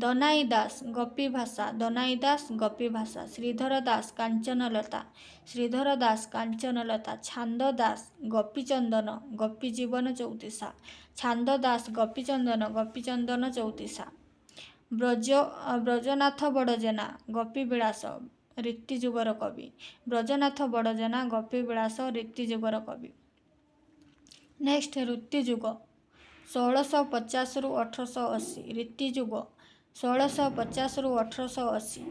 ଦନାଇ ଦାସ ଗୋପୀ ଭାଷା। ଦନାଇ ଦାସ ଗୋପୀ ଭାଷା। ଶ୍ରୀଧର ଦାସ କାଞ୍ଚନଲତା। ଶ୍ରୀଧର ଦାସ କାଞ୍ଚନଲତା। ଛାନ୍ଦ ଦାସ ଗୋପୀଚନ୍ଦନ ଗୋପୀଜୀବନ ଚଉତିଶା। ଛାନ୍ଦ ଦାସ ଗୋପୀଚନ୍ଦନ ଗୋପୀଚନ୍ଦନ ଚଉତିଶା। ବ୍ରଜନାଥ ବଡ଼ଜେନା ଗୋପୀବିଳାସ ରୀତିଯୁଗର କବି। ବ୍ରଜନାଥ ବଡ଼ଜେନା ଗୋପୀବିଳାସ ରୀତିଯୁଗର କବି। ନେକ୍ସଟ ରୀତିଯୁଗ 1650 1880। ରୀତିଯୁଗ 1650 1880।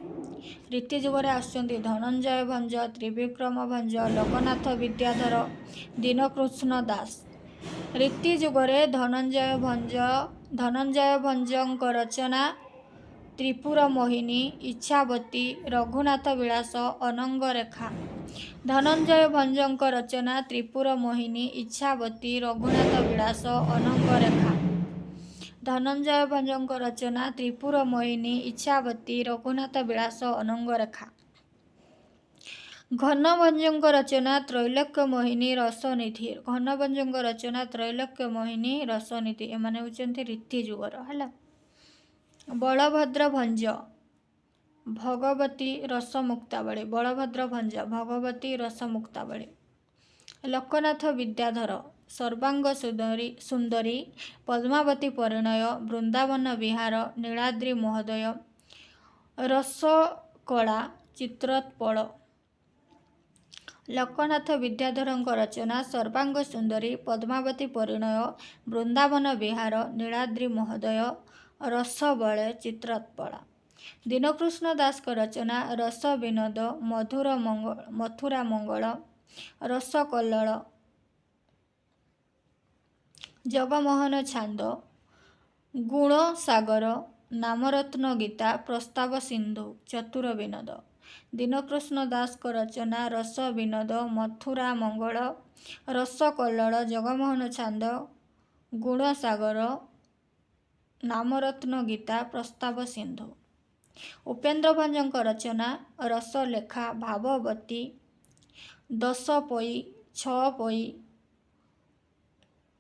ରୀତିଯୁଗରେ ଆସୁଛନ୍ତି ଧନଞ୍ଜୟ ଭଞ୍ଜ ତ୍ରିବିକ୍ରମ ଭଞ୍ଜ ଲୋକନାଥ ବିଦ୍ୟାଧର ଦୀନକୃଷ୍ଣ ଦାସ। ରୀତିଯୁଗରେ ଧନଞ୍ଜୟ ଭଞ୍ଜଙ୍କ ରଚନା ତ୍ରିପୁର ମୋହିନୀ ଇଚ୍ଛାବତୀ ରଘୁନାଥ ବିଳାସ ଅନଙ୍ଗରେଖା। ଧନଞ୍ଜୟ ଭଞ୍ଜଙ୍କ ରଚନା ତ୍ରିପୁର ମୋହିନୀ ଇଚ୍ଛାବତୀ ରଘୁନାଥ ବିଳାସ ଅନଙ୍ଗରେଖା। ଧନଞ୍ଜୟ ଭଞ୍ଜଙ୍କ ରଚନା ତ୍ରିପୁର ମୋହିନୀ ଇଚ୍ଛାବତୀ ରଘୁନାଥ ବିଳାସ ଅନଙ୍ଗରେଖା। ଘନଭଞ୍ଜଙ୍କ ରଚନା ତ୍ରୈଲୋକ୍ୟ ମୋହିନୀ ରସନିଧି। ଘନଭଞ୍ଜଙ୍କ ରଚନା ତ୍ରୈଲୋକ୍ୟ ମୋହିନୀ ରସନିଧି। ଏମାନେ ହେଉଛନ୍ତି ରୀତିଯୁଗର ହେଲା। ବଳଭଦ୍ର ଭଞ୍ଜ ଭଗବତୀ ରସ ମୁକ୍ତାବଳୀ। ବଳଭଦ୍ର ଭଞ୍ଜ ଭଗବତୀ ରସ ମୁକ୍ତାବଳୀ। ଲୋକନାଥ ବିଦ୍ୟାଧର ସର୍ବାଙ୍ଗ ସୁନ୍ଦରୀ ପଦ୍ମାବତୀ ପରିଣୟ ବୃନ୍ଦାବନ ବିହାର ନୀଳାଦ୍ରି ମହୋଦୟ ରସକଳା ଚିତ୍ରୋତ୍ପଳ। ଲୋକନାଥ ବିଦ୍ୟାଧରଙ୍କ ରଚନା ସର୍ବାଙ୍ଗ ସୁନ୍ଦରୀ ପଦ୍ମାବତୀ ପରିଣୟ ବୃନ୍ଦାବନ ବିହାର ନୀଳାଦ୍ରି ମହୋଦୟ ରସବଳୟ ଚିତ୍ରୋତ୍ପଳା। ଦୀନକୃଷ୍ଣ ଦାସଙ୍କ ରଚନା ରସ ବିନୋଦ ମଥୁରା ମଙ୍ଗଳ ରସକଲ୍ଲୋଳ। ଜଗମୋହନ ଛାନ୍ଦ ଗୁଣସାଗର ନାମରତ୍ନ ଗୀତା ପ୍ରସ୍ତାବ ସିନ୍ଧୁ ଚତୁର ବିନୋଦ। ଦୀନକୃଷ୍ଣ ଦାସଙ୍କ ରଚନା ରସ ବିନୋଦ ମଥୁରା ମଙ୍ଗଳ ରସକଲ୍ଲୋଳ ଜଗମୋହନ ଛାନ୍ଦ ଗୁଣସାଗର ନାମରତ୍ନ ଗୀତା ପ୍ରସ୍ତାବ ସିନ୍ଧୁ। ଉପେନ୍ଦ୍ର ଭଞ୍ଜଙ୍କ ରଚନା ରସଲେଖା ଭାବବତୀ ଦଶପଇ ଛଅପଇ।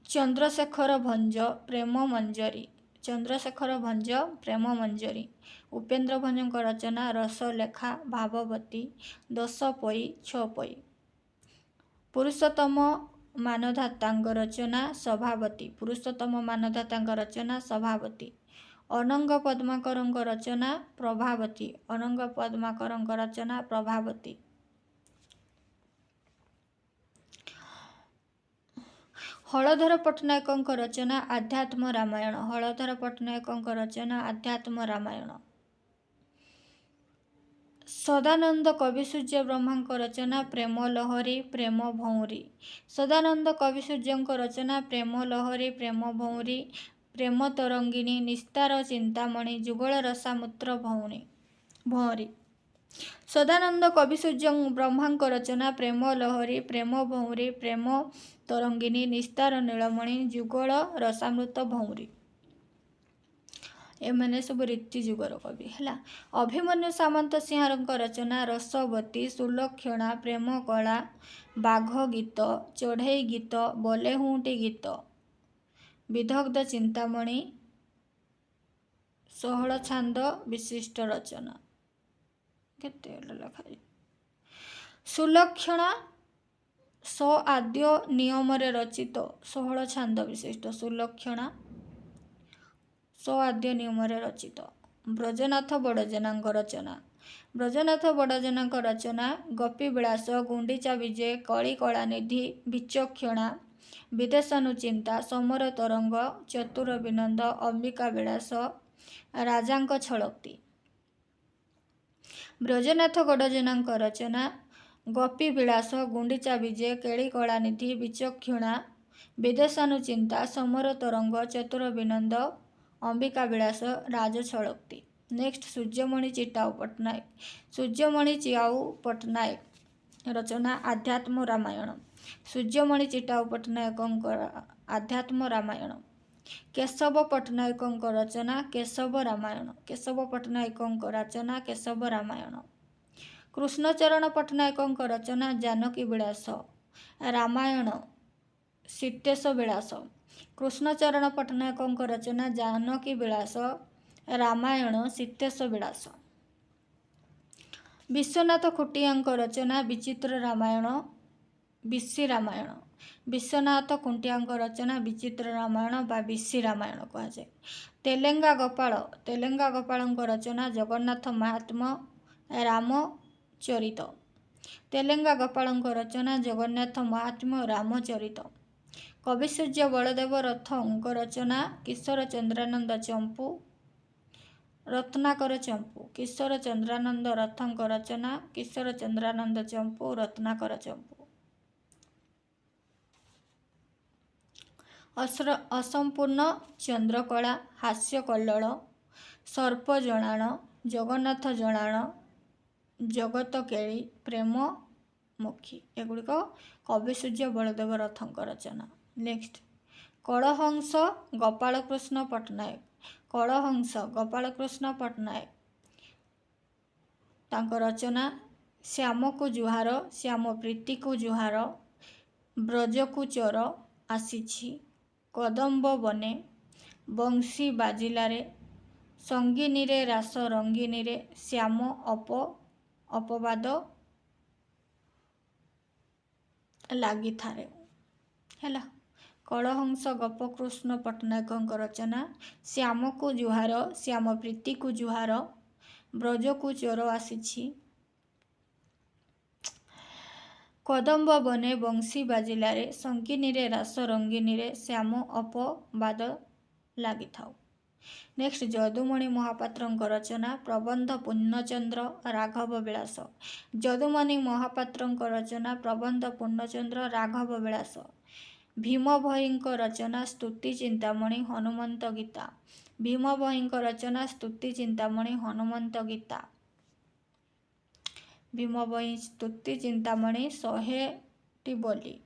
ଚନ୍ଦ୍ରଶେଖର ଭଞ୍ଜ ପ୍ରେମ ମଞ୍ଜରୀ। ଚନ୍ଦ୍ରଶେଖର ଭଞ୍ଜ ପ୍ରେମ ମଞ୍ଜରୀ। ଉପେନ୍ଦ୍ର ଭଞ୍ଜଙ୍କ ରଚନା ରସଲେଖା ଭାବବତୀ ଦଶପଇ ଛଅପଇ। ପୁରୁଷୋତ୍ତମ ମାନଧାତାଙ୍କ ରଚନା ସଭାବତୀ। ପୁରୁଷୋତ୍ତମ ମାନଧାତାଙ୍କ ରଚନା ସଭାବତୀ। ଅନଙ୍ଗ ପଦ୍ମାକରଙ୍କ ରଚନା ପ୍ରଭାବତୀ। ଅନଙ୍ଗ ପଦ୍ମାକରଙ୍କ ରଚନା ପ୍ରଭାବତୀ। ହଳଧର ପଟ୍ଟନାୟକଙ୍କ ରଚନା ଆଧ୍ୟାତ୍ମ ରାମାୟଣ। ହଳଧର ପଟ୍ଟନାୟକଙ୍କ ରଚନା ଆଧ୍ୟାତ୍ମ ରାମାୟଣ। ସଦାନନ୍ଦ କବିସୂର୍ଯ୍ୟ ବ୍ରହ୍ମାଙ୍କ ରଚନା ପ୍ରେମ ଲହରୀ ପ୍ରେମ ଭଉଁରୀ। ସଦାନନ୍ଦ କବିସୂର୍ଯ୍ୟଙ୍କ ରଚନା ପ୍ରେମ ଲହରୀ ପ୍ରେମ ଭଉଁରୀ ପ୍ରେମ ତରଙ୍ଗିଣୀ ନିସ୍ତାର ଚିନ୍ତାମଣି ଯୁଗଳ ରସାମୃତ ଭଅଁରୀ। ସଦାନନ୍ଦ କବିସୂର୍ଯ୍ୟ ବ୍ରହ୍ମାଙ୍କ ରଚନା ପ୍ରେମ ଲହରୀ ପ୍ରେମ ଭଉଁରୀ ପ୍ରେମ ତରଙ୍ଗିଣୀ ନିସ୍ତାର ନୀଳମଣି ଯୁଗଳ ରସାମୃତ ଭଅଁରୀ। एमाने सब रीति जुगर कवि है। अभिमन्यु सामंत सिंहारଙ୍କ रचना रसवती, सुलक्षणा, प्रेम कला, बाघ गीत, चढ़ई गीत, बोले हुंटी गीत, विदग्ध चिंतामणि, षोहळ छांद विशिष्ट रचना केते लिखा सुलक्षणा सो आद्य नियम रचित 16 छांद विशिष्ट सुलक्षणा सो आद्य नियम रचित। ब्रजनाथ बड़जेनाଙ୍କ रचना ब्रजनाथ बड़जेनाଙ୍କ रचना गोपी विलास, गुंडीचा विजय, कली कलानिधि, विचक्षणा, विदेशानुचिंता, समर तरंग, चतुर विनंद, अंबिका विलास, राजाଙ୍କ छळक्ति। ब्रजनाथ बड़जेनाଙ୍କ रचना गोपी विलास, गुंडीचा विजय, केली कलानिधि, विचक्षणा, विदेशानुचिंता, समर तरंग, चतुर विनंद, अंबिका विलास, राज छळक्ति। नेक्स्ट सूर्यमणि चिटाऊ पट्टनायक सूर्यमणि चिआऊ पट्टनायक रचना आध्यात्म रामायण सूर्यमणि चिटाऊ पट्टनायकଙ୍କ आध्यात्म रामायण। केशव पट्टनायकଙ୍କ रचना केशव रामायण केशव पट्टनायकଙ୍କ रचना केशव रामायण। कृष्णचरण पट्टनायकଙ୍କ रचना जानकी विलास रामायण सीतेश विलास। कृष्णचरण पट्टनायकଙ୍କ रचना जानकी विलास रामायण सीतेश विलास। विश्वनाथ खुंटियाଙ୍କ रचना विचित्र रामायण बिसी रामायण विश्वनाथ खुंटियाଙ୍କ रचना विचित्र रामायण बा बिसी रामायण कहुए। तेलेंगा गोपालଙ୍କ रचना जगन्नाथ महात्म्य रामचरित तेलेंगा गोपालଙ୍କ रचना जगन्नाथ महात्म्य रामचरित। कविसूर्य बलदेव रथଙ୍କ रचना किशोर चंद्रानंद चंपू रत्नाकर चंपू किशोर चंद्रानंद रथଙ୍କ रचना किशोर चंद्रानंद चंपू रत्नाकर चंपू। असंपूर्ण चंद्रकला हास्य कल्लोळ सर्प जणाण जगन्नाथ जणाण जगत केली प्रेम मुखी एगुड़िक कविसूर्य बलदेव रथଙ୍କ रचना। नेक्स्ट कलहंस गोपालकृष्ण पट्टनायक कलहंस गोपालकृष्ण पट्टनायक तांक रचना श्याम को जुहार श्याम प्रीति को जुहार ब्रज को चोर आसीछि कदम्ब बने बंशी बाजिलारे संगिनी रे रास रंगिनी रे श्याम अपवाद लागी थारे है। कलहंस गोपकृष्ण पट्टनायकଙ୍କ रचना श्याम को जुहार श्याम प्रीति को जुहार ब्रज को चोर आसीछि कदम्ब बने बंशी बाजिलारे संगिनी रे रास रंगिनी रे श्याम अपवाद लागी थाउ। नेक्स्ट जदुमणि महापात्रଙ୍କ रचना प्रबंध पूर्णचंद्र राघव विलास जदुमणि महापात्रଙ୍କ रचना प्रबंध पूर्णचंद्र राघव विलास। भीम भईଙ୍କ रचना स्तुति चिंतामणि हनुमंत गीता भीम भईଙ୍କ रचना स्तुति चिंतामणि हनुमंत गीता। भीम भई स्तुति चिंतामणि 100टी बोली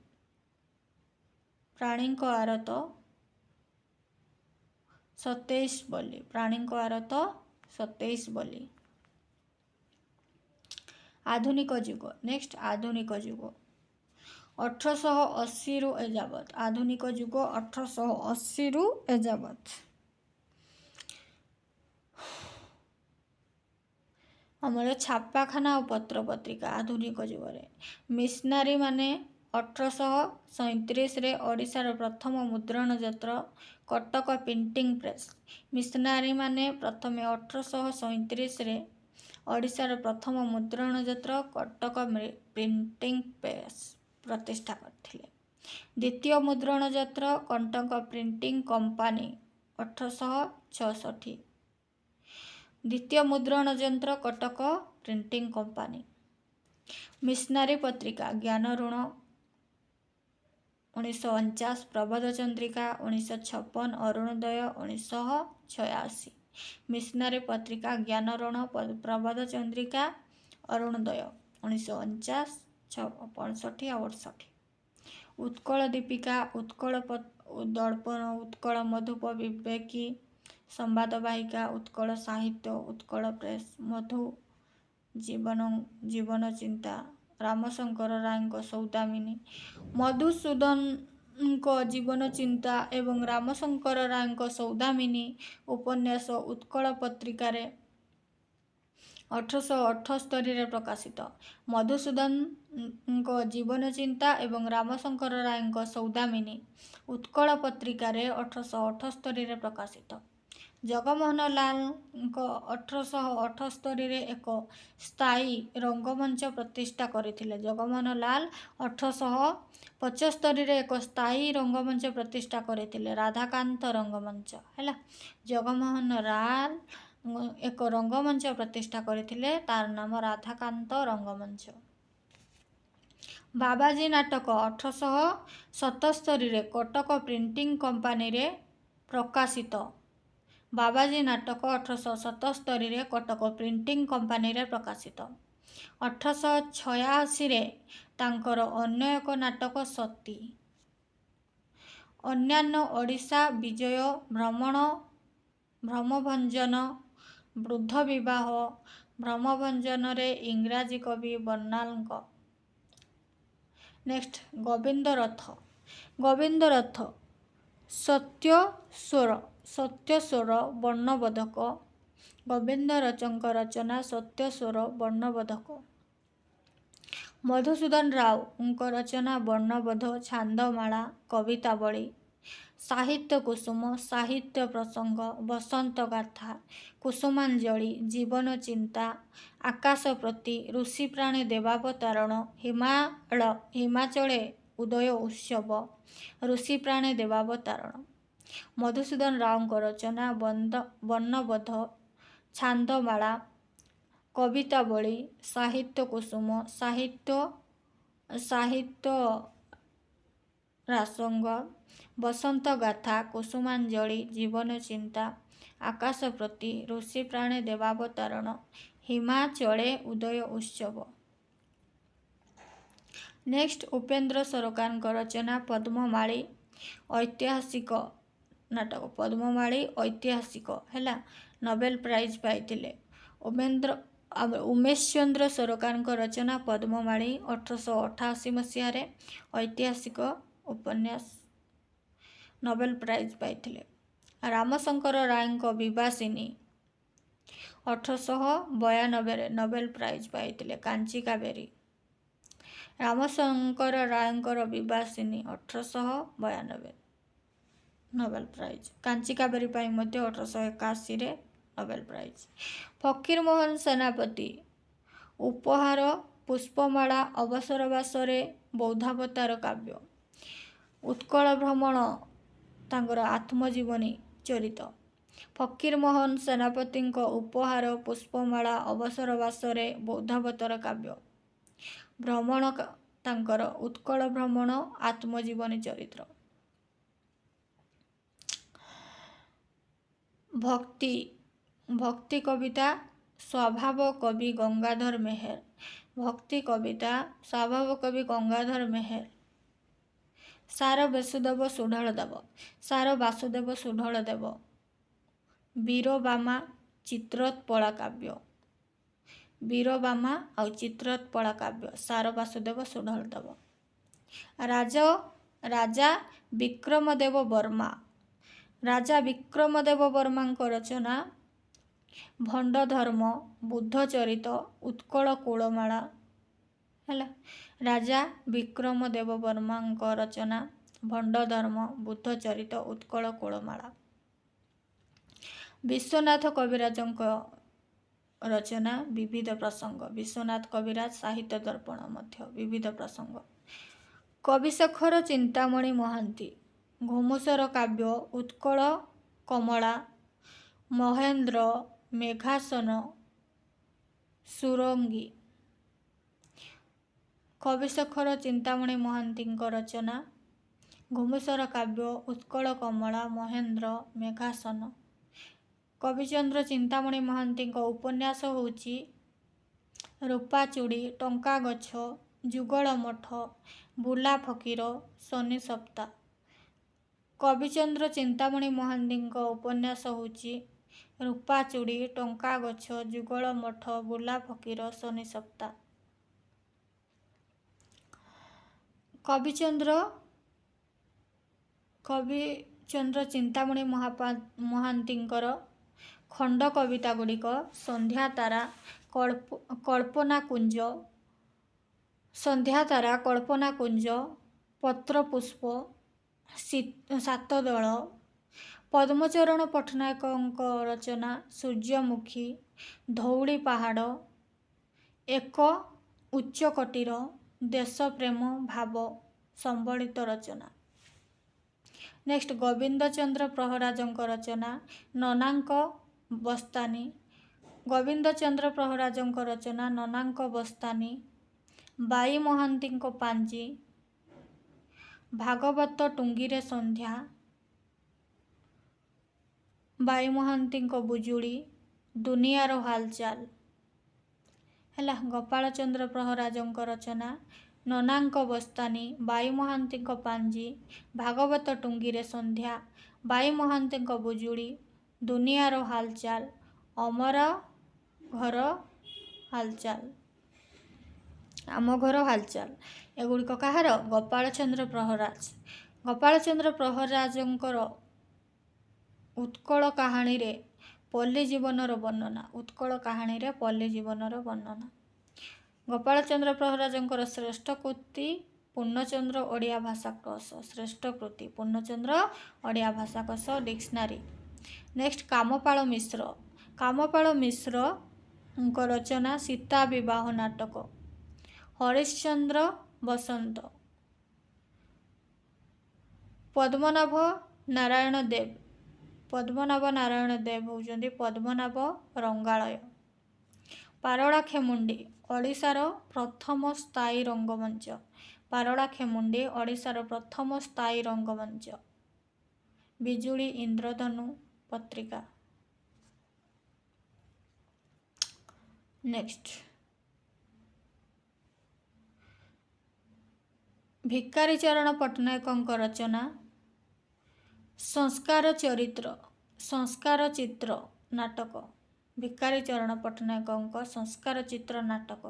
प्राणीଙ୍କ आरत 27 बोली प्राणीଙ୍କ आरत 27 बोली। आधुनिक युग नेक्स्ट आधुनिक युग 1880 रु एजावत आधुनिक युग 1880 रु एजावत। आमर छापाखाना और पत्र पत्रिका आधुनिक युगरे मिशनारी माने 1837 रे ओडिशार प्रथम मुद्रण यंत्र कटक प्रिंटिंग प्रेस मिशनारी माने प्रथमे 1837 रे ओडिशार प्रथम मुद्रण यंत्र कटक प्रिंटिंग प्रेस प्रतिष्ठा करथिले। द्वितीय मुद्रण यंत्र कटक प्रिंटिंग कंपनी 1866 द्वितीय मुद्रण यंत्र कटक प्रिंटिंग कंपनी। मिशनारी पत्रिका ज्ञान ऋण 1949 प्रबोध चंद्रिका 1956 अरुणोदय 1986। मिशनारी पत्रिका ज्ञान ऋण प्रबोध चंद्रिका अरुणोदय 1949 65 और 68। उत्कल दीपिका उत्कल दर्पण उत्कल मधुप विवेकी ସମ୍ବାଦବାହିକା, ଉତ୍କଳ ସାହିତ୍ୟ, ଉତ୍କଳ ପ୍ରେସ୍, ମଧୁ ଜୀବନ ଚିନ୍ତା, ରାମଶଙ୍କର ରାୟଙ୍କ ସୌଦାମିନୀ। ମଧୁସୂଦନଙ୍କ ଜୀବନ ଚିନ୍ତା ଏବଂ ରାମଶଙ୍କର ରାୟଙ୍କ ସୌଦାମିନୀ ଉପନ୍ୟାସ ଉତ୍କଳ ପତ୍ରିକାରେ 1878ରେ ପ୍ରକାଶିତ। ମଧୁସୂଦନଙ୍କ ଜୀବନ ଚିନ୍ତା ଏବଂ ରାମଶଙ୍କର ରାୟଙ୍କ ସୌଦାମିନୀ ଉତ୍କଳ ପତ୍ରିକାରେ 1878ରେ ପ୍ରକାଶିତ। ଜଗମୋହନ ଲାଲଙ୍କ 1878ରେ ଏକ ସ୍ଥାୟୀ ରଙ୍ଗମଞ୍ଚ ପ୍ରତିଷ୍ଠା କରିଥିଲେ। ଜଗମୋହନ ଲାଲ 1875ରେ ଏକ ସ୍ଥାୟୀ ରଙ୍ଗମଞ୍ଚ ପ୍ରତିଷ୍ଠା କରିଥିଲେ, ରାଧାକାନ୍ତ ରଙ୍ଗମଞ୍ଚ। ହେଲା, ଜଗମୋହନ ଲାଲ ଏକ ରଙ୍ଗମଞ୍ଚ ପ୍ରତିଷ୍ଠା କରିଥିଲେ, ତାର ନାମ ରାଧାକାନ୍ତ ରଙ୍ଗମଞ୍ଚ। ବାବାଜୀ ନାଟକ 1877ରେ କଟକ ପ୍ରିଣ୍ଟିଂ କମ୍ପାନୀରେ ପ୍ରକାଶିତ। ବାବାଜୀ ନାଟକ 1877ରେ କଟକ ପ୍ରିଣ୍ଟିଂ କମ୍ପାନୀରେ ପ୍ରକାଶିତ। 1886ରେ ତାଙ୍କର ଅନ୍ୟ ଏକ ନାଟକ ସତୀ। ଅନ୍ୟାନ୍ୟ ଓଡ଼ିଶା ବିଜୟ, ଭ୍ରମଭଞ୍ଜନ, ବୃଦ୍ଧ ବିବାହ, ଭ୍ରମଭଞ୍ଜନରେ ଇଂରାଜୀ କବି ବର୍ନାଲଙ୍କ। ନେକ୍ସଟ, ଗୋବିନ୍ଦ ରଥ। ଗୋବିନ୍ଦ ରଥ ସତ୍ୟସ୍ୱର ବର୍ଣ୍ଣବୋଧକ। ଗୋବିନ୍ଦ ରଥଙ୍କ ରଚନା ସତ୍ୟସ୍ୱର ବର୍ଣ୍ଣବୋଧକ। ମଧୁସୂଦନ ରାଓଙ୍କ ରଚନା ବର୍ଣ୍ଣବୋଧ, ଛାନ୍ଦମାଳା, କବିତାବଳୀ, ସାହିତ୍ୟ କୁସୁମ, ସାହିତ୍ୟ ପ୍ରସଙ୍ଗ, ବସନ୍ତ ଗାଥା, କୁସୁମାଞ୍ଜଳି, ଜୀବନ ଚିନ୍ତା, ଆକାଶପ୍ରତି, ଋଷିପ୍ରାଣୀ ଦେବାବତାରଣ, ହିମାଚଳେ ଉଦୟ ଉତ୍ସବ, ଋଷିପ୍ରାଣୀ ଦେବାବତାରଣ। ମଧୁସୂଦନ ରାଓଙ୍କ ରଚନା ବର୍ଣ୍ଣବୋଧ, ଛାନ୍ଦମାଳା, କବିତାବଳୀ, ସାହିତ୍ୟ କୁସୁମ, ସାହିତ୍ୟ ରାସଙ୍ଗ, ବସନ୍ତ ଗାଥା, କୁସୁମାଞ୍ଜଳି, ଜୀବନ ଚିନ୍ତା, ଆକାଶପ୍ରତି, ଋଷିପ୍ରାଣୀ ଦେବାବତାରଣ, ହିମାଚଳେ ଉଦୟ ଉତ୍ସବ। ନେକ୍ସଟ, ଉପେନ୍ଦ୍ର ସରକାରଙ୍କ ରଚନା ପଦ୍ମମାଳୀ ଐତିହାସିକ ନାଟକ। ପଦ୍ମମାଳୀ ଐତିହାସିକ, ହେଲା, ନୋବେଲ ପ୍ରାଇଜ ପାଇଥିଲେ। ଉମେଶ ଚନ୍ଦ୍ର ସରକାରଙ୍କ ରଚନା ପଦ୍ମମାଳୀ 1888 ମସିହାରେ ଐତିହାସିକ ଉପନ୍ୟାସ, ନୋବେଲ ପ୍ରାଇଜ ପାଇଥିଲେ। ରାମଶଙ୍କର ରାୟଙ୍କ ବିବାସିନୀ 1892ରେ ନୋବେଲ ପ୍ରାଇଜ ପାଇଥିଲେ। କାଞ୍ଚି କାବେରୀ। ରାମଶଙ୍କର ରାୟଙ୍କର ବିବାସିନୀ 1892 ନୋବେଲ ପ୍ରାଇଜ। କାଞ୍ଚି କାବେରୀ ପାଇଁ ମଧ୍ୟ 1881ରେ ନୋବେଲ ପ୍ରାଇଜ। ଫକୀରମୋହନ ସେନାପତି ଉପହାର, ପୁଷ୍ପମାଳା, ଅବସରବାସରେ, ବୌଦ୍ଧାବତାର କାବ୍ୟ। ଉତ୍କଳ ଭ୍ରମଣ ତାଙ୍କର ଆତ୍ମଜୀବନୀ ଚରିତ। ଫକୀରମୋହନ ସେନାପତିଙ୍କ ଉପହାର, ପୁଷ୍ପମାଳା, ଅବସରବାସରେ, ବୌଦ୍ଧାବତାର କାବ୍ୟ। ଭ୍ରମଣ ତାଙ୍କର ଉତ୍କଳ ଭ୍ରମଣ ଆତ୍ମଜୀବନୀ ଚରିତ୍ର। ଭକ୍ତି କବିତା ସ୍ୱଭାବ କବି ଗଙ୍ଗାଧର ମେହେର। ଭକ୍ତି କବିତା ସ୍ୱଭାବ କବି ଗଙ୍ଗାଧର ମେହେର। ସାର ବାସୁଦେବ ସୁଢଳ ଦେବ। ବୀରବାମା ଚିତ୍ରୋତ୍ପଳା କାବ୍ୟ। ବୀରବାମା ଆଉ ଚିତ୍ରୋତ୍ପଳା କାବ୍ୟ, ସାର ବାସୁଦେବ ସୁଢଳ ଦେବ। ରାଜା ବିକ୍ରମଦେବ ବର୍ମା। ରାଜା ବିକ୍ରମଦେବ ବର୍ମାଙ୍କ ରଚନା ଭଣ୍ଡ ଧର୍ମ, ବୁଦ୍ଧ ଚରିତ, ଉତ୍କଳ କୁଳମାଳା। ହେଲା, ରାଜା ବିକ୍ରମଦେବ ବର୍ମାଙ୍କ ରଚନା ଭଣ୍ଡ ଧର୍ମ, ବୁଦ୍ଧ ଚରିତ, ଉତ୍କଳ କୁଳମାଳା। ବିଶ୍ୱନାଥ କବିରାଜଙ୍କ ରଚନା ବିବିଧ ପ୍ରସଙ୍ଗ। ବିଶ୍ୱନାଥ କବିରାଜ ସାହିତ୍ୟ ଦର୍ପଣ ମଧ୍ୟ ବିବିଧ ପ୍ରସଙ୍ଗ। କବିଶେଖର ଚିନ୍ତାମଣି ମହାନ୍ତି ଘୁମୁସର କାବ୍ୟ, ଉତ୍କଳ କମଳା, ମହେନ୍ଦ୍ର, ମେଘାସନ, ସୁରଙ୍ଗୀ। କବିଶେଖର ଚିନ୍ତାମଣି ମହାନ୍ତିଙ୍କ ରଚନା ଘୁମୁସର କାବ୍ୟ, ଉତ୍କଳ କମଳା, ମହେନ୍ଦ୍ର, ମେଘାସନ। କବିଚନ୍ଦ୍ର ଚିନ୍ତାମଣି ମହାନ୍ତିଙ୍କ ଉପନ୍ୟାସ ହେଉଛି ରୂପାଚୁଡ଼ି, ଟଙ୍କାଗଛ, ଯୁଗଳ ମଠ, ବୁଲା ଫକୀର, ଶନି ସପ୍ତାହ। କବିଚନ୍ଦ୍ର ଚିନ୍ତାମଣି ମହାନ୍ତିଙ୍କ ଉପନ୍ୟାସ ହେଉଛି ରୂପାଚୁଡ଼ି, ଟଙ୍କା ଗଛ, ଯୁଗଳ ମଠ, ବୁଲା ଫକୀର, ଶନି ସପ୍ତା। କବିଚନ୍ଦ୍ର ଚିନ୍ତାମଣି ମହାନ୍ତିଙ୍କର ଖଣ୍ଡ କବିତା ଗୁଡ଼ିକ ସନ୍ଧ୍ୟାତାରା, କଳ୍ପନାକୁଞ୍ଜ, ସନ୍ଧ୍ୟାତାରା, କଳ୍ପନାକୁଞ୍ଜ, ପତ୍ରପୁଷ୍ପ, ସାତଦଳ। ପଦ୍ମଚରଣ ପଟ୍ଟନାୟକଙ୍କ ରଚନା ସୂର୍ଯ୍ୟମୁଖୀ, ଧଉଳି ପାହାଡ଼, ଏକ ଉଚ୍ଚକୋଟୀର ଦେଶପ୍ରେମ ଭାବ ସମ୍ବଳିତ ରଚନା। ନେକ୍ସଟ ଗୋବିନ୍ଦଚନ୍ଦ୍ର ପ୍ରହରାଜଙ୍କ ରଚନା ନନାଙ୍କ ବସ୍ତାନି। ଗୋବିନ୍ଦଚନ୍ଦ୍ର ପ୍ରହରାଜଙ୍କ ରଚନା ନନାଙ୍କ ବସ୍ତାନି। ବାଇ ମହାନ୍ତିଙ୍କ ପାଞ୍ଜି, ଭାଗବତ ଟୁଙ୍ଗିରେ ସନ୍ଧ୍ୟା, ବାଇ ମହାନ୍ତିଙ୍କ ବୁଜୁଳି, ଦୁନିଆର ହାଲଚାଲ। ହେଲା, ଗୋପାଳଚନ୍ଦ୍ର ପ୍ରହରାଜଙ୍କ ରଚନା ନନାଙ୍କ ବସ୍ତାନି, ବାଇ ମହାନ୍ତିଙ୍କ ପାଞ୍ଜି, ଭାଗବତ ଟୁଙ୍ଗିରେ ସନ୍ଧ୍ୟା, ବାଇ ମହାନ୍ତିଙ୍କ ବୁଜୁଳି, ଦୁନିଆର ହାଲଚାଲ, ଅମର ଘର ହାଲଚାଲ, ଆମ ଘର ହାଲଚାଲ। ଏଗୁଡ଼ିକ କାହାର? ଗୋପାଳଚନ୍ଦ୍ର ପ୍ରହରାଜ। ଗୋପାଳଚନ୍ଦ୍ର ପ୍ରହରାଜଙ୍କର ଉତ୍କଳ କାହାଣୀରେ ପଲ୍ଲୀ ଜୀବନର ବର୍ଣ୍ଣନା। ଉତ୍କଳ କାହାଣୀରେ ପଲ୍ଲୀ ଜୀବନର ବର୍ଣ୍ଣନା। ଗୋପାଳଚନ୍ଦ୍ର ପ୍ରହରାଜଙ୍କର ଶ୍ରେଷ୍ଠ କୃତି ପୂର୍ଣ୍ଣଚନ୍ଦ୍ର ଓଡ଼ିଆ ଭାଷାକୋଷ। ଶ୍ରେଷ୍ଠ କୃତି ପୂର୍ଣ୍ଣଚନ୍ଦ୍ର ଓଡ଼ିଆ ଭାଷାକୋଷ ଡିକ୍ସନାରୀ। ନେକ୍ସଟ କାମପାଳ ମିଶ୍ର। କାମପାଳ ମିଶ୍ରଙ୍କ ରଚନା ସୀତା ବିବାହ ନାଟକ। ହରିଶ୍ଚନ୍ଦ୍ର ବସନ୍ତ। ପଦ୍ମନାଭ ନାରାୟଣ ଦେବ। ପଦ୍ମନାଭ ନାରାୟଣ ଦେବ ହେଉଛନ୍ତି ପଦ୍ମନାଭ ରଙ୍ଗାଳୟ। ପାରଳାଖେମୁଣ୍ଡି ଓଡ଼ିଶାର ପ୍ରଥମ ସ୍ଥାୟୀ ରଙ୍ଗମଞ୍ଚ। ପାରଳାଖେମୁଣ୍ଡି ଓଡ଼ିଶାର ପ୍ରଥମ ସ୍ଥାୟୀ ରଙ୍ଗମଞ୍ଚ। ବିଜୁଳି ଇନ୍ଦ୍ରଧନୁ ପତ୍ରିକା। ନେକ୍ସଟ ଭିକାରୀଚରଣ ପଟ୍ଟନାୟକଙ୍କ ରଚନା ସଂସ୍କାର ଚରିତ୍ର। ସଂସ୍କାର ଚିତ୍ର ନାଟକ। ଭିକାରୀଚରଣ ପଟ୍ଟନାୟକଙ୍କ ସଂସ୍କାର ଚିତ୍ର ନାଟକ।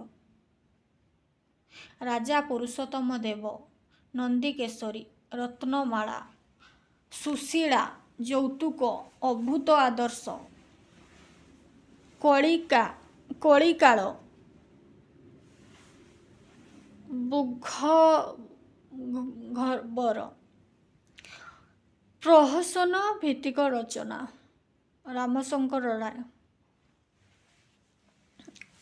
ରାଜା ପୁରୁଷୋତ୍ତମ ଦେବ, ନନ୍ଦିକେଶରୀ, ରତ୍ନମାଳା, ସୁଶୀଳା, ଯୌତୁକ, ଅଭୂତ ଆଦର୍ଶ, କଳିକାଳ, ବୁଦ୍ଧଗହ୍ୱର। ପ୍ରହସନ ଭିତ୍ତିକ ରଚନା ରାମଶଙ୍କର ରାୟ।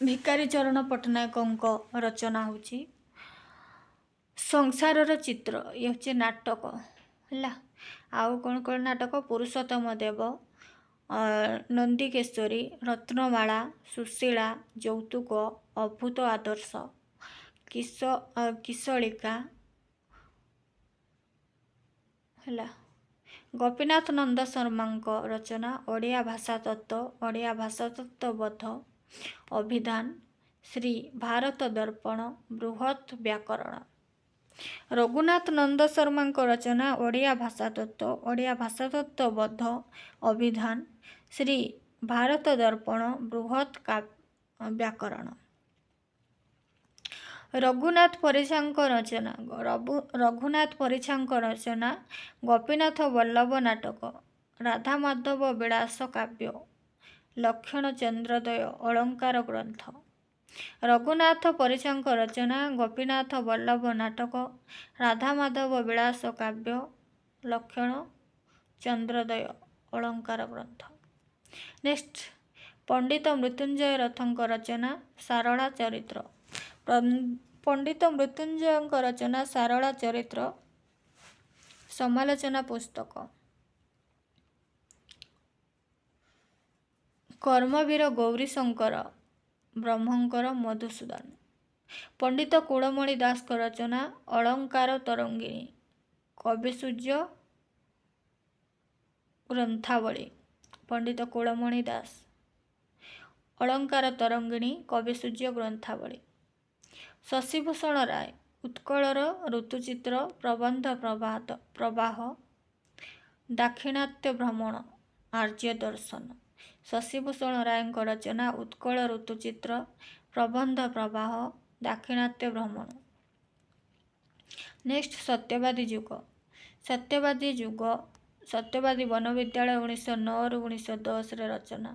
ଭିକାରୀଚରଣ ପଟ୍ଟନାୟକଙ୍କ ରଚନା ହେଉଛି ସଂସାରର ଚିତ୍ର। ଇଏ ହେଉଛି ନାଟକ। ହେଲା, ଆଉ କ'ଣ କ'ଣ ନାଟକ? ପୁରୁଷୋତ୍ତମ ଦେବ, ନନ୍ଦିକେଶରୀ, ରତ୍ନମାଳା, ସୁଶୀଳା, ଯୌତୁକ, ଅଭୂତ ଆଦର୍ଶ, କିଶଳିକା। ହେଲା, ଗୋପୀନାଥ ନନ୍ଦ ଶର୍ମାଙ୍କ ରଚନା ଓଡ଼ିଆ ଭାଷାତତ୍ତ୍ୱ। ଓଡ଼ିଆ ଭାଷାତତ୍ତ୍ୱବୋଧ ଅଭିଧାନ, ଶ୍ରୀ ଭାରତ ଦର୍ପଣ, ବୃହତ୍ ବ୍ୟାକରଣ। ରଘୁନାଥ ନନ୍ଦ ଶର୍ମାଙ୍କ ରଚନା ଓଡ଼ିଆ ଭାଷାତତ୍ତ୍ୱ। ଓଡ଼ିଆ ଭାଷାତତ୍ତ୍ୱବୋଧ ଅଭିଧାନ, ଶ୍ରୀ ଭାରତ ଦର୍ପଣ, ବୃହତ୍ ବ୍ୟାକରଣ। ରଘୁନାଥ ପରିଛାଙ୍କ ରଚନା ଗୋପୀନାଥ ବଲ୍ଲଭ ନାଟକ, ରାଧାମାଧବ ବିଳାସ କାବ୍ୟ, ଲକ୍ଷଣ ଚନ୍ଦ୍ରୋଦୟ ଅଳଙ୍କାର ଗ୍ରନ୍ଥ। ରଘୁନାଥ ପରିଛାଙ୍କ ରଚନା ଗୋପୀନାଥ ବଲ୍ଲଭ ନାଟକ, ରାଧାମାଧବ ବିଳାସ କାବ୍ୟ, ଲକ୍ଷଣ ଚନ୍ଦ୍ରୋଦୟ ଅଳଙ୍କାର ଗ୍ରନ୍ଥ। ନେକ୍ସଟ ପଣ୍ଡିତ ମୃତ୍ୟୁଞ୍ଜୟ ରଥଙ୍କ ରଚନା ସାରଳା ଚରିତ୍ର। ପଣ୍ଡିତ ମୃତ୍ୟୁଞ୍ଜୟଙ୍କ ରଚନା ସାରଳା ଚରିତ୍ର ସମାଲୋଚନା ପୁସ୍ତକ। କର୍ମବୀର ଗୌରୀଶଙ୍କର ବ୍ରହ୍ମଙ୍କର ମଧୁସୂଦନ। ପଣ୍ଡିତ କୁଳମଣି ଦାସଙ୍କ ରଚନା ଅଳଙ୍କାର ତରଙ୍ଗିଣୀ, କବିସୂର୍ଯ୍ୟ ଗ୍ରନ୍ଥାବଳୀ। ପଣ୍ଡିତ କୁଳମଣି ଦାସ, ଅଳଙ୍କାର ତରଙ୍ଗିଣୀ, କବିସୂର୍ଯ୍ୟ ଗ୍ରନ୍ଥାବଳୀ। ଶଶିଭୂଷଣ ରାୟ, ଉତ୍କଳର ଋତୁଚିତ୍ର, ପ୍ରବନ୍ଧ ପ୍ରବାହ, ଦାକ୍ଷିଣାତ୍ୟ ଭ୍ରମଣ ଆର୍ଯ୍ୟ ଦର୍ଶନ। ଶଶିଭୂଷଣ ରାୟଙ୍କ ରଚନା ଉତ୍କଳ ଋତୁଚିତ୍ର ପ୍ରବନ୍ଧ ପ୍ରବାହ ଦାକ୍ଷିଣାତ୍ୟ ଭ୍ରମଣ। ନେକ୍ସଟ ସତ୍ୟବାଦୀ ଯୁଗ। ସତ୍ୟବାଦୀ ବନବିଦ୍ୟାଳୟ 1909ରୁ 1910ରେ ରଚନା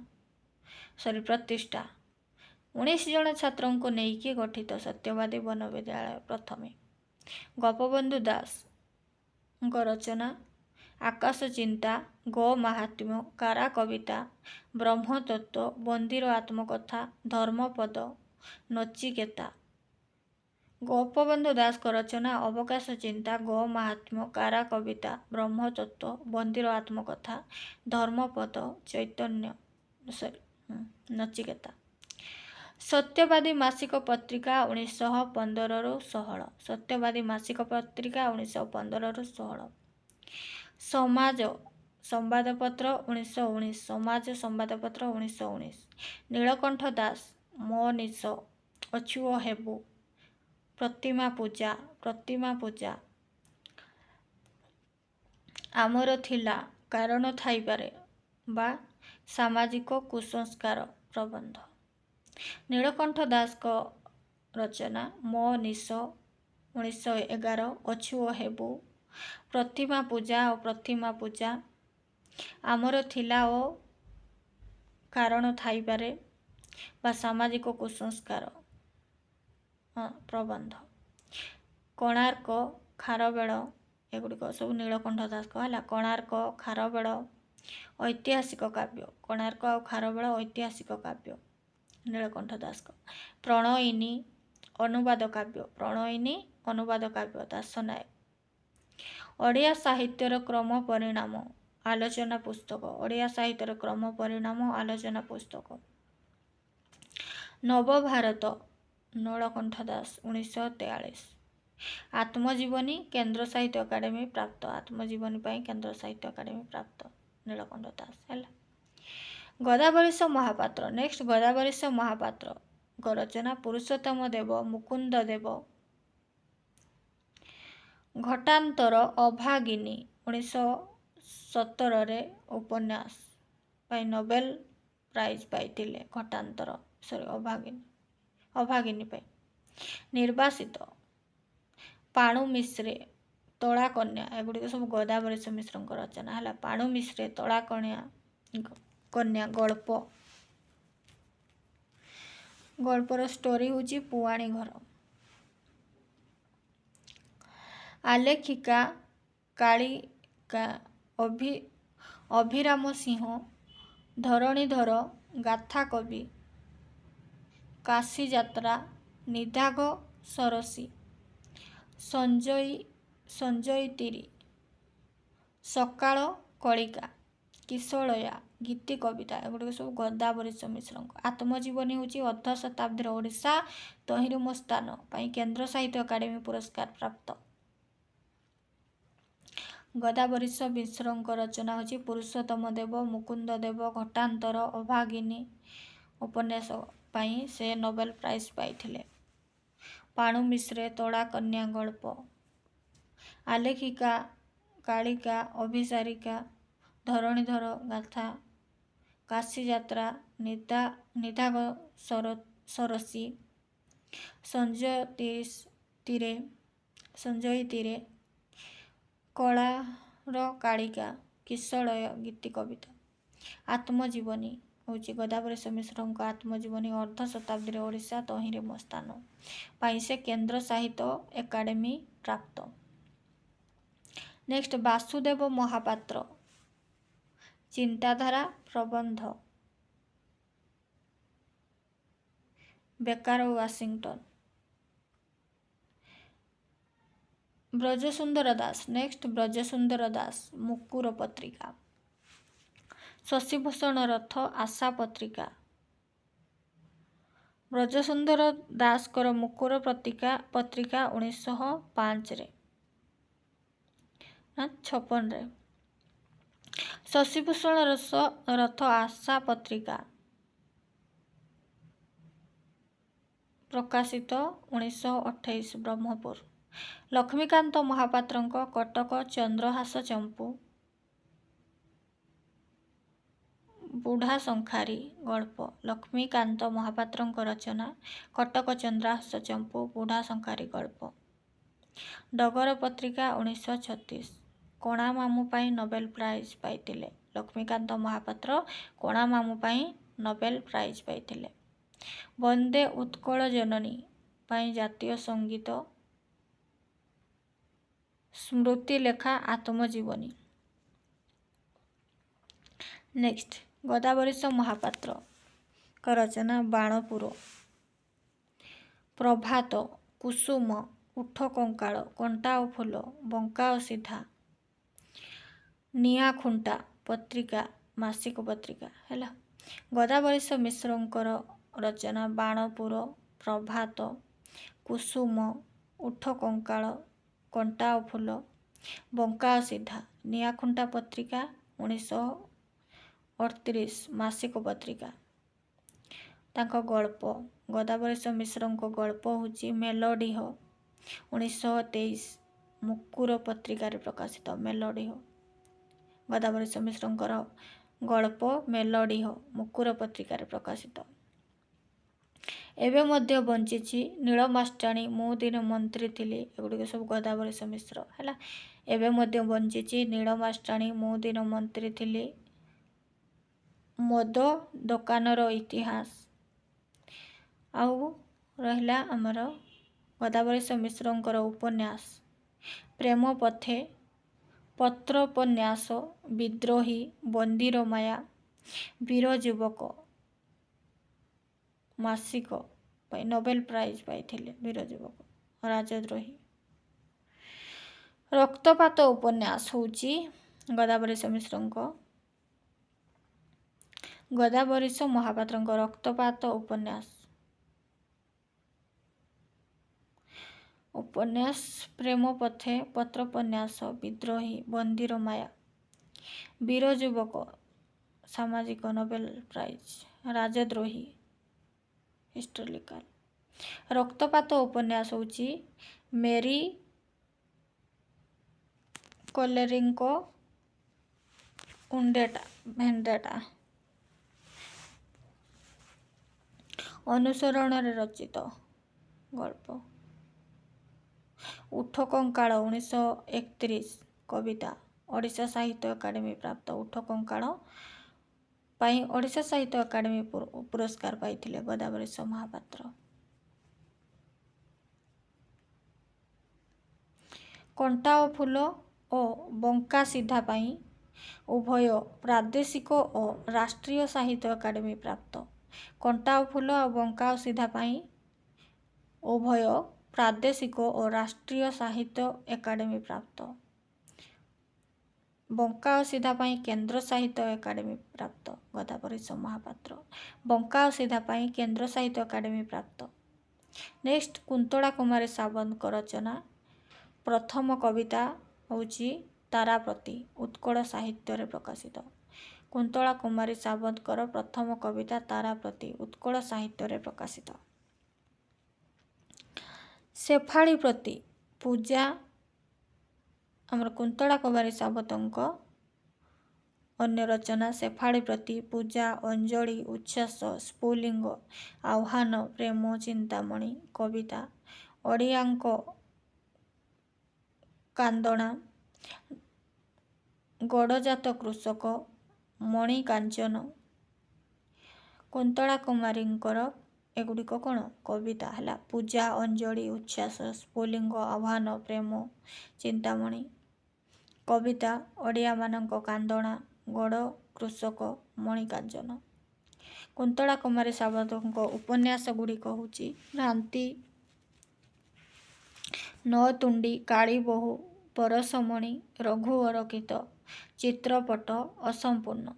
ପ୍ରତିଷ୍ଠା। 19 ଜଣ ଛାତ୍ରଙ୍କୁ ନେଇକି ଗଠିତ ସତ୍ୟବାଦୀ ବନବିଦ୍ୟାଳୟ ପ୍ରଥମେ। ଗୋପବନ୍ଧୁ ଦାସଙ୍କ ରଚନା ଆକାଶ ଚିନ୍ତା, ଗୋ ମାହାତ୍ମ୍ୟ, କାରା କବିତା, ବ୍ରହ୍ମତତ୍ତ୍ୱ, ବନ୍ଦୀର ଆତ୍ମକଥା, ଧର୍ମପଦ, ନଚିକେତା। ଗୋପବନ୍ଧୁ ଦାସଙ୍କ ରଚନା ଅବକାଶ ଚିନ୍ତା, ଗୋ ମାହାତ୍ମ୍ୟ, କାରା କବିତା, ବ୍ରହ୍ମତତ୍ତ୍ୱ, ବନ୍ଦୀର ଆତ୍ମକଥା, ଧର୍ମପଦ, ନଚିକେତା। ସତ୍ୟବାଦୀ ମାସିକ ପତ୍ରିକା 1915ରୁ 16। ସତ୍ୟବାଦୀ ମାସିକ ପତ୍ରିକା 1915ରୁ 16। ସମାଜ ସମ୍ବାଦପତ୍ର 1919। ସମାଜ ସମ୍ବାଦପତ୍ର 1919। ନୀଳକଣ୍ଠ ଦାସ ମୋ ନିଶ, ଅଛୁଅ ହେବୁ, ପ୍ରତିମା ପୂଜା, ଆମର ଥିଲା, କାରଣ ଥାଇପାରେ ବା ସାମାଜିକ କୁସଂସ୍କାର ପ୍ରବନ୍ଧ। ନୀଳକଣ୍ଠ ଦାସଙ୍କ ରଚନା ମୋ ନିଶ 1911। ଅଛୁଅ ହେବୁ, ପ୍ରତିମା ପୂଜା, ଆମର ଥିଲା ଓ କାରଣ ଥାଇପାରେ ବା ସାମାଜିକ କୁସଂସ୍କାର ପ୍ରବନ୍ଧ। କୋଣାର୍କ ଖାରବେଳ ଏଗୁଡ଼ିକ ସବୁ ନୀଳକଣ୍ଠ ଦାସଙ୍କ ହେଲା। କୋଣାର୍କ ଖାରବେଳ ଐତିହାସିକ କାବ୍ୟ। କୋଣାର୍କ ଆଉ ଖାରବେଳ ଐତିହାସିକ କାବ୍ୟ ନୀଳକଣ୍ଠ ଦାସଙ୍କ। ପ୍ରଣୟିନୀ ଅନୁବାଦ କାବ୍ୟ ଦାସ ନାୟକ। ଓଡ଼ିଆ ସାହିତ୍ୟର କ୍ରମ ପରିଣାମ ଆଲୋଚନା ପୁସ୍ତକ। ନବଭାରତ ନୀଳକଣ୍ଠ ଦାସ 1943। ଆତ୍ମଜୀବନୀ କେନ୍ଦ୍ର ସାହିତ୍ୟ ଏକାଡେମୀ ପ୍ରାପ୍ତ। ଆତ୍ମଜୀବନୀ ପାଇଁ କେନ୍ଦ୍ର ସାହିତ୍ୟ ଏକାଡେମୀ ପ୍ରାପ୍ତ ନୀଳକଣ୍ଠ ଦାସ ହେଲା। ଗଦାବରୀଶ ମହାପାତ୍ର। ନେକ୍ସଟ ଗଦାବରୀଶ ମହାପାତ୍ରଙ୍କ ରଚନା ପୁରୁଷୋତ୍ତମ ଦେବ, ମୁକୁନ୍ଦ ଦେବ। ଘଟାନ୍ତର ଅଭାଗିନୀ 1917ରେ ଉପନ୍ୟାସ ପାଇଁ ନୋବେଲ ପ୍ରାଇଜ ପାଇଥିଲେ। ଅଭାଗିନୀ ପାଇଁ। ନିର୍ବାସିତ ପାଣୁ ମିଶ୍ରେ ତୋଳା କନ୍ୟା ଏଗୁଡ଼ିକ ସବୁ ଗଦାବରୀଶ ମିଶ୍ରଙ୍କ ରଚନା ହେଲା। ପାଣୁ ମିଶ୍ରେ ତୋଳା କନ୍ୟା ଗଳ୍ପର ଷ୍ଟୋରି ହେଉଛି ପୁଆଣୀ ଘର। ଆଲେଖିକା କାଳିକା ଅଭିରାମ ସିଂହ, ଧରଣୀଧର, ଗାଥା କବି, କାଶୀଯାତ୍ରା, ନିଦାଘ ସରସୀ, ସଞ୍ଜୟିତିରି, ସକାଳ କଳିକା, କିଶଳୟା, ଗୀତି କବିତା ଏଗୁଡ଼ିକ ସବୁ ଗଦାବରୀଶ ମିଶ୍ରଙ୍କ। ଆତ୍ମଜୀବନୀ ହେଉଛି ଅର୍ଦ୍ଧ ଶତାବ୍ଦୀର ଓଡ଼ିଶା ତହିଁରେ ମୋ ସ୍ଥାନ ପାଇଁ କେନ୍ଦ୍ର ସାହିତ୍ୟ ଏକାଡେମୀ ପୁରସ୍କାର ପ୍ରାପ୍ତ। ଗଦାବରୀଶ ମିଶ୍ରଙ୍କ ରଚନା ହେଉଛି ପୁରୁଷୋତ୍ତମ ଦେବ, ମୁକୁନ୍ଦ ଦେବ, ଘଟାନ୍ତର, ଅଭାଗିନୀ ଉପନ୍ୟାସ ପାଇଁ ସେ ନୋବେଲ ପ୍ରାଇଜ ପାଇଥିଲେ। ପାଣୁ ମିଶ୍ରେ ତୋଳା କନ୍ୟା ଗଳ୍ପ। ଆଲେଖିକା କାଳିକା ଅଭିସାରିକା, ଧରଣୀଧର ଗାଥା, କାଶୀଯାତ୍ରା, ନିଦାଘ ସରସୀ, ସଞ୍ଜୟିତିରେ, କଳାର କାଳିକା, କିଶଳୟ ଗୀତି କବିତା। ଆତ୍ମଜୀବନୀ ହେଉଛି ଗଦାବରୀଶ ମିଶ୍ରଙ୍କ ଆତ୍ମଜୀବନୀ ଅର୍ଦ୍ଧ ଶତାବ୍ଦୀରେ ଓଡ଼ିଶା ତହିଁରେ ମୋ ସ୍ଥାନ ପାଇଁ ସେ କେନ୍ଦ୍ର ସାହିତ୍ୟ ଏକାଡେମୀ ପ୍ରାପ୍ତ। ନେକ୍ସଟ ବାସୁଦେବ ମହାପାତ୍ର ଚିନ୍ତାଧାରା ପ୍ରବନ୍ଧ। ବେକାର ୱାସିଂଟନ। ବ୍ରଜସୁନ୍ଦର ଦାସ। ନେକ୍ସଟ ବ୍ରଜସୁନ୍ଦର ଦାସ ମୁକୁର ପତ୍ରିକା। ଶଶିଭୂଷଣ ରଥ ଆଶା ପତ୍ରିକା। ବ୍ରଜସୁନ୍ଦର ଦାସଙ୍କର ମୁକୁର ପତ୍ରିକା 1956ରେ। ଶଶିଭୂଷଣ ରଥ ଆଶା ପତ୍ରିକା ପ୍ରକାଶିତ 1928 ବ୍ରହ୍ମପୁର। ଲକ୍ଷ୍ମୀକାନ୍ତ ମହାପାତ୍ରଙ୍କ କଟକ ଚନ୍ଦ୍ରହାସ ଚମ୍ପୁ ବୁଢ଼ା ଶଙ୍ଖାରୀ ଗଳ୍ପ ଲକ୍ଷ୍ମୀକାନ୍ତ ମହାପାତ୍ରଙ୍କ ରଚନା କଟକ ଚନ୍ଦ୍ରାସ ଚମ୍ପୁ ବୁଢ଼ା ଶଙ୍ଖାରୀ ଗଳ୍ପ। ଡଗର ପତ୍ରିକା 1936। କଣା ମାମୁଁ ପାଇଁ ନୋବେଲ ପ୍ରାଇଜ୍ ପାଇଥିଲେ। ଲକ୍ଷ୍ମୀକାନ୍ତ ମହାପାତ୍ର କଣା ମାମୁଁ ପାଇଁ ନୋବେଲ ପ୍ରାଇଜ୍ ପାଇଥିଲେ। ବନ୍ଦେ ଉତ୍କଳ ଜନନୀ ପାଇଁ ଜାତୀୟ ସଙ୍ଗୀତ ସ୍ମୃତିଲେଖା ଆତ୍ମଜୀବନୀ। ନେକ୍ସଟ ଗଦାବରୀଶ ମହାପାତ୍ରଙ୍କ ରଚନା ବାଣପୁର। ପ୍ରଭାତ, କୁସୁମ, ଉଠ କଙ୍କାଳ, କଣ୍ଟା ଓ ଫୁଲ, ବଙ୍କା ଓ ସିଧା, ନିଆଁଖୁଣ୍ଟା ପତ୍ରିକା ମାସିକ ପତ୍ରିକା ହେଲା। ଗଦାବରୀଶ ମିଶ୍ରଙ୍କର ରଚନା ବାଣପୁର, ପ୍ରଭାତ, କୁସୁମ, ଉଠ କଙ୍କାଳ, କଣ୍ଟା ଓ ଫୁଲ, ବଙ୍କା ଓ ସିଧା, ନିଆଁଖୁଣ୍ଟା ପତ୍ରିକା 1938 ମାସିକ ପତ୍ରିକା। ତାଙ୍କ ଗଳ୍ପ ଗଦାବରୀଶ ମିଶ୍ରଙ୍କ ଗଳ୍ପ ହେଉଛି ମେଲୋଡ଼ିହ 1923 ମୁକୁର ପତ୍ରିକାରେ ପ୍ରକାଶିତ। ମେଲୋଡ଼ିହ ଗଦାବରୀଶ ମିଶ୍ରଙ୍କର ଗଳ୍ପ ମେଲୋଡ଼ିହ ମୁକୁର ପତ୍ରିକାରେ ପ୍ରକାଶିତ। ଏବେ ମଧ୍ୟ ବଞ୍ଚିଛି ନୀଳମାଷ୍ଟାଣୀ ମୁଁ ଦିନେ ମନ୍ତ୍ରୀ ଥିଲି। ଏଗୁଡ଼ିକ ସବୁ ଗଦାବରୀଶ ମିଶ୍ର ହେଲା। ଏବେ ମଧ୍ୟ ବଞ୍ଚିଛି ନୀଳମାଷ୍ଟାଣୀ ମୁଁ ଦିନ ମନ୍ତ୍ରୀ ଥିଲି, ମଦ ଦୋକାନର ଇତିହାସ। ଆଉ ରହିଲା ଆମର ଗଦାବରୀଶ ମିଶ୍ରଙ୍କର ଉପନ୍ୟାସ ପ୍ରେମ ପଥେ, ପତ୍ରୋପନ୍ୟାସ, ବିଦ୍ରୋହୀ, ବନ୍ଦୀର ମାୟା, ବୀର ଯୁବକ ମାସିକ ପାଇଁ ନୋବେଲ ପ୍ରାଇଜ୍ ପାଇଥିଲେ। ବୀର ଯୁବକ, ରାଜଦ୍ରୋହୀ। ରକ୍ତପାତ ଉପନ୍ୟାସ ହେଉଛି ଗଦାବରୀଶ ମିଶ୍ରଙ୍କ ଗଦାବରୀଶ ମହାପାତ୍ରଙ୍କ ରକ୍ତପାତ ଉପନ୍ୟାସ ପ୍ରେମ ପଥେ, ପତ୍ରୋପନ୍ୟାସ, ବିଦ୍ରୋହୀ, ବନ୍ଦୀର ମାୟା, ବୀର ଯୁବକ ସାମାଜିକ ନୋବେଲ ପ୍ରାଇଜ୍, ରାଜଦ୍ରୋହୀ ହିଷ୍ଟୋରିକାଲ। ରକ୍ତପାତ ଉପନ୍ୟାସ ହେଉଛି ମେରୀ କୋଲେରୀଙ୍କ ଭେଣ୍ଡେଟା ଅନୁସରଣରେ ରଚିତ ଗଳ୍ପ। ଉଠ କଙ୍କାଳ 1931 କବିତା ଓଡ଼ିଶା ସାହିତ୍ୟ ଏକାଡେମୀ ପ୍ରାପ୍ତ। ଉଠ କଙ୍କାଳ ପାଇଁ ଓଡ଼ିଶା ସାହିତ୍ୟ ଏକାଡେମୀ ପୁରସ୍କାର ପାଇଥିଲେ ଗଦାବରୀଶ ମହାପାତ୍ର। କଣ୍ଟା ଓ ଫୁଲ ଓ ବଙ୍କା ସିଧା ପାଇଁ ଉଭୟ ପ୍ରାଦେଶିକ ଓ ରାଷ୍ଟ୍ରୀୟ ସାହିତ୍ୟ ଏକାଡେମୀ ପ୍ରାପ୍ତ। କଣ୍ଟା ଓ ଫୁଲ ଆଉ ବଙ୍କା ଓ ସିଧା ପାଇଁ ଉଭୟ ପ୍ରାଦେଶିକ ଓ ରାଷ୍ଟ୍ରୀୟ ସାହିତ୍ୟ ଏକାଡେମୀ ପ୍ରାପ୍ତ। ବଙ୍କା ଓ ସିଧା ପାଇଁ କେନ୍ଦ୍ର ସାହିତ୍ୟ ଏକାଡେମୀ ପ୍ରାପ୍ତ ଗଦାବରୀଶ ମହାପାତ୍ର। ବଙ୍କା ଓ ସିଧା ପାଇଁ କେନ୍ଦ୍ର ସାହିତ୍ୟ ଏକାଡେମୀ ପ୍ରାପ୍ତ। ନେକ୍ସଟ କୁନ୍ତଳା କୁମାରୀ ସାବନ୍ତଙ୍କ ରଚନା ପ୍ରଥମ କବିତା ହେଉଛି ତାରାପ୍ରତି ଉତ୍କଳ ସାହିତ୍ୟରେ ପ୍ରକାଶିତ। କୁନ୍ତଳା କୁମାରୀ ସାବନ୍ତଙ୍କର ପ୍ରଥମ କବିତା ତାରାପ୍ରତି ଉତ୍କଳ ସାହିତ୍ୟରେ ପ୍ରକାଶିତ। ଶେଫାଳୀ ପ୍ରତି ପୂଜା ଆମର କୁନ୍ତଳା କୁମାରୀ ସାବନ୍ତଙ୍କ ଅନ୍ୟ ରଚନା ଶେଫାଳୀ ପ୍ରତି ପୂଜା, ଅଞ୍ଜଳି, ଉଚ୍ଛ୍ୱାସ, ସ୍ଫୁଲିଙ୍ଗ, ଆହ୍ୱାନ, ପ୍ରେମ, ଚିନ୍ତାମଣି, କବିତା, ଓଡ଼ିଆଙ୍କ କାନ୍ଦଣା, ଗଡ଼ଜାତ କୃଷକ, ମଣି କାଞ୍ଚନ। କୁନ୍ତଳା କୁମାରୀଙ୍କର ଏଗୁଡ଼ିକ କ'ଣ କବିତା ହେଲା। ପୂଜା, ଅଞ୍ଜଳି, ଉଚ୍ଛ୍ୱାସ, ସ୍ଫୁଲିଙ୍ଗ, ଆହ୍ୱାନ, ପ୍ରେମ, ଚିନ୍ତାମଣି, କବିତା, ଓଡ଼ିଆମାନଙ୍କ କାନ୍ଦଣା, ଗଡ଼ କୃଷକ, ମଣି କାଞ୍ଚନ। କୁନ୍ତଳା କୁମାରୀ ସାବନ୍ତଙ୍କ ଉପନ୍ୟାସ ଗୁଡ଼ିକ ହେଉଛି ଭ୍ରାନ୍ତି, ନଅତୁଣ୍ଡି, କାଳୀବୋହୂ, ପରଶମଣି, ରଘୁ ଅରକ୍ଷିତ, ଚିତ୍ରପଟ, ଅସମ୍ପୂର୍ଣ୍ଣ।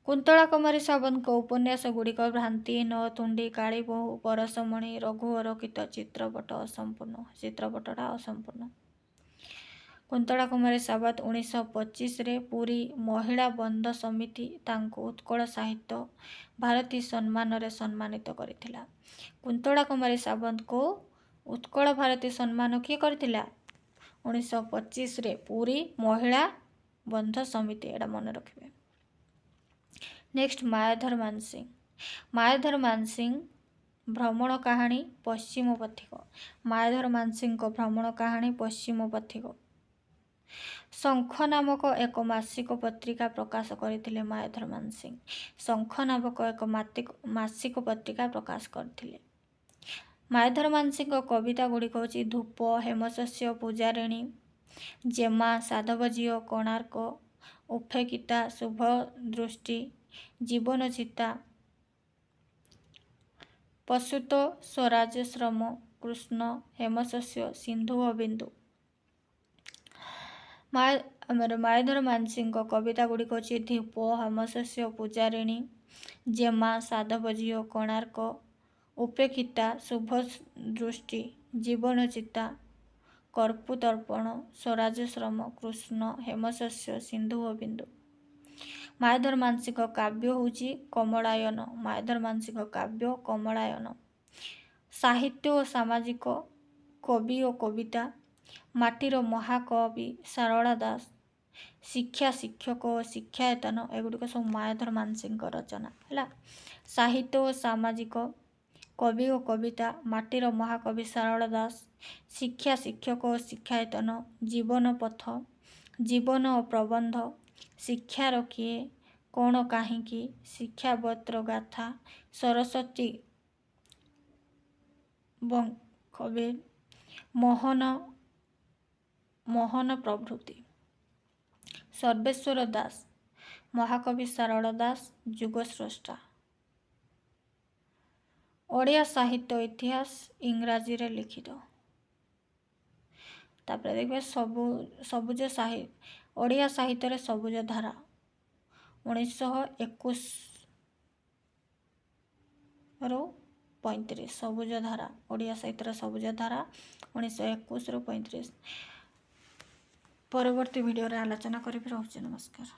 କୁନ୍ତଳା କୁମାରୀ ସାବନ୍ତଙ୍କ ଉପନ୍ୟାସ ଗୁଡ଼ିକ ଭ୍ରାନ୍ତି, ନଅତୁଣ୍ଡି, କାଳୀବୋହୂ, ପରଶମଣି, ରଘୁ ଅରକ୍ଷିତ, ଚିତ୍ରପଟ, ଅସମ୍ପୂର୍ଣ୍ଣ। ଚିତ୍ରପଟଟା ଅସମ୍ପୂର୍ଣ୍ଣ। କୁନ୍ତଳା କୁମାରୀ ସାବନ୍ତ 1925ରେ ପୁରୀ ମହିଳା ବନ୍ଧ ସମିତି ତାଙ୍କୁ ଉତ୍କଳ ସାହିତ୍ୟ ଭାରତୀ ସମ୍ମାନରେ ସମ୍ମାନିତ କରିଥିଲା। କୁନ୍ତଳା କୁମାରୀ ସାବନ୍ତଙ୍କୁ ଉତ୍କଳ ଭାରତୀ ସମ୍ମାନ କିଏ କରିଥିଲା? 1925ରେ ପୁରୀ ମହିଳା ବନ୍ଧ ସମିତି, ଏଇଟା ମନେ ରଖିବେ। ନେକ୍ସଟ ମାୟାଧର ମାନସିଂହ। ମାୟାଧର ମାନସିଂହ ଭ୍ରମଣ କାହାଣୀ ପଶ୍ଚିମ ପଥିକ। ମାୟାଧର ମାନସିଂହଙ୍କ ଭ୍ରମଣ କାହାଣୀ ପଶ୍ଚିମ ପଥିକ। ଶଙ୍ଖ ନାମକ ଏକ ମାସିକ ପତ୍ରିକା ପ୍ରକାଶ କରିଥିଲେ ମାୟାଧର ମାନସିଂହ। ଶଙ୍ଖ ନାମକ ଏକ ମାସିକ ପତ୍ରିକା ପ୍ରକାଶ କରିଥିଲେ। ମାୟାଧର ମାନସିଂହଙ୍କ କବିତା ଗୁଡ଼ିକ ହେଉଛି ଧୂପ, ହେମଶସ୍ୟ, ପୂଜାରିଣୀ, ଜେମା, ସାଧବ ଝିଅ, କୋଣାର୍କ, ଉପେକ୍ଷିତା, ଶୁଭ ଦୃଷ୍ଟି, ଜୀବନ ଚିତା, ପଶୁତ, ସ୍ୱରାଜ୍ୟଶ୍ରମ, କୃଷ୍ଣ, ହେମଶସ୍ୟ, ସିନ୍ଧୁ ଓ ବିନ୍ଦୁ। ମାୟାଧର ମାନସିଂହଙ୍କ କବିତା ଗୁଡ଼ିକ ହେଉଛି ଧୂପ, ହେମଶସ୍ୟ, ପୂଜାରିଣୀ, ଜେମା, ସାଧବ ଝିଅ, କୋଣାର୍କ, ଉପେକ୍ଷିତା, ଶୁଭ ଦୃଷ୍ଟି, ଜୀବନ ଚିତା, କର୍ପୂତର୍ପଣ, ସ୍ୱରାଜ୍ୟଶ୍ରମ, କୃଷ୍ଣ, ହେମଶସ୍ୟ, ସିନ୍ଧୁ ଓ ବିନ୍ଦୁ। ମାୟାଧର ମାନସିଂହଙ୍କ କାବ୍ୟ ହେଉଛି କମଳାୟନ। ମାୟାଧର ମାନସିଂହଙ୍କ କାବ୍ୟ କମଳାୟନ। ସାହିତ୍ୟ ଓ ସାମାଜିକ, କବି ଓ କବିତା, ମାଟିର ମହାକବି ସାରଳା ଦାସ, ଶିକ୍ଷା, ଶିକ୍ଷକ ଓ ଶିକ୍ଷାୟତନ, ଏଗୁଡ଼ିକ ସବୁ ମାୟାଧର ମାନସିଂହଙ୍କ ରଚନା ହେଲା। ସାହିତ୍ୟ ଓ ସାମାଜିକ, କବି ଓ କବିତା, ମାଟିର ମହାକବି ସାରଳା ଦାସ, ଶିକ୍ଷା, ଶିକ୍ଷକ ଓ ଶିକ୍ଷାୟତନ, ଜୀବନ ପଥ, ଜୀବନ ଓ ପ୍ରବନ୍ଧ, ଶିକ୍ଷାର କିଏ, କ'ଣ କାହିଁକି, ଶିକ୍ଷାବତ୍ର ଗାଥା, ସରସ୍ୱତୀ କବି, ମୋହନ ପ୍ରଭୃତି। ସର୍ବେଶ୍ୱର ଦାସ, ମହାକବି ସାରଳା ଦାସ, ଯୁଗସ୍ରଷ୍ଟା। ଓଡ଼ିଆ ସାହିତ୍ୟ ଇତିହାସ ଇଂରାଜୀରେ ଲିଖିତ। ତାପରେ ଦେଖିବେ ସବୁଜ ଓଡ଼ିଆ ସାହିତ୍ୟରେ ସବୁଜ ଧାରା 1921-35। ସବୁଜ ଧାରା, ଓଡ଼ିଆ ସାହିତ୍ୟର ସବୁଜ ଧାରା 1921-35। ପରବର୍ତ୍ତୀ ଭିଡ଼ିଓରେ ଆଲୋଚନା କରିବି। ରହୁଛି, ନମସ୍କାର।